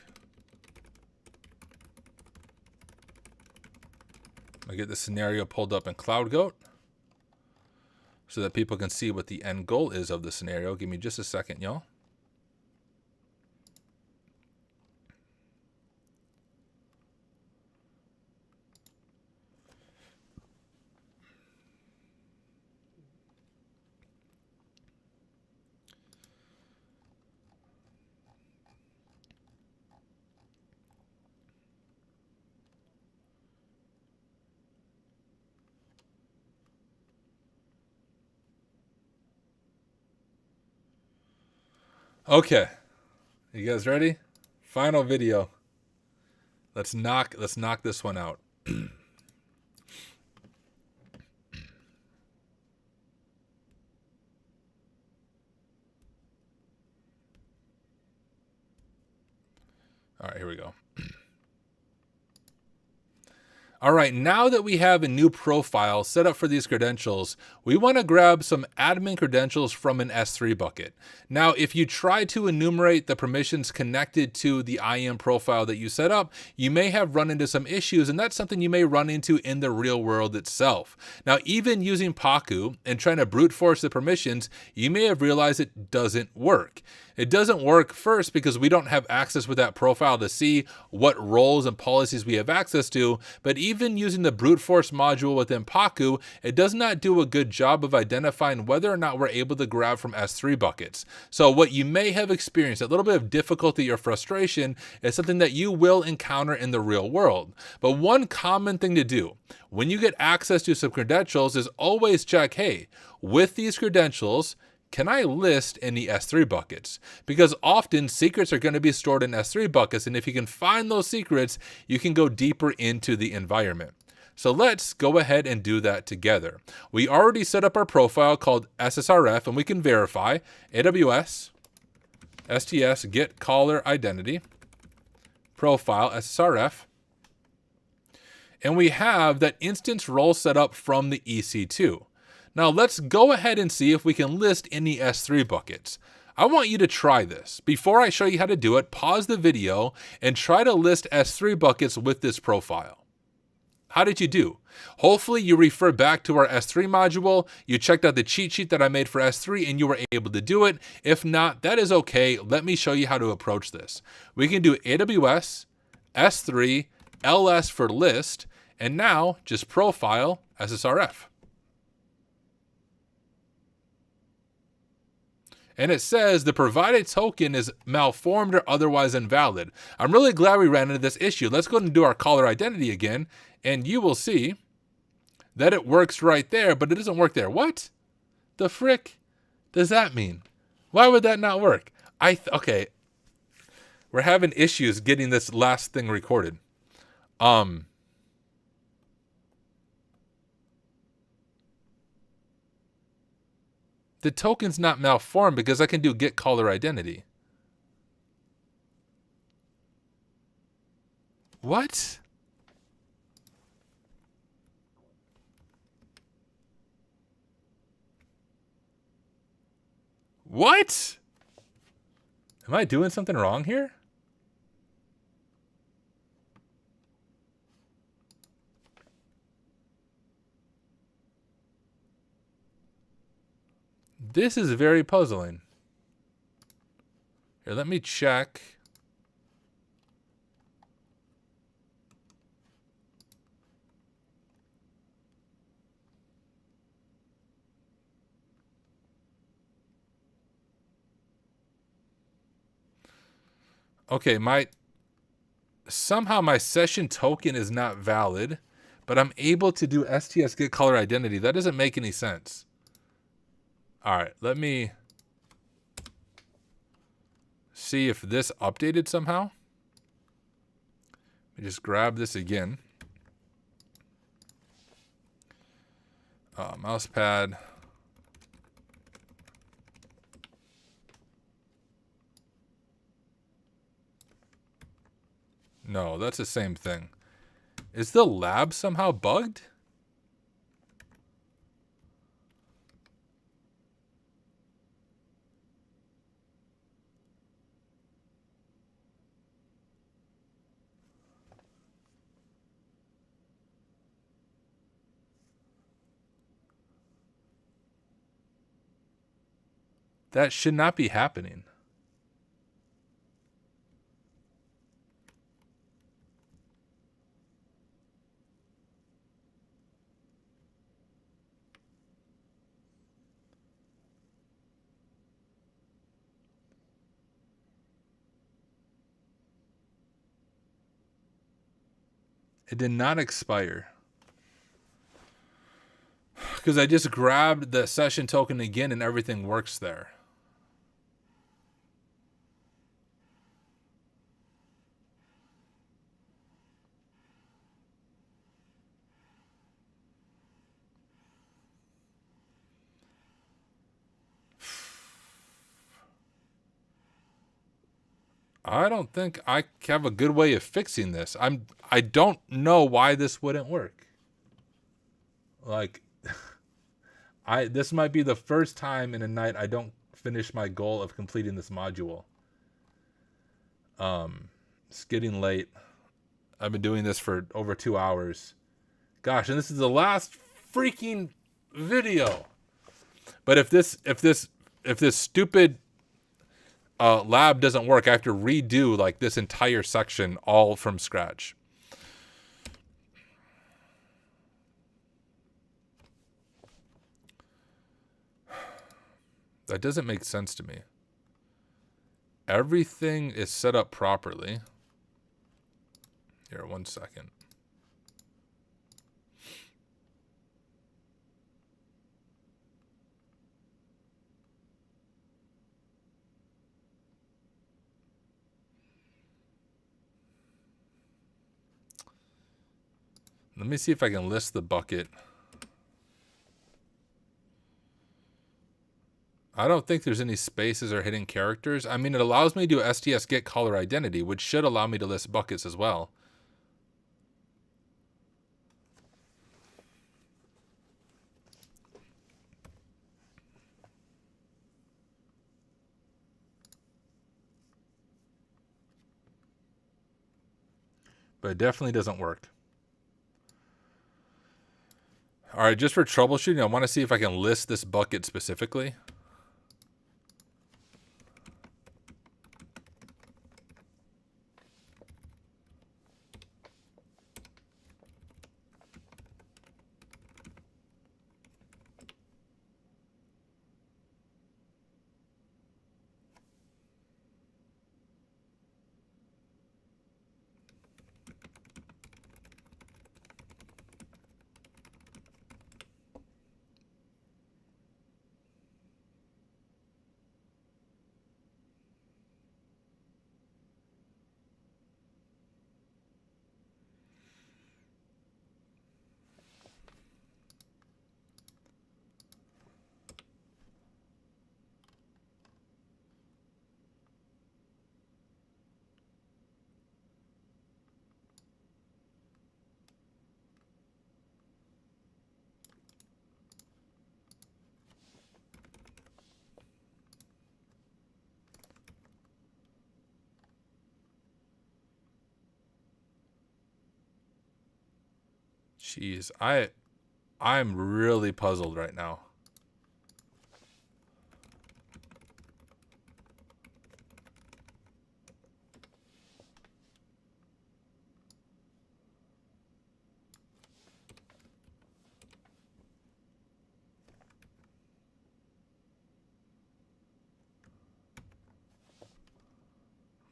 I get the scenario pulled up in CloudGoat so that people can see what the end goal is of the scenario. Give me just a second, y'all. Okay, you guys ready? Final video. Let's knock this one out. All right, here we go. All right, now that we have a new profile set up for these credentials, we want to grab some admin credentials from an S3 bucket. Now, if you try to enumerate the permissions connected to the IAM profile that you set up, you may have run into some issues, and that's something you may run into in the real world itself. Now, even using Pacu and trying to brute force the permissions, you may have realized it doesn't work. It doesn't work first because we don't have access with that profile to see what roles and policies we have access to, but even using the brute force module within Pacu, it does not do a good job of identifying whether or not we're able to grab from S3 buckets. So what you may have experienced, a little bit of difficulty or frustration, is something that you will encounter in the real world. But one common thing to do when you get access to some credentials is always check, hey, with these credentials, can I list in the S3 buckets? Because often secrets are going to be stored in S3 buckets, and if you can find those secrets, you can go deeper into the environment. So let's go ahead and do that together. We already set up our profile called SSRF, and we can verify AWS STS get caller identity profile SSRF. And we have that instance role set up from the EC2. Now let's go ahead and see if we can list any S3 buckets. I want you to try this. Before I show you how to do it, pause the video and try to list S3 buckets with this profile. How did you do? Hopefully you refer back to our S3 module, you checked out the cheat sheet that I made for S3 and you were able to do it. If not, that is okay. Let me show you how to approach this. We can do AWS, S3, LS for list, and now just profile SSRF. And it says the provided token is malformed or otherwise invalid. I'm really glad we ran into this issue. Let's go ahead and do our caller identity again, and you will see that it works right there, but it doesn't work there. What the frick does that mean? Why would that not work? Okay, we're having issues getting this last thing recorded. The token's not malformed because I can do get caller identity. What? What? Am I doing something wrong here? This is very puzzling. Here, let me check. Okay, somehow my session token is not valid, but I'm able to do STS get caller identity. That doesn't make any sense. All right, let me see if this updated somehow. Let me just grab this again. Mouse pad. No, that's the same thing. Is the lab somehow bugged? That should not be happening. It did not expire. Because I just grabbed the session token again and everything works there. I don't think I have a good way of fixing this. I don't know why this wouldn't work. Like, this might be the first time in a night I don't finish my goal of completing this module. It's getting late. I've been doing this for over 2 hours. Gosh, and this is the last freaking video. But if this stupid lab doesn't work, I have to redo like this entire section all from scratch. That doesn't make sense to me. Everything is set up properly. Here, 1 second. Let me see if I can list the bucket. I don't think there's any spaces or hidden characters. I mean, it allows me to do STS get caller identity, which should allow me to list buckets as well. but it definitely doesn't work. All right, just for troubleshooting, I want to see if I can list this bucket specifically. Jeez, I'm really puzzled right now.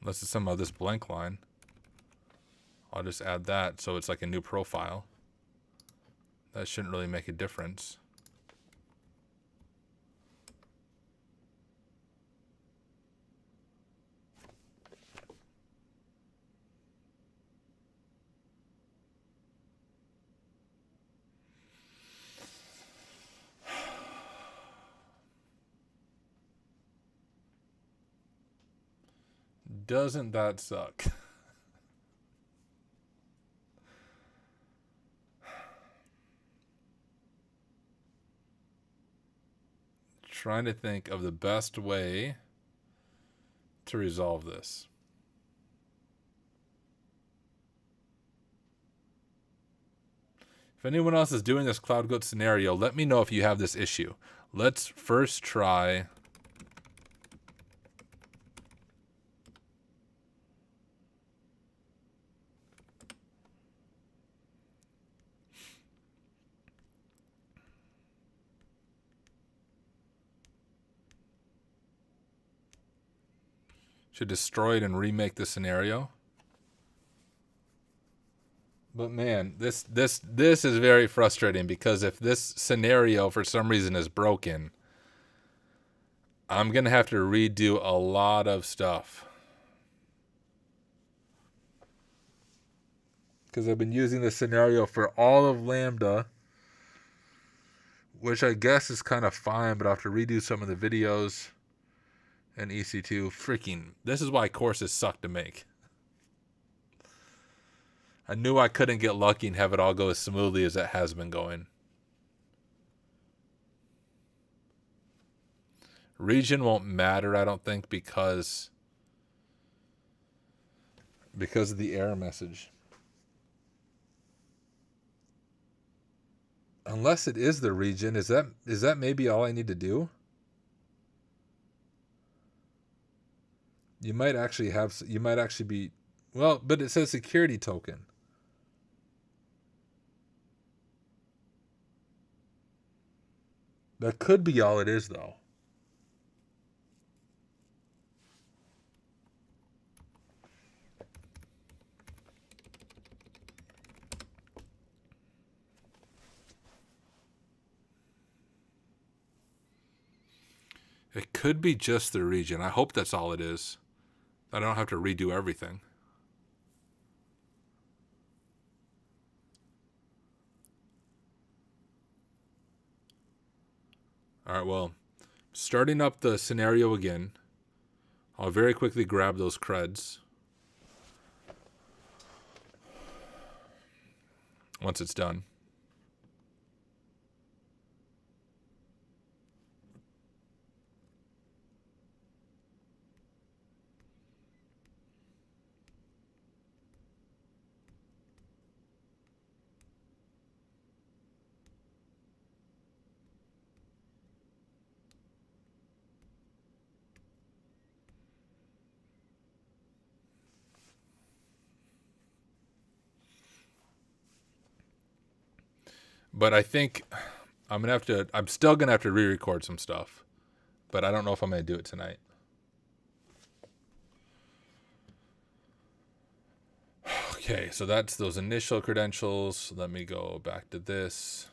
Unless it's somehow this blank line. I'll just add that so it's like a new profile. That shouldn't really make a difference. Doesn't that suck? Trying to think of the best way to resolve this. If anyone else is doing this Cloud Goat scenario, let me know if you have this issue. Let's first try should destroy it and remake the scenario. But man, this is very frustrating because if this scenario for some reason is broken, I'm going to have to redo a lot of stuff. Because I've been using this scenario for all of Lambda, which I guess is kind of fine, but I have to redo some of the videos and EC2. Freaking, this is why courses suck to make. I knew I couldn't get lucky and have it all go as smoothly as it has been going. Region won't matter, I don't think, because of the error message. Unless it is the region, is that maybe all I need to do? You might actually be, well, but it says security token. That could be all it is, though. It could be just the region. I hope that's all it is. I don't have to redo everything. All right, well, starting up the scenario again, I'll very quickly grab those creds once it's done. But I think I'm still going to have to re-record some stuff. But I don't know if I'm going to do it tonight. Okay, so that's those initial credentials. Let me go back to this.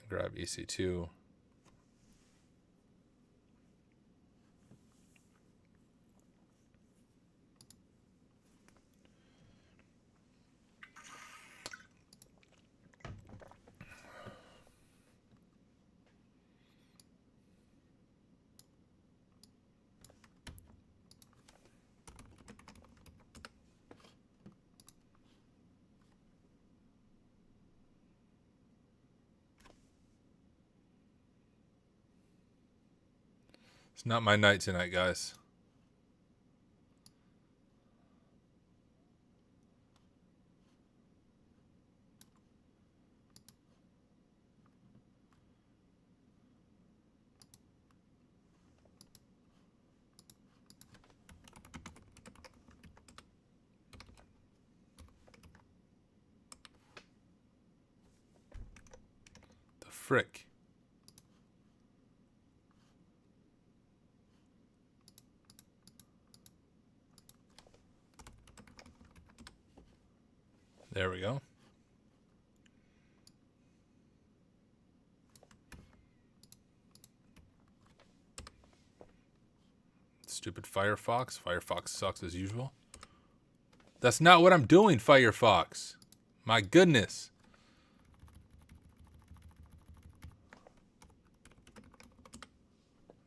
Grab EC2. It's not my night tonight, guys. The frick. There we go. Stupid Firefox. Firefox sucks as usual. That's not what I'm doing, Firefox. My goodness.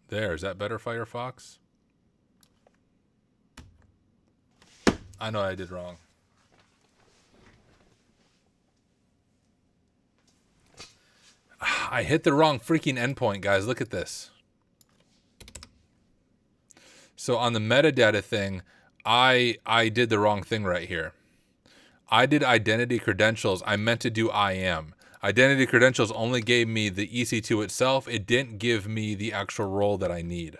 There, is that better, Firefox? I know I did wrong. I hit the wrong freaking endpoint, guys. Look at this. So on the metadata thing, I did the wrong thing right here. I did identity credentials. I meant to do IAM. Identity credentials only gave me the EC2 itself. It didn't give me the actual role that I need.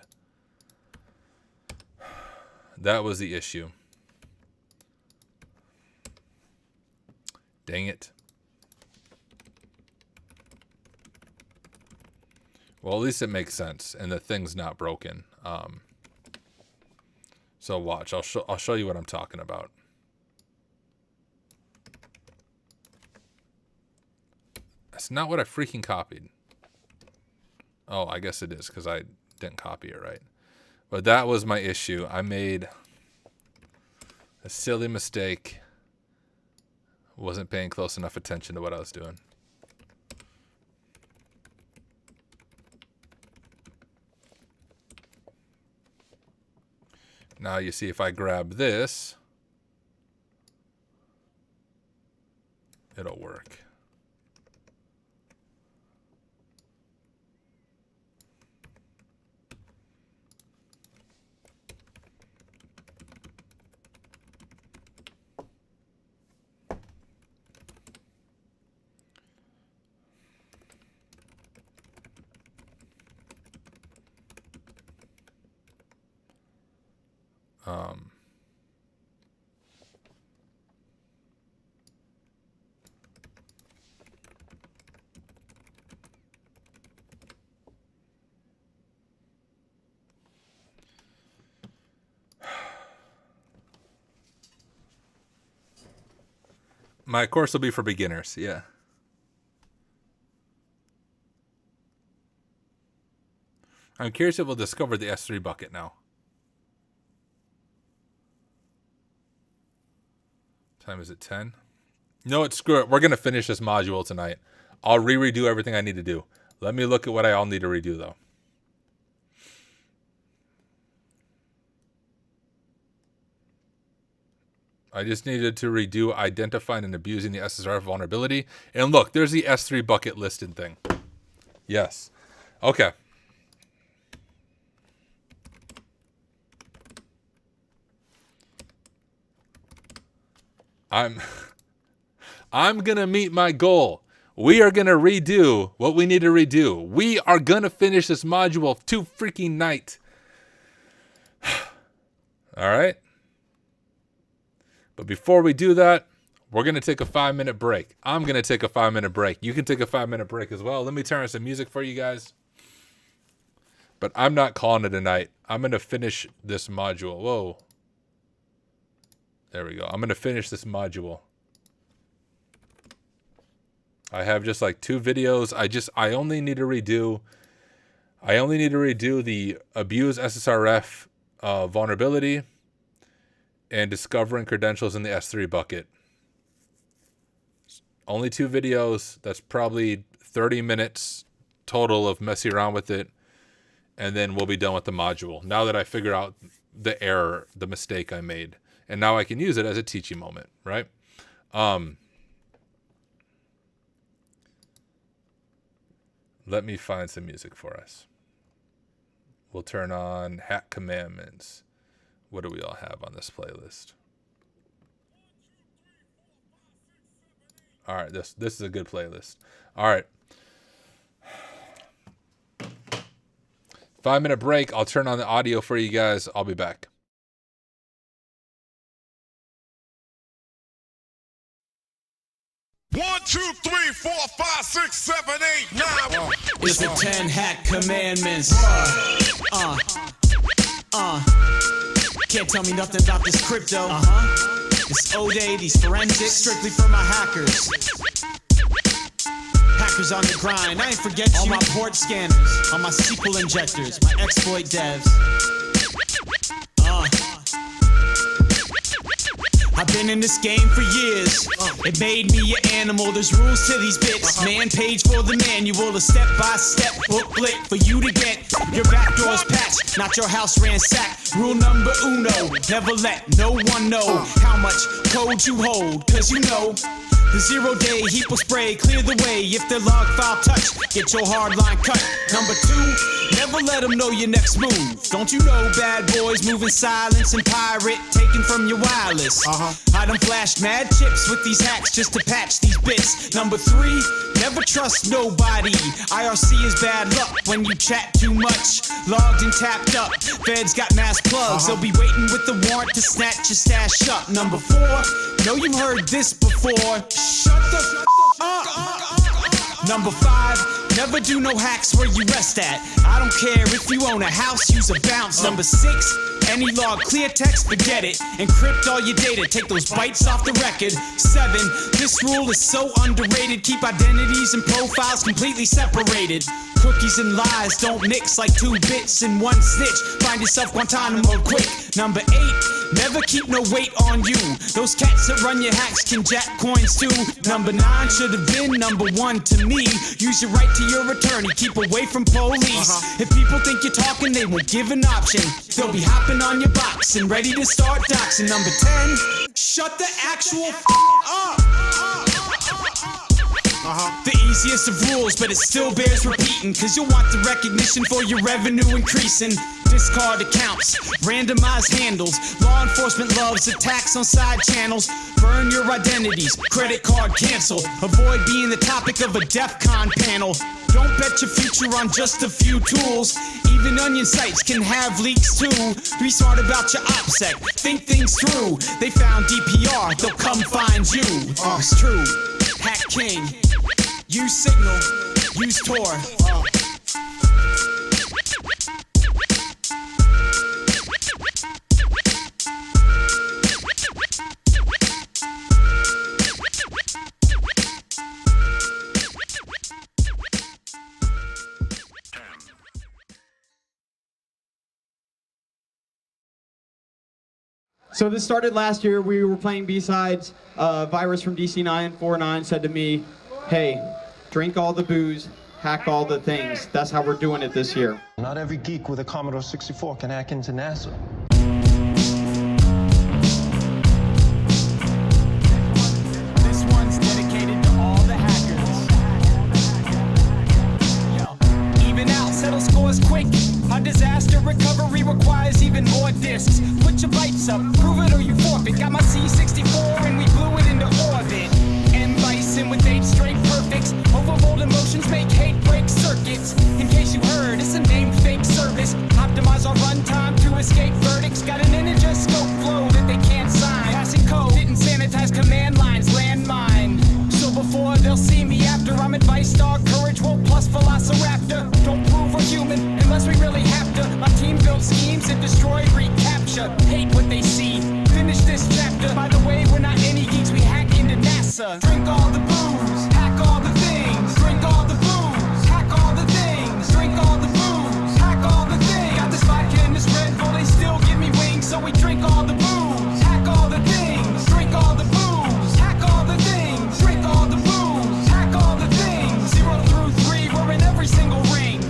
That was the issue. Dang it. Well, at least it makes sense, and the thing's not broken. So watch, I'll show you what I'm talking about. That's not what I freaking copied. Oh, I guess it is because I didn't copy it right. But that was my issue. I made a silly mistake. Wasn't paying close enough attention to what I was doing. Now you see if I grab this, it'll work. My course will be for beginners, yeah. I'm curious if we'll discover the S3 bucket now. Time is it 10? No, screw it. We're going to finish this module tonight. I'll redo everything I need to do. Let me look at what I all need to redo, though. I just needed to redo identifying and abusing the SSRF vulnerability. And look, there's the S3 bucket listed thing. Yes. Okay. I'm going to meet my goal. We are going to redo what we need to redo. We are going to finish this module to freaking night. All right. But before we do that, We're going to take a 5-minute break. I'm going to take a 5-minute break. You can take a 5-minute break as well. Let me turn on some music for you guys. But I'm not calling it a night. I'm going to finish this module. Whoa. There we go. I'm going to finish this module. I have just like 2 videos. I only need to redo the abuse SSRF vulnerability and discovering credentials in the S3 bucket. Only 2 videos. That's probably 30 minutes total of messing around with it. And then we'll be done with the module. Now that I figure out the error, the mistake I made. And now I can use it as a teaching moment, right? Let me find some music for us. We'll turn on Hack Commandments. What do we all have on this playlist? All right, this is a good playlist. All right. 5-minute break. I'll turn on the audio for you guys. I'll be back. One, 2, 3, 4, 5, 6, 7, 8, 9. It's the 10 Hack Commandments. Can't tell me nothing about this crypto. This O-Day, these forensics, strictly for my hackers. Hackers on the grind, I ain't forget you. All my port scanners, all my SQL injectors, my exploit devs. I've been in this game for years. It made me an animal. There's rules to these bits. Man page for the manual, a step-by-step booklet for you to get your back doors patched, not your house ransacked. Rule number uno, never let no one know how much code you hold, cause you know the 0-day heap will spray, clear the way if the log file touch, get your hard line cut. Number 2, never let them know your next move. Don't you know bad boys move in silence and pirate, taken from your wireless. I done flashed mad chips with these hacks just to patch these bits. Number 3, never trust nobody. IRC is bad luck when you chat too much. Logged and tapped up, feds got mass plugs. They'll be waiting with the warrant to snatch your stash up. Number 4, know you've heard this before. Shut the fuck up. Number 5, never do no hacks where you rest at. I don't care if you own a house, use a bounce. Number 6, any log, clear text, forget it. Encrypt all your data, take those bytes off the record. 7, this rule is so underrated. Keep identities and profiles completely separated. Cookies and lies don't mix like 2 bits and 1 snitch. Find yourself Guantanamo quick. Number 8, never keep no weight on you. Those cats that run your hacks can jack coins too. Number 9 should have been number 1 to me. Use your right to your attorney, keep away from police. If people think you're talking, they won't give an option. They'll be hopping on your box and ready to start doxing. Number 10, shut the actual up. The easiest of rules, but it still bears repeating, cause you'll want the recognition for your revenue increasing. Discard accounts, randomized handles. Law enforcement loves attacks on side channels. Burn your identities, credit card cancel. Avoid being the topic of a DEF CON panel. Don't bet your future on just a few tools. Even onion sites can have leaks too. Be smart about your OPSEC, think things through. They found DPR, they'll come find you. It's true, Hack King. Use Signal, use Tor. So this started last year. We were playing B-sides. Virus from DC949 said to me, hey, drink all the booze, hack all the things. That's how we're doing it this year. Not every geek with a Commodore 64 can hack into NASA. This one's dedicated to all the hackers. Yo. Even out, settle scores quick. Our disaster recovery requires even more discs. Put your bytes up, prove it or you forfeit. Got my C64 and we blew it into orbit. M Bison with 8 straight perfects. Overvolt emotions make hate break circuits. In case you heard, it's a named fake service. Optimize our runtime to escape verdicts. Got an integer scope flow that they can't sign. Passing code, didn't sanitize command lines. Land after. Hate what they see. Finish this chapter. By the way, we're not any geeks. We hack into NASA. Drink all the booze. Hack all the things. Drink all the booze. Hack all the things. Drink all the booze. Hack all the things. Got this vodka and this Red Bull. They still give me wings. So we drink all the booze. Hack all the things. Drink all the booze. Hack all the things. Drink all the booze. Hack all the things. 0 through 3. We're in every single ring.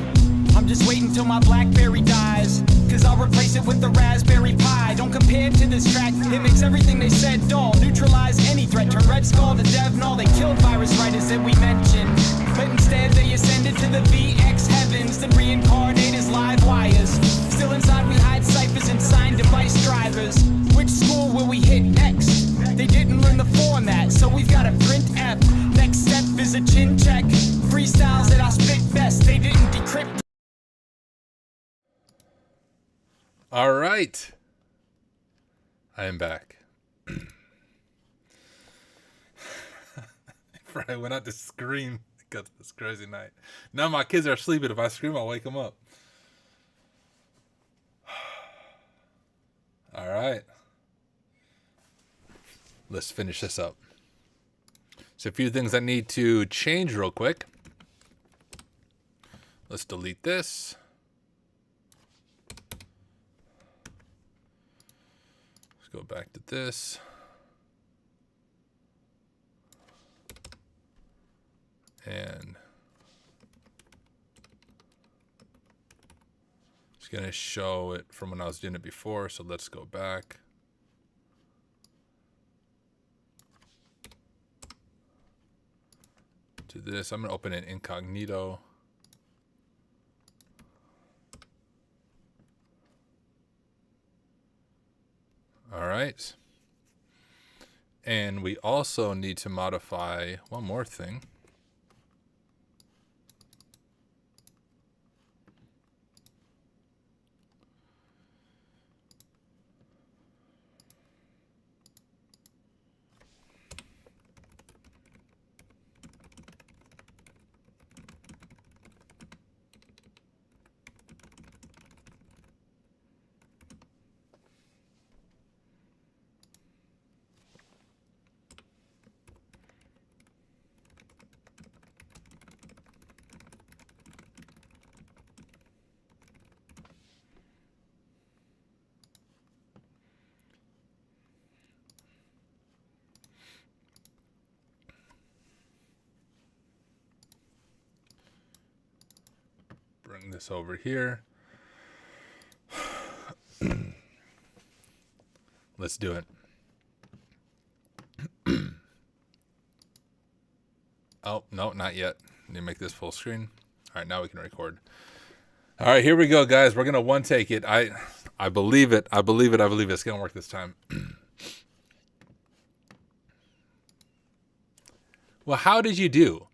I'm just waiting till my BlackBerry dies, cause I'll replace it with the Raspberry Pi. Don't compare to this track, it makes everything they said dull. Neutralize any threat, turn Red Skull to Dev Null. They killed virus writers that we mentioned, but instead they ascended to the VX heavens, then reincarnate as live wires. Still inside we hide ciphers and sign device drivers. Which school will we hit next? They didn't learn the format, so we've got a print F. Next step is a chin check. Freestyles that I spit best, they didn't decrypt. All right. I am back. I went out to scream because of this crazy night. Now my kids are sleeping. If I scream, I'll wake them up. All right. Let's finish this up. So a few things I need to change real quick. Let's delete this. Go back to this. And it's going to show it from when I was doing it before. So let's go back. To this. I'm going to open it incognito. All right. And we also need to modify one more thing. Bring this over here. Let's do it. Oh, no, not yet. Need to make this full screen. All right, now we can record. All right, here we go, guys. We're going to one take it. I believe it. I believe it. I believe it. It's going to work this time. Well, how did you do?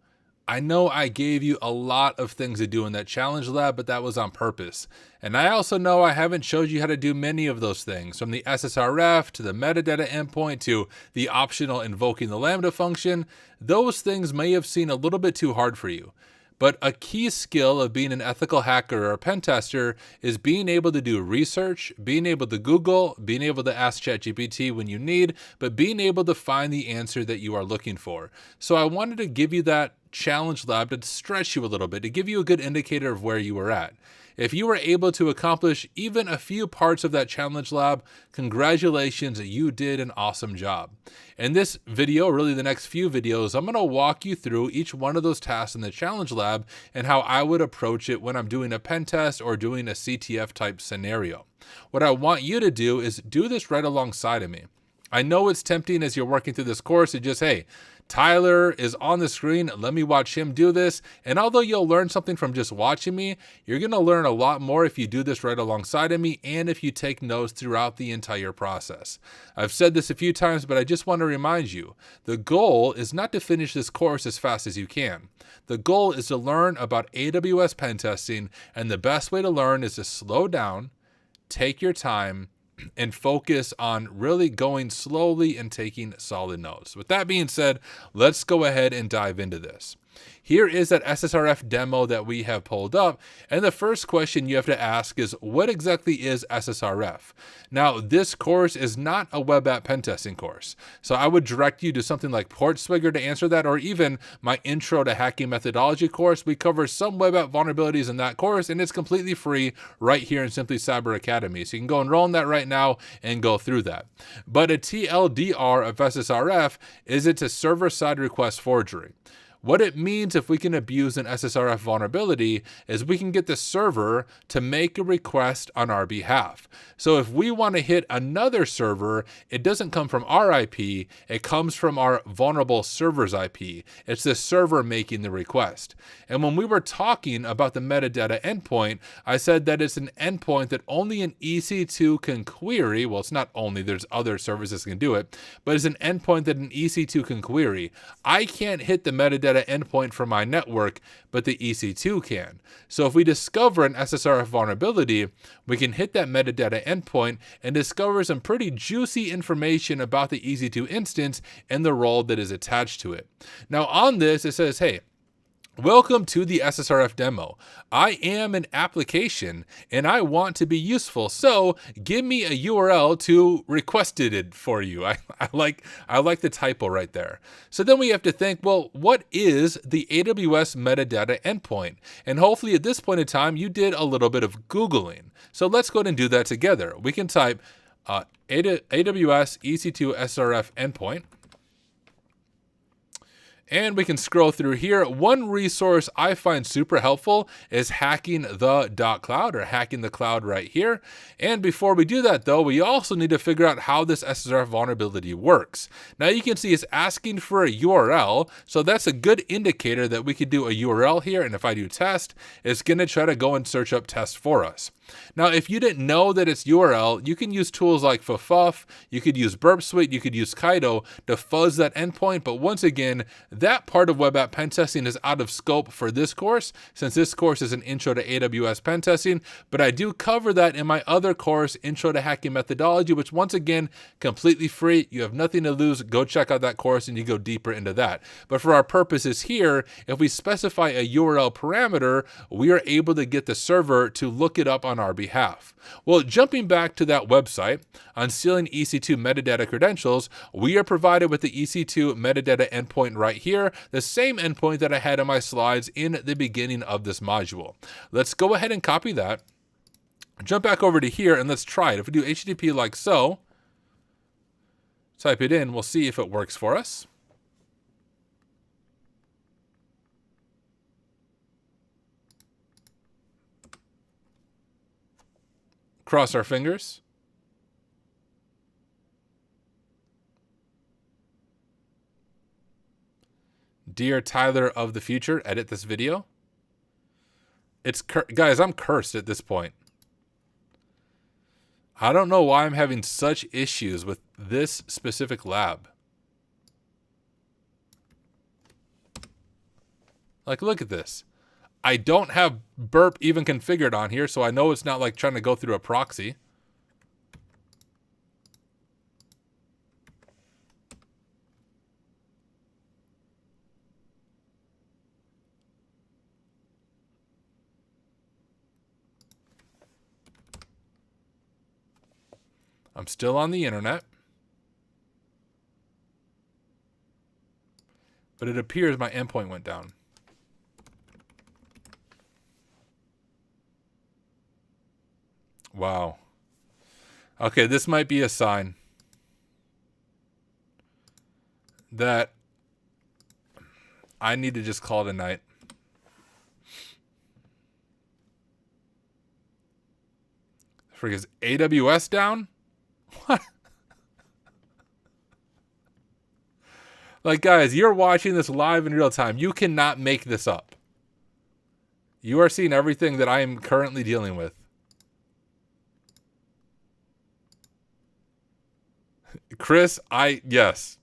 I know I gave you a lot of things to do in that challenge lab, but that was on purpose. And I also know I haven't showed you how to do many of those things, from the SSRF to the metadata endpoint to the optional invoking the Lambda function. Those things may have seemed a little bit too hard for you. But a key skill of being an ethical hacker or a pen tester is being able to do research, being able to Google, being able to ask ChatGPT when you need, but being able to find the answer that you are looking for. So I wanted to give you that challenge lab to stretch you a little bit, to give you a good indicator of where you were at. If you were able to accomplish even a few parts of that challenge lab, congratulations, you did an awesome job. In this video, really the next few videos, I'm going to walk you through each one of those tasks in the challenge lab and how I would approach it when I'm doing a pen test or doing a CTF type scenario. What I want you to do is do this right alongside of me. I know it's tempting as you're working through this course to just, hey, Tyler is on the screen, let me watch him do this. And although you'll learn something from just watching me, you're going to learn a lot more if you do this right alongside of me and if you take notes throughout the entire process. I've said this a few times, but I just want to remind you, the goal is not to finish this course as fast as you can. The goal is to learn about AWS pen testing, and the best way to learn is to slow down, take your time, and focus on really going slowly and taking solid notes. With that being said, let's go ahead and dive into this. Here is that SSRF demo that we have pulled up, and the first question you have to ask is, what exactly is SSRF? Now, this course is not a web app pen testing course, so I would direct you to something like PortSwigger to answer that, or even my Intro to Hacking Methodology course. We cover some web app vulnerabilities in that course, and it's completely free right here in Simply Cyber Academy. So you can go enroll in that right now and go through that. But a TLDR of SSRF is it's a server-side request forgery. What it means if we can abuse an SSRF vulnerability is we can get the server to make a request on our behalf. So if we want to hit another server, it doesn't come from our IP, it comes from our vulnerable server's IP. It's the server making the request. And when we were talking about the metadata endpoint, I said that it's an endpoint that only an EC2 can query. Well, it's not only, there's other services that can do it, but it's an endpoint that an EC2 can query. I can't hit the metadata endpoint from my network, but the EC2 can. So if we discover an SSRF vulnerability, we can hit that metadata endpoint and discover some pretty juicy information about the EC2 instance and the role that is attached to it. Now on this, it says, hey, welcome to the SSRF demo. I am an application and I want to be useful, so give me a URL to request it for you. I like the typo right there. So then we have to think, well, what is the AWS metadata endpoint? And hopefully at this point in time, you did a little bit of Googling. So let's go ahead and do that together. We can type AWS EC2 SSRF endpoint. And we can scroll through here. One resource I find super helpful is hacking the .cloud, or hacking the cloud right here. And before we do that though, we also need to figure out how this SSRF vulnerability works. Now you can see it's asking for a URL, so that's a good indicator that we could do a URL here, and if I do test, it's gonna try to go and search up test for us. Now, if you didn't know that it's URL, you can use tools like Fuff, you could use Burp Suite, you could use Kaido to fuzz that endpoint, but once again, that part of web app pen testing is out of scope for this course, since this course is an Intro to AWS pen testing, but I do cover that in my other course, Intro to Hacking Methodology, which once again, completely free. You have nothing to lose. Go check out that course and you go deeper into that. But for our purposes here, if we specify a URL parameter, we are able to get the server to look it up on our behalf. Well, jumping back to that website, Unsealing EC2 Metadata Credentials, we are provided with the EC2 metadata endpoint right here, the same endpoint that I had in my slides in the beginning of this module. Let's go ahead and copy that, jump back over to here, and let's try it. If we do HTTP like so, type it in, we'll see if it works for us. Cross our fingers. Dear Tyler of the future, edit this video. Guys, I'm cursed at this point. I don't know why I'm having such issues with this specific lab. Like, look at this. I don't have burp even configured on here, so I know it's not like trying to go through a proxy. I'm still on the internet. But it appears my endpoint went down. Wow. Okay, this might be a sign that I need to just call it a night. Is AWS down? What? Like, guys, you're watching this live in real time. You cannot make this up. You are seeing everything that I am currently dealing with. Chris, yes.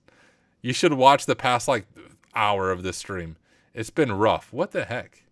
You should watch the past, like, hour of this stream. It's been rough. What the heck?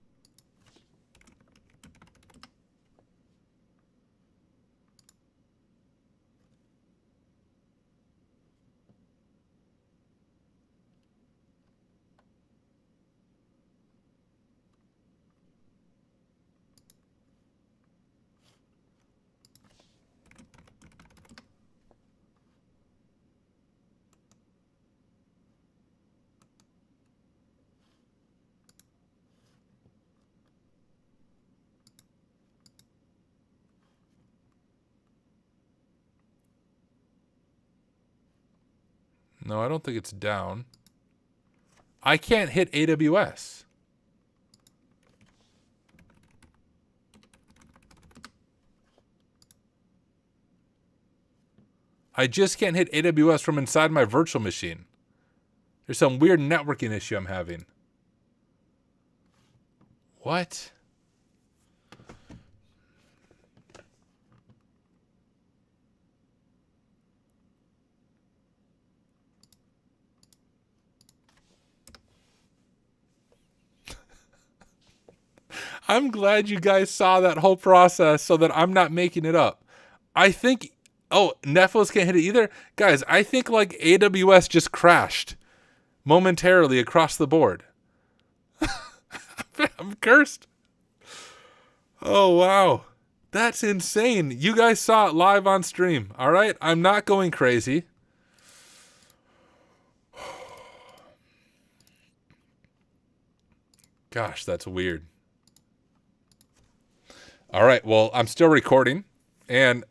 No, I don't think it's down. I can't hit AWS. I just can't hit AWS from inside my virtual machine. There's some weird networking issue I'm having. What? I'm glad you guys saw that whole process so that I'm not making it up. I think, oh, Netflix can't hit it either? Guys, I think like AWS just crashed momentarily across the board. I'm cursed. Oh, wow. That's insane. You guys saw it live on stream. All right? I'm not going crazy. Gosh, that's weird. All right, well, I'm still recording, and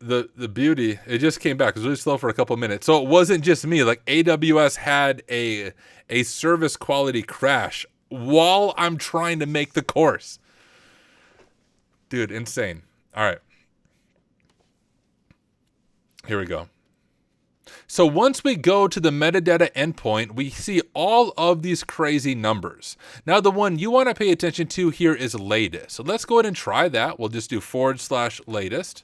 the beauty, it just came back. It was really slow for a couple minutes. So it wasn't just me. Like, AWS had a service quality crash while I'm trying to make the course. Dude, insane. All right. Here we go. So once we go to the metadata endpoint, we see all of these crazy numbers. Now, the one you want to pay attention to here is latest. So let's go ahead and try that. We'll just do /latest.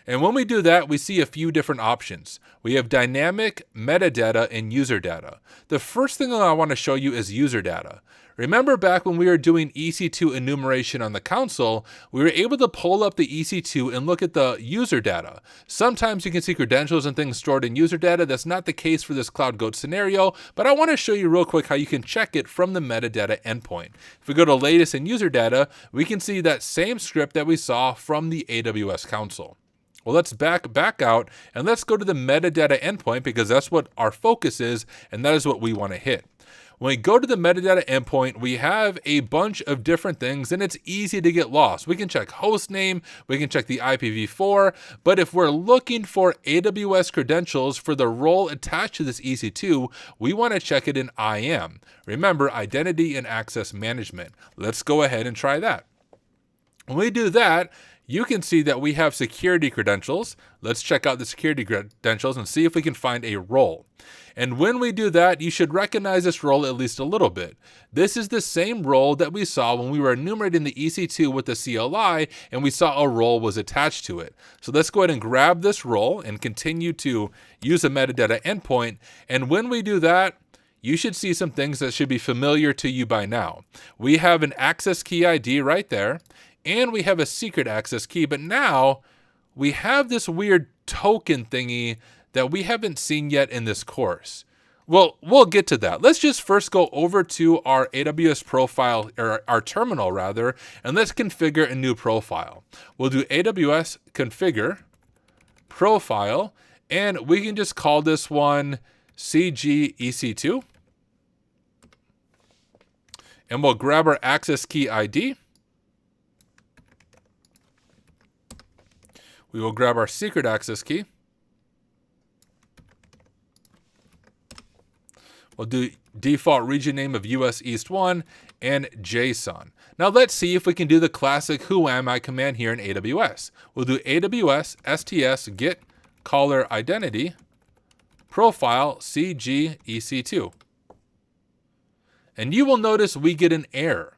And when we do that, we see a few different options. We have dynamic, metadata, and user data. The first thing I want to show you is user data. Remember back when we were doing EC2 enumeration on the console, we were able to pull up the EC2 and look at the user data. Sometimes you can see credentials and things stored in user data. That's not the case for this Cloud Goat scenario, but I want to show you real quick how you can check it from the metadata endpoint. If we go to latest and user data, we can see that same script that we saw from the AWS console. Well, let's back out and let's go to the metadata endpoint because that's what our focus is and that is what we want to hit. When we go to the metadata endpoint, we have a bunch of different things and it's easy to get lost. We can check host name, we can check the IPv4, but if we're looking for AWS credentials for the role attached to this EC2, we want to check it in IAM. Remember, identity and access management. Let's go ahead and try that. When we do that, you can see that we have security credentials. Let's check out the security credentials and see if we can find a role. And when we do that, you should recognize this role at least a little bit. This is the same role that we saw when we were enumerating the EC2 with the CLI and we saw a role was attached to it. So let's go ahead and grab this role and continue to use a metadata endpoint. And when we do that, you should see some things that should be familiar to you by now. We have an access key ID right there. And we have a secret access key, but now we have this weird token thingy that we haven't seen yet in this course. Well, we'll get to that. Let's just first go over to our AWS profile, or our terminal rather, and let's configure a new profile. We'll do AWS configure profile, and we can just call this one CGEC2. And we'll grab our access key ID. We will grab our secret access key. We'll do default region name of US East 1 and JSON. Now let's see if we can do the classic who am I command here in AWS. We'll do AWS STS get caller identity profile CGEC2. And you will notice we get an error.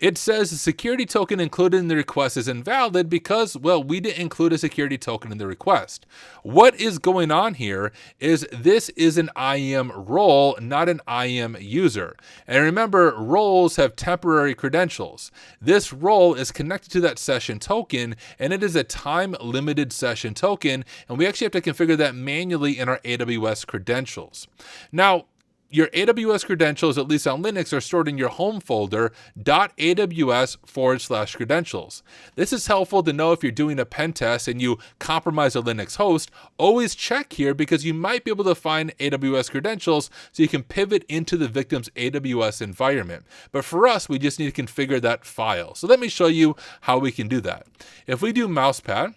It says the security token included in the request is invalid because, well, we didn't include a security token in the request. What is going on here is this is an IAM role, not an IAM user. And remember, roles have temporary credentials. This role is connected to that session token, and it is a time-limited session token, and we actually have to configure that manually in our AWS credentials. Now, your AWS credentials, at least on Linux, are stored in your home folder .aws/credentials. This is helpful to know if you're doing a pen test and you compromise a Linux host. Always check here because you might be able to find AWS credentials so you can pivot into the victim's AWS environment. But for us, we just need to configure that file. So let me show you how we can do that. If we do mousepad,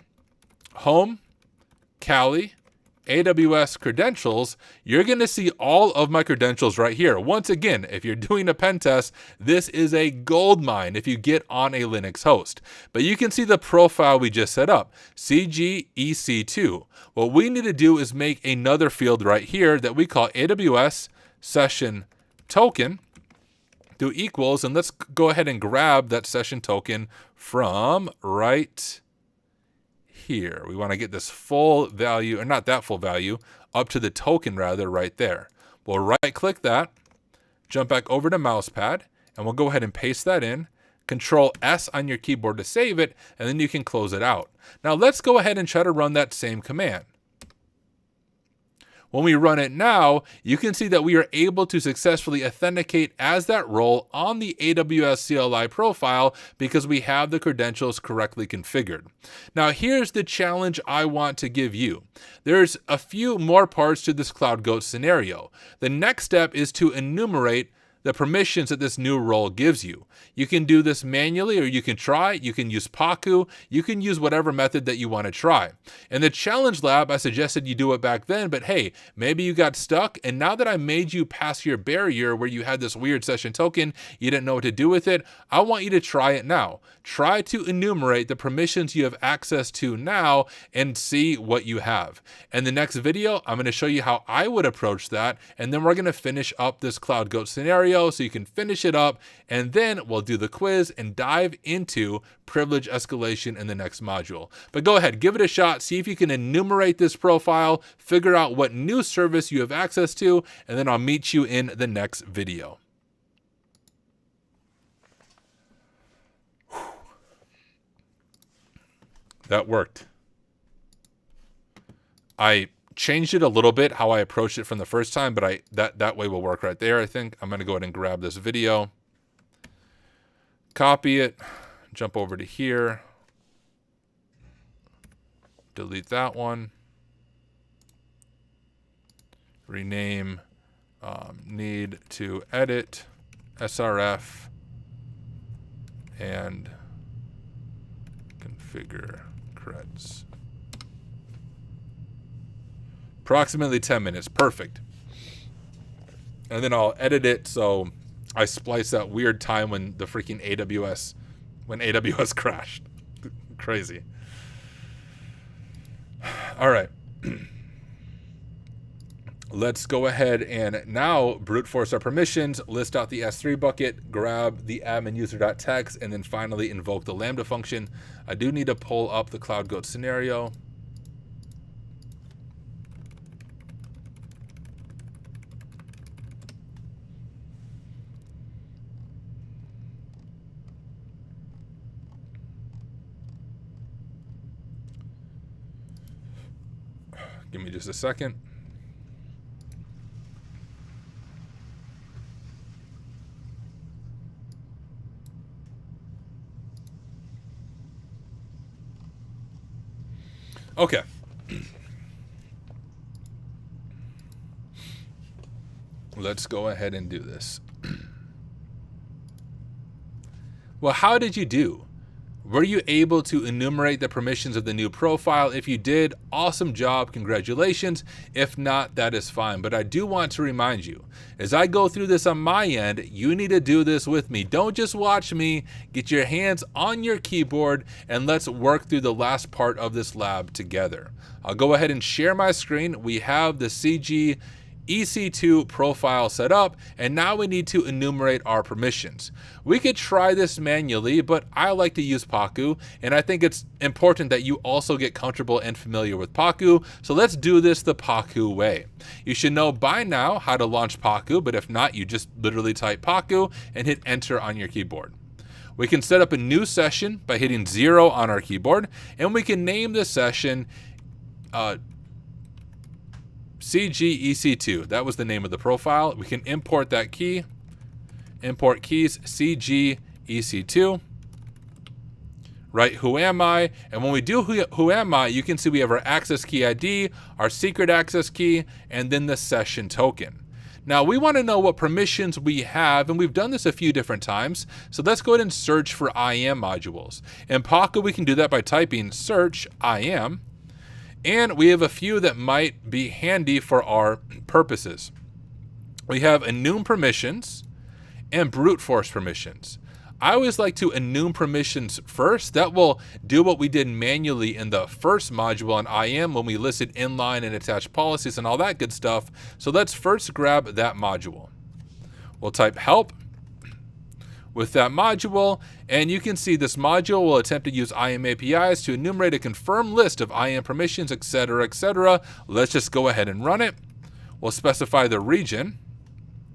home, Kali, AWS credentials, you're going to see all of my credentials right here. Once again, if you're doing a pen test, this is a gold mine if you get on a Linux host. But you can see the profile we just set up, CGEC2. What we need to do is make another field right here that we call AWS session token do equals, and let's go ahead and grab that session token from right here. We want to get this full value, or not that full value, up to the token rather right there. We'll right click that, jump back over to mousepad, and we'll go ahead and paste that in. Control S on your keyboard to save it, and then you can close it out. Now let's go ahead and try to run that same command. When we run it now, you can see that we are able to successfully authenticate as that role on the AWS CLI profile because we have the credentials correctly configured. Now here's the challenge I want to give you. There's a few more parts to this Cloud Goat scenario. The next step is to enumerate the permissions that this new role gives you. You can do this manually, or you can try. You can use Pacu. You can use whatever method that you want to try. In the challenge lab, I suggested you do it back then, but hey, maybe you got stuck, and now that I made you pass your barrier where you had this weird session token, you didn't know what to do with it, I want you to try it now. Try to enumerate the permissions you have access to now and see what you have. In the next video, I'm going to show you how I would approach that, and then we're going to finish up this Cloud Goat scenario so you can finish it up, and then we'll do the quiz and dive into privilege escalation in the next module. But go ahead, give it a shot, see if you can enumerate this profile, figure out what new service you have access to, and then I'll meet you in the next video. That worked. I changed it a little bit how I approached it from the first time, but that way will work right there, I think. I'm going to go ahead and grab this video, copy it, jump over to here, delete that one, rename, need to edit SRF, and configure creds. Approximately 10 minutes, perfect. And then I'll edit it so I splice that weird time when the freaking AWS crashed. Crazy. All right. Let's go ahead and now brute force our permissions, list out the S3 bucket, grab the admin user.text, and then finally invoke the Lambda function. I do need to pull up the Cloud Goat scenario. Give me just a second. Okay. Let's go ahead and do this. Well, how did you do? Were you able to enumerate the permissions of the new profile? If you did, awesome job, congratulations. If not, that is fine. But I do want to remind you, as I go through this on my end, you need to do this with me. Don't just watch me. Get your hands on your keyboard and let's work through the last part of this lab together. I'll go ahead and share my screen. We have the CG EC2 profile set up, and now we need to enumerate our permissions. We could try this manually, but I like to use Pacu, and I think it's important that you also get comfortable and familiar with Pacu, so let's do this the Pacu way. You should know by now how to launch Pacu, but if not, you just literally type Pacu and hit enter on your keyboard. We can set up a new session by hitting 0 on our keyboard, and we can name the session CGEC2. That was the name of the profile. We can import that key. Import keys CGEC2. Right, who am I? And when we do who am I, you can see we have our access key ID, our secret access key, and then the session token. Now we want to know what permissions we have, and we've done this a few different times. So let's go ahead and search for IAM modules. In Pacu, we can do that by typing search IAM. And we have a few that might be handy for our purposes. We have enum permissions and brute force permissions. I always like to enum permissions first. That will do what we did manually in the first module on IAM when we listed inline and attached policies and all that good stuff. So let's first grab that module. We'll type help with that module, and you can see this module will attempt to use IAM APIs to enumerate a confirmed list of IAM permissions, etc., etc. Let's just go ahead and run it. We'll specify the region.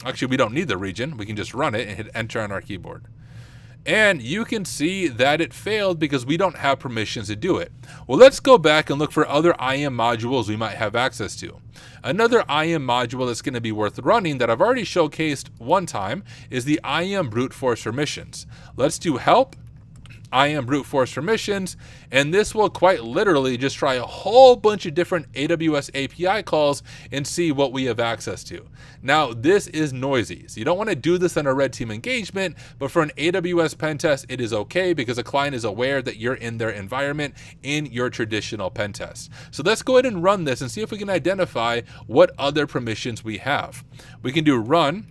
Actually, we don't need the region. We can just run it and hit enter on our keyboard. And you can see that it failed because we don't have permissions to do it. Well, let's go back and look for other IAM modules we might have access to. Another IAM module that's going to be worth running that I've already showcased one time is the IAM brute force permissions. Let's do help, IAM brute force permissions, and this will quite literally just try a whole bunch of different AWS API calls and see what we have access to. Now, this is noisy, so you don't want to do this on a red team engagement, but for an AWS pen test, it is okay because a client is aware that you're in their environment in your traditional pen test. So let's go ahead and run this and see if we can identify what other permissions we have. We can do run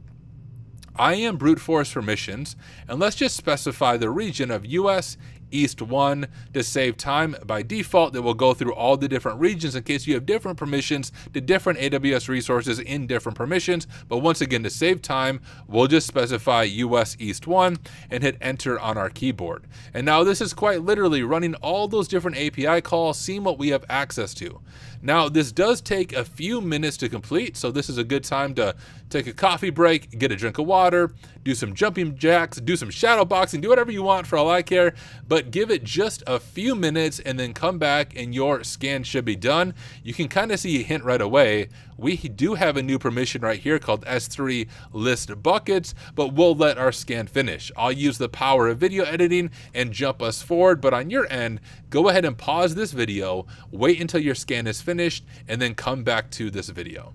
IAM brute force permissions, and let's just specify the region of US East 1 to save time. By default, it will go through all the different regions in case you have different permissions to different AWS resources in different permissions. But once again, to save time, we'll just specify US East 1 and hit enter on our keyboard. And now this is quite literally running all those different API calls, seeing what we have access to. Now, this does take a few minutes to complete, so this is a good time to take a coffee break, get a drink of water, do some jumping jacks, do some shadow boxing, do whatever you want for all I care, but give it just a few minutes and then come back and your scan should be done. You can kind of see a hint right away. We do have a new permission right here called S3 list buckets, but we'll let our scan finish. I'll use the power of video editing and jump us forward, but on your end, go ahead and pause this video, wait until your scan is finished, and then come back to this video.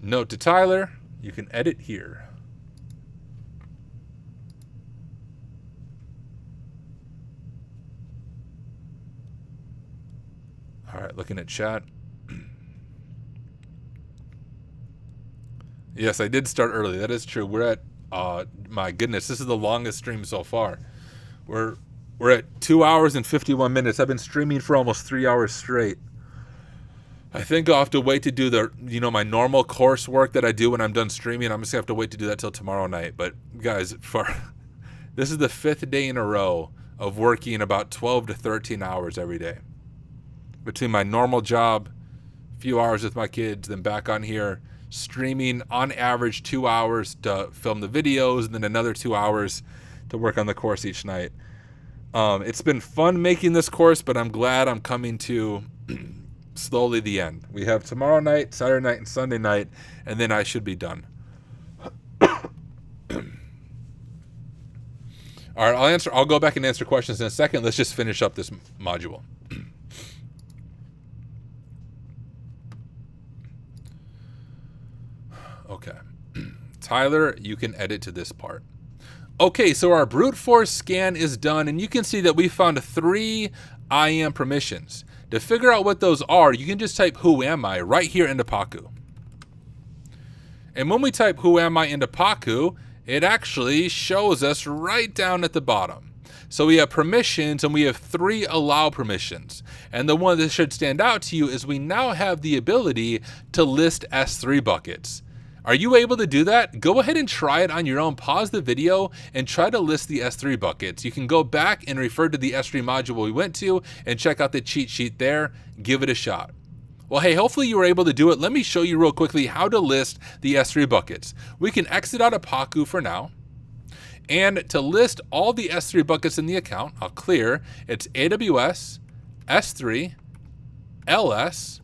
Note to Tyler, you can edit here. All right, looking at chat. Yes, I did start early. That is true. We're at, my goodness, this is the longest stream so far. We're at 2 hours and 51 minutes. I've been streaming for almost 3 hours straight. I think I'll have to wait to do the, my normal coursework that I do when I'm done streaming. I'm just gonna have to wait to do that till tomorrow night. But guys, this is the 5th day in a row of working about 12 to 13 hours every day. Between my normal job, a few hours with my kids, then back on here, streaming on average 2 hours to film the videos, and then another 2 hours to work on the course each night. It's been fun making this course, but I'm glad I'm coming to slowly the end. We have tomorrow night, Saturday night, and Sunday night, and then I should be done. All right, I'll go back and answer questions in a second. Let's just finish up this module. Okay. Tyler, you can edit to this part. Okay, so our brute force scan is done, and you can see that we found 3 IAM permissions. To figure out what those are, you can just type who am I right here into Pacu. And when we type who am I into Pacu, it actually shows us right down at the bottom. So we have permissions and we have 3 allow permissions. And the one that should stand out to you is we now have the ability to list S3 buckets. Are you able to do that? Go ahead and try it on your own. Pause the video and try to list the S3 buckets. You can go back and refer to the S3 module we went to and check out the cheat sheet there. Give it a shot. Well, hey, hopefully you were able to do it. Let me show you real quickly how to list the S3 buckets. We can exit out of Pacu for now. And to list all the S3 buckets in the account, I'll clear. It's AWS, S3, LS.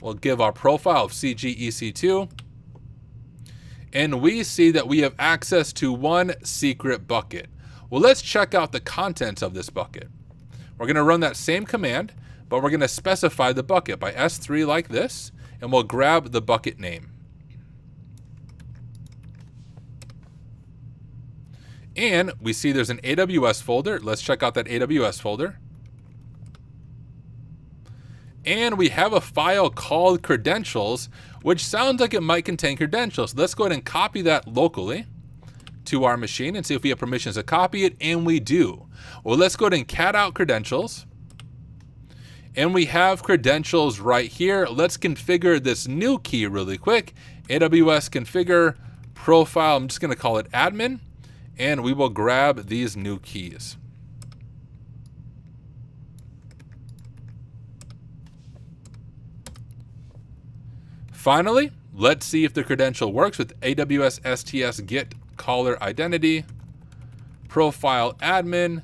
We'll give our profile of CGEC2. And we see that we have access to 1 secret bucket. Well, let's check out the contents of this bucket. We're going to run that same command, but we're going to specify the bucket by S3 like this, and we'll grab the bucket name. And we see there's an AWS folder. Let's check out that AWS folder. And we have a file called credentials, which sounds like it might contain credentials. Let's go ahead and copy that locally to our machine and see if we have permissions to copy it, and we do. Well, let's go ahead and cat out credentials. And we have credentials right here. Let's configure this new key really quick. AWS configure profile, I'm just gonna call it admin, and we will grab these new keys. Finally, let's see if the credential works with AWS STS get caller identity, profile admin,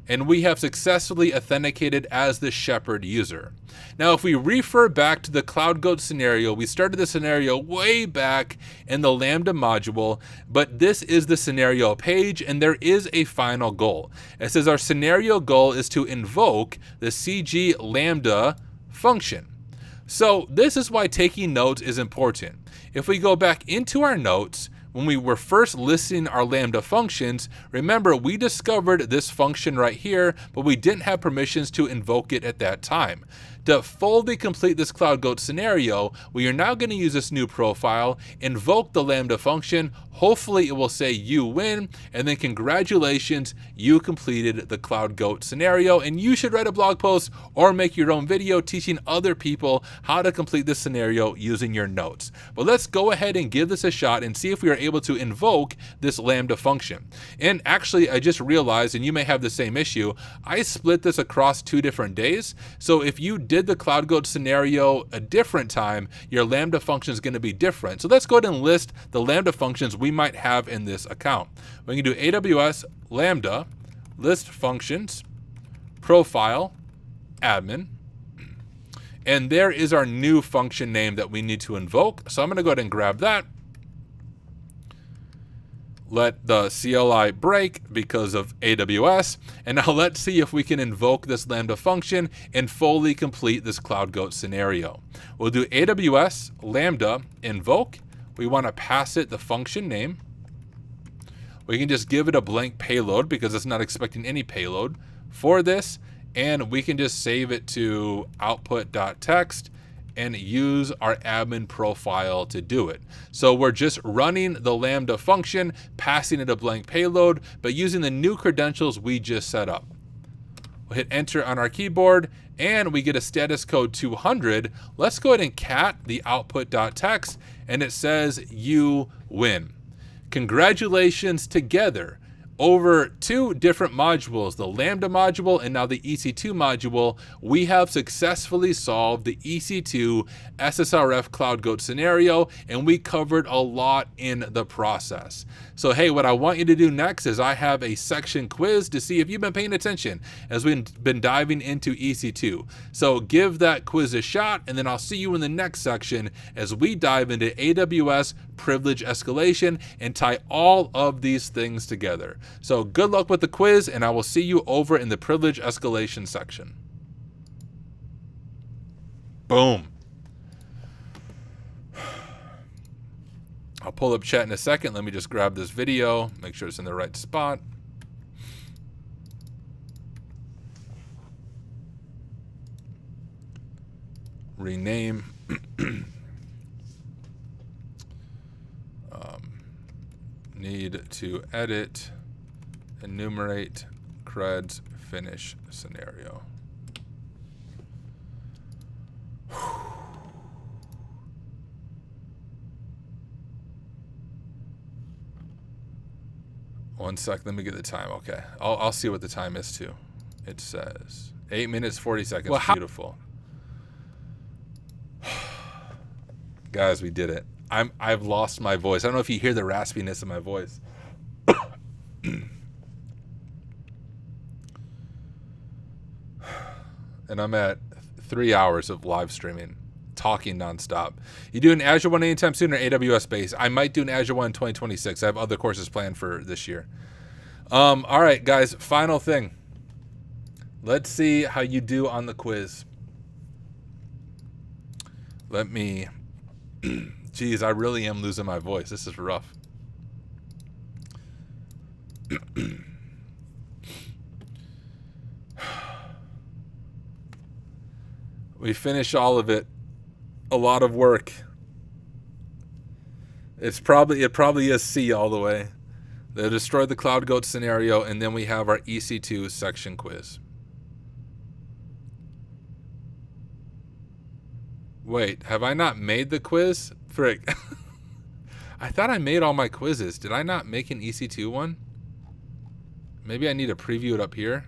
and we have successfully authenticated as the Shepherd user. Now, if we refer back to the CloudGoat scenario, we started the scenario way back in the Lambda module, but this is the scenario page, and there is a final goal. It says our scenario goal is to invoke the CG Lambda function. So this is why taking notes is important. If we go back into our notes, when we were first listing our Lambda functions, remember we discovered this function right here, but we didn't have permissions to invoke it at that time. To fully complete this CloudGoat scenario, we are now going to use this new profile, invoke the Lambda function, hopefully it will say you win, and then congratulations, you completed the CloudGoat scenario, and you should write a blog post or make your own video teaching other people how to complete this scenario using your notes. But let's go ahead and give this a shot and see if we are able to invoke this Lambda function. And actually, I just realized, and you may have the same issue, I split this across 2 different days. So if you did the CloudGoat scenario a different time, your Lambda function is going to be different. So let's go ahead and list the Lambda functions we might have in this account. We can do AWS Lambda, list functions, profile, admin, and there is our new function name that we need to invoke. So I'm going to go ahead and grab that. Let the CLI break because of AWS. And now let's see if we can invoke this Lambda function and fully complete this CloudGoat scenario. We'll do AWS Lambda invoke. We want to pass it the function name. We can just give it a blank payload because it's not expecting any payload for this. And we can just save it to output.txt and use our admin profile to do it. So we're just running the Lambda function, passing it a blank payload, but using the new credentials we just set up. We'll hit enter on our keyboard and we get a status code 200. Let's go ahead and cat the output.txt and it says you win. Congratulations together. Over 2 different modules, the Lambda module and now the EC2 module, we have successfully solved the EC2 SSRF CloudGoat scenario, and we covered a lot in the process. So hey, what I want you to do next is I have a section quiz to see if you've been paying attention as we've been diving into EC2. So give that quiz a shot, and then I'll see you in the next section as we dive into AWS privilege escalation and tie all of these things together. So good luck with the quiz, and I will see you over in the privilege escalation section. Boom. I'll pull up chat in a second. Let me just grab this video, make sure it's in the right spot. Rename. Need to edit, enumerate, creds, finish scenario. One sec, let me get the time. Okay, I'll see what the time is too. It says 8 minutes 40 seconds. Well, beautiful. Guys, we did it. I've lost my voice. I don't know if you hear the raspiness of my voice. And I'm at 3 hours of live streaming, talking nonstop. You doing Azure one anytime soon or AWS based? I might do an Azure one in 2026. I have other courses planned for this year. All right, guys, final thing. Let's see how you do on the quiz. Let me... Geez, I really am losing my voice. This is rough. We finish all of it. A lot of work. It probably is C all the way. They destroyed the Cloud Goat scenario, and then we have our EC2 section quiz. Wait, have I not made the quiz? Frick. I thought I made all my quizzes. Did I not make an EC2 one? Maybe I need to preview it up here.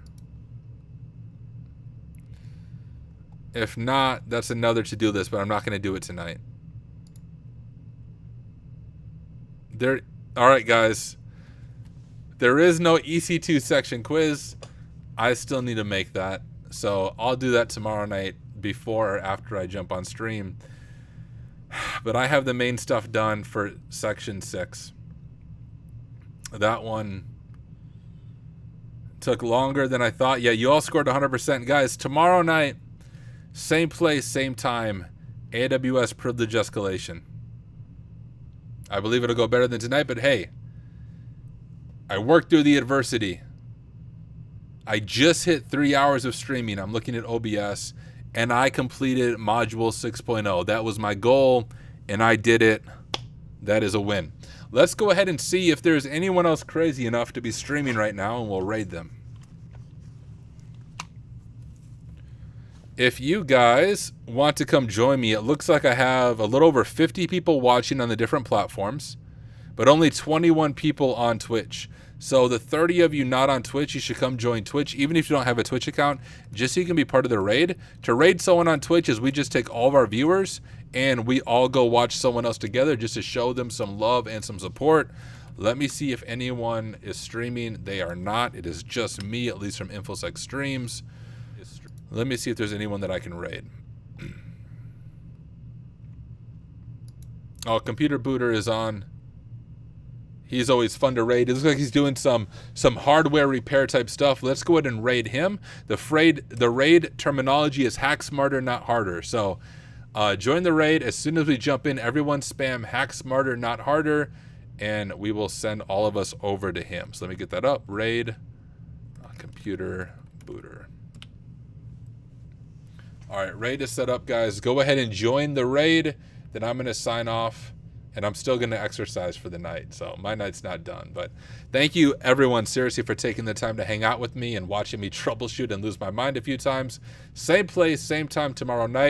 If not, that's another to-do list, but I'm not going to do it tonight. All right, guys. There is no EC2 section quiz. I still need to make that. So I'll do that tomorrow night before or after I jump on stream. But I have the main stuff done for section 6. That one took longer than I thought. Yeah, you all scored 100%. Guys, tomorrow night, same place, same time, AWS privilege escalation. I believe it'll go better than tonight, but hey, I worked through the adversity. I just hit 3 hours of streaming. I'm looking at OBS, and I completed module 6.0. That was my goal, and I did it. That is a win. Let's go ahead and see if there's anyone else crazy enough to be streaming right now, and we'll raid them. If you guys want to come join me, it looks like I have a little over 50 people watching on the different platforms, but only 21 people on Twitch. So the 30 of you not on Twitch, you should come join Twitch, even if you don't have a Twitch account, just so you can be part of the raid. To raid someone on Twitch is we just take all of our viewers and we all go watch someone else together just to show them some love and some support. Let me see if anyone is streaming. They are not. It is just me, at least from InfoSec Streams. Let me see if there's anyone that I can raid. Oh, Computer Booter is on. He's always fun to raid. It looks like he's doing some hardware repair type stuff. Let's go ahead and raid him. The raid terminology is hack smarter, not harder. So join the raid. As soon as we jump in, everyone spam hack smarter, not harder, and we will send all of us over to him. So let me get that up. Raid Computer Booter. All right, raid is set up, guys. Go ahead and join the raid. Then I'm going to sign off, and I'm still going to exercise for the night. So my night's not done. But thank you, everyone, seriously, for taking the time to hang out with me and watching me troubleshoot and lose my mind a few times. Same place, same time tomorrow night.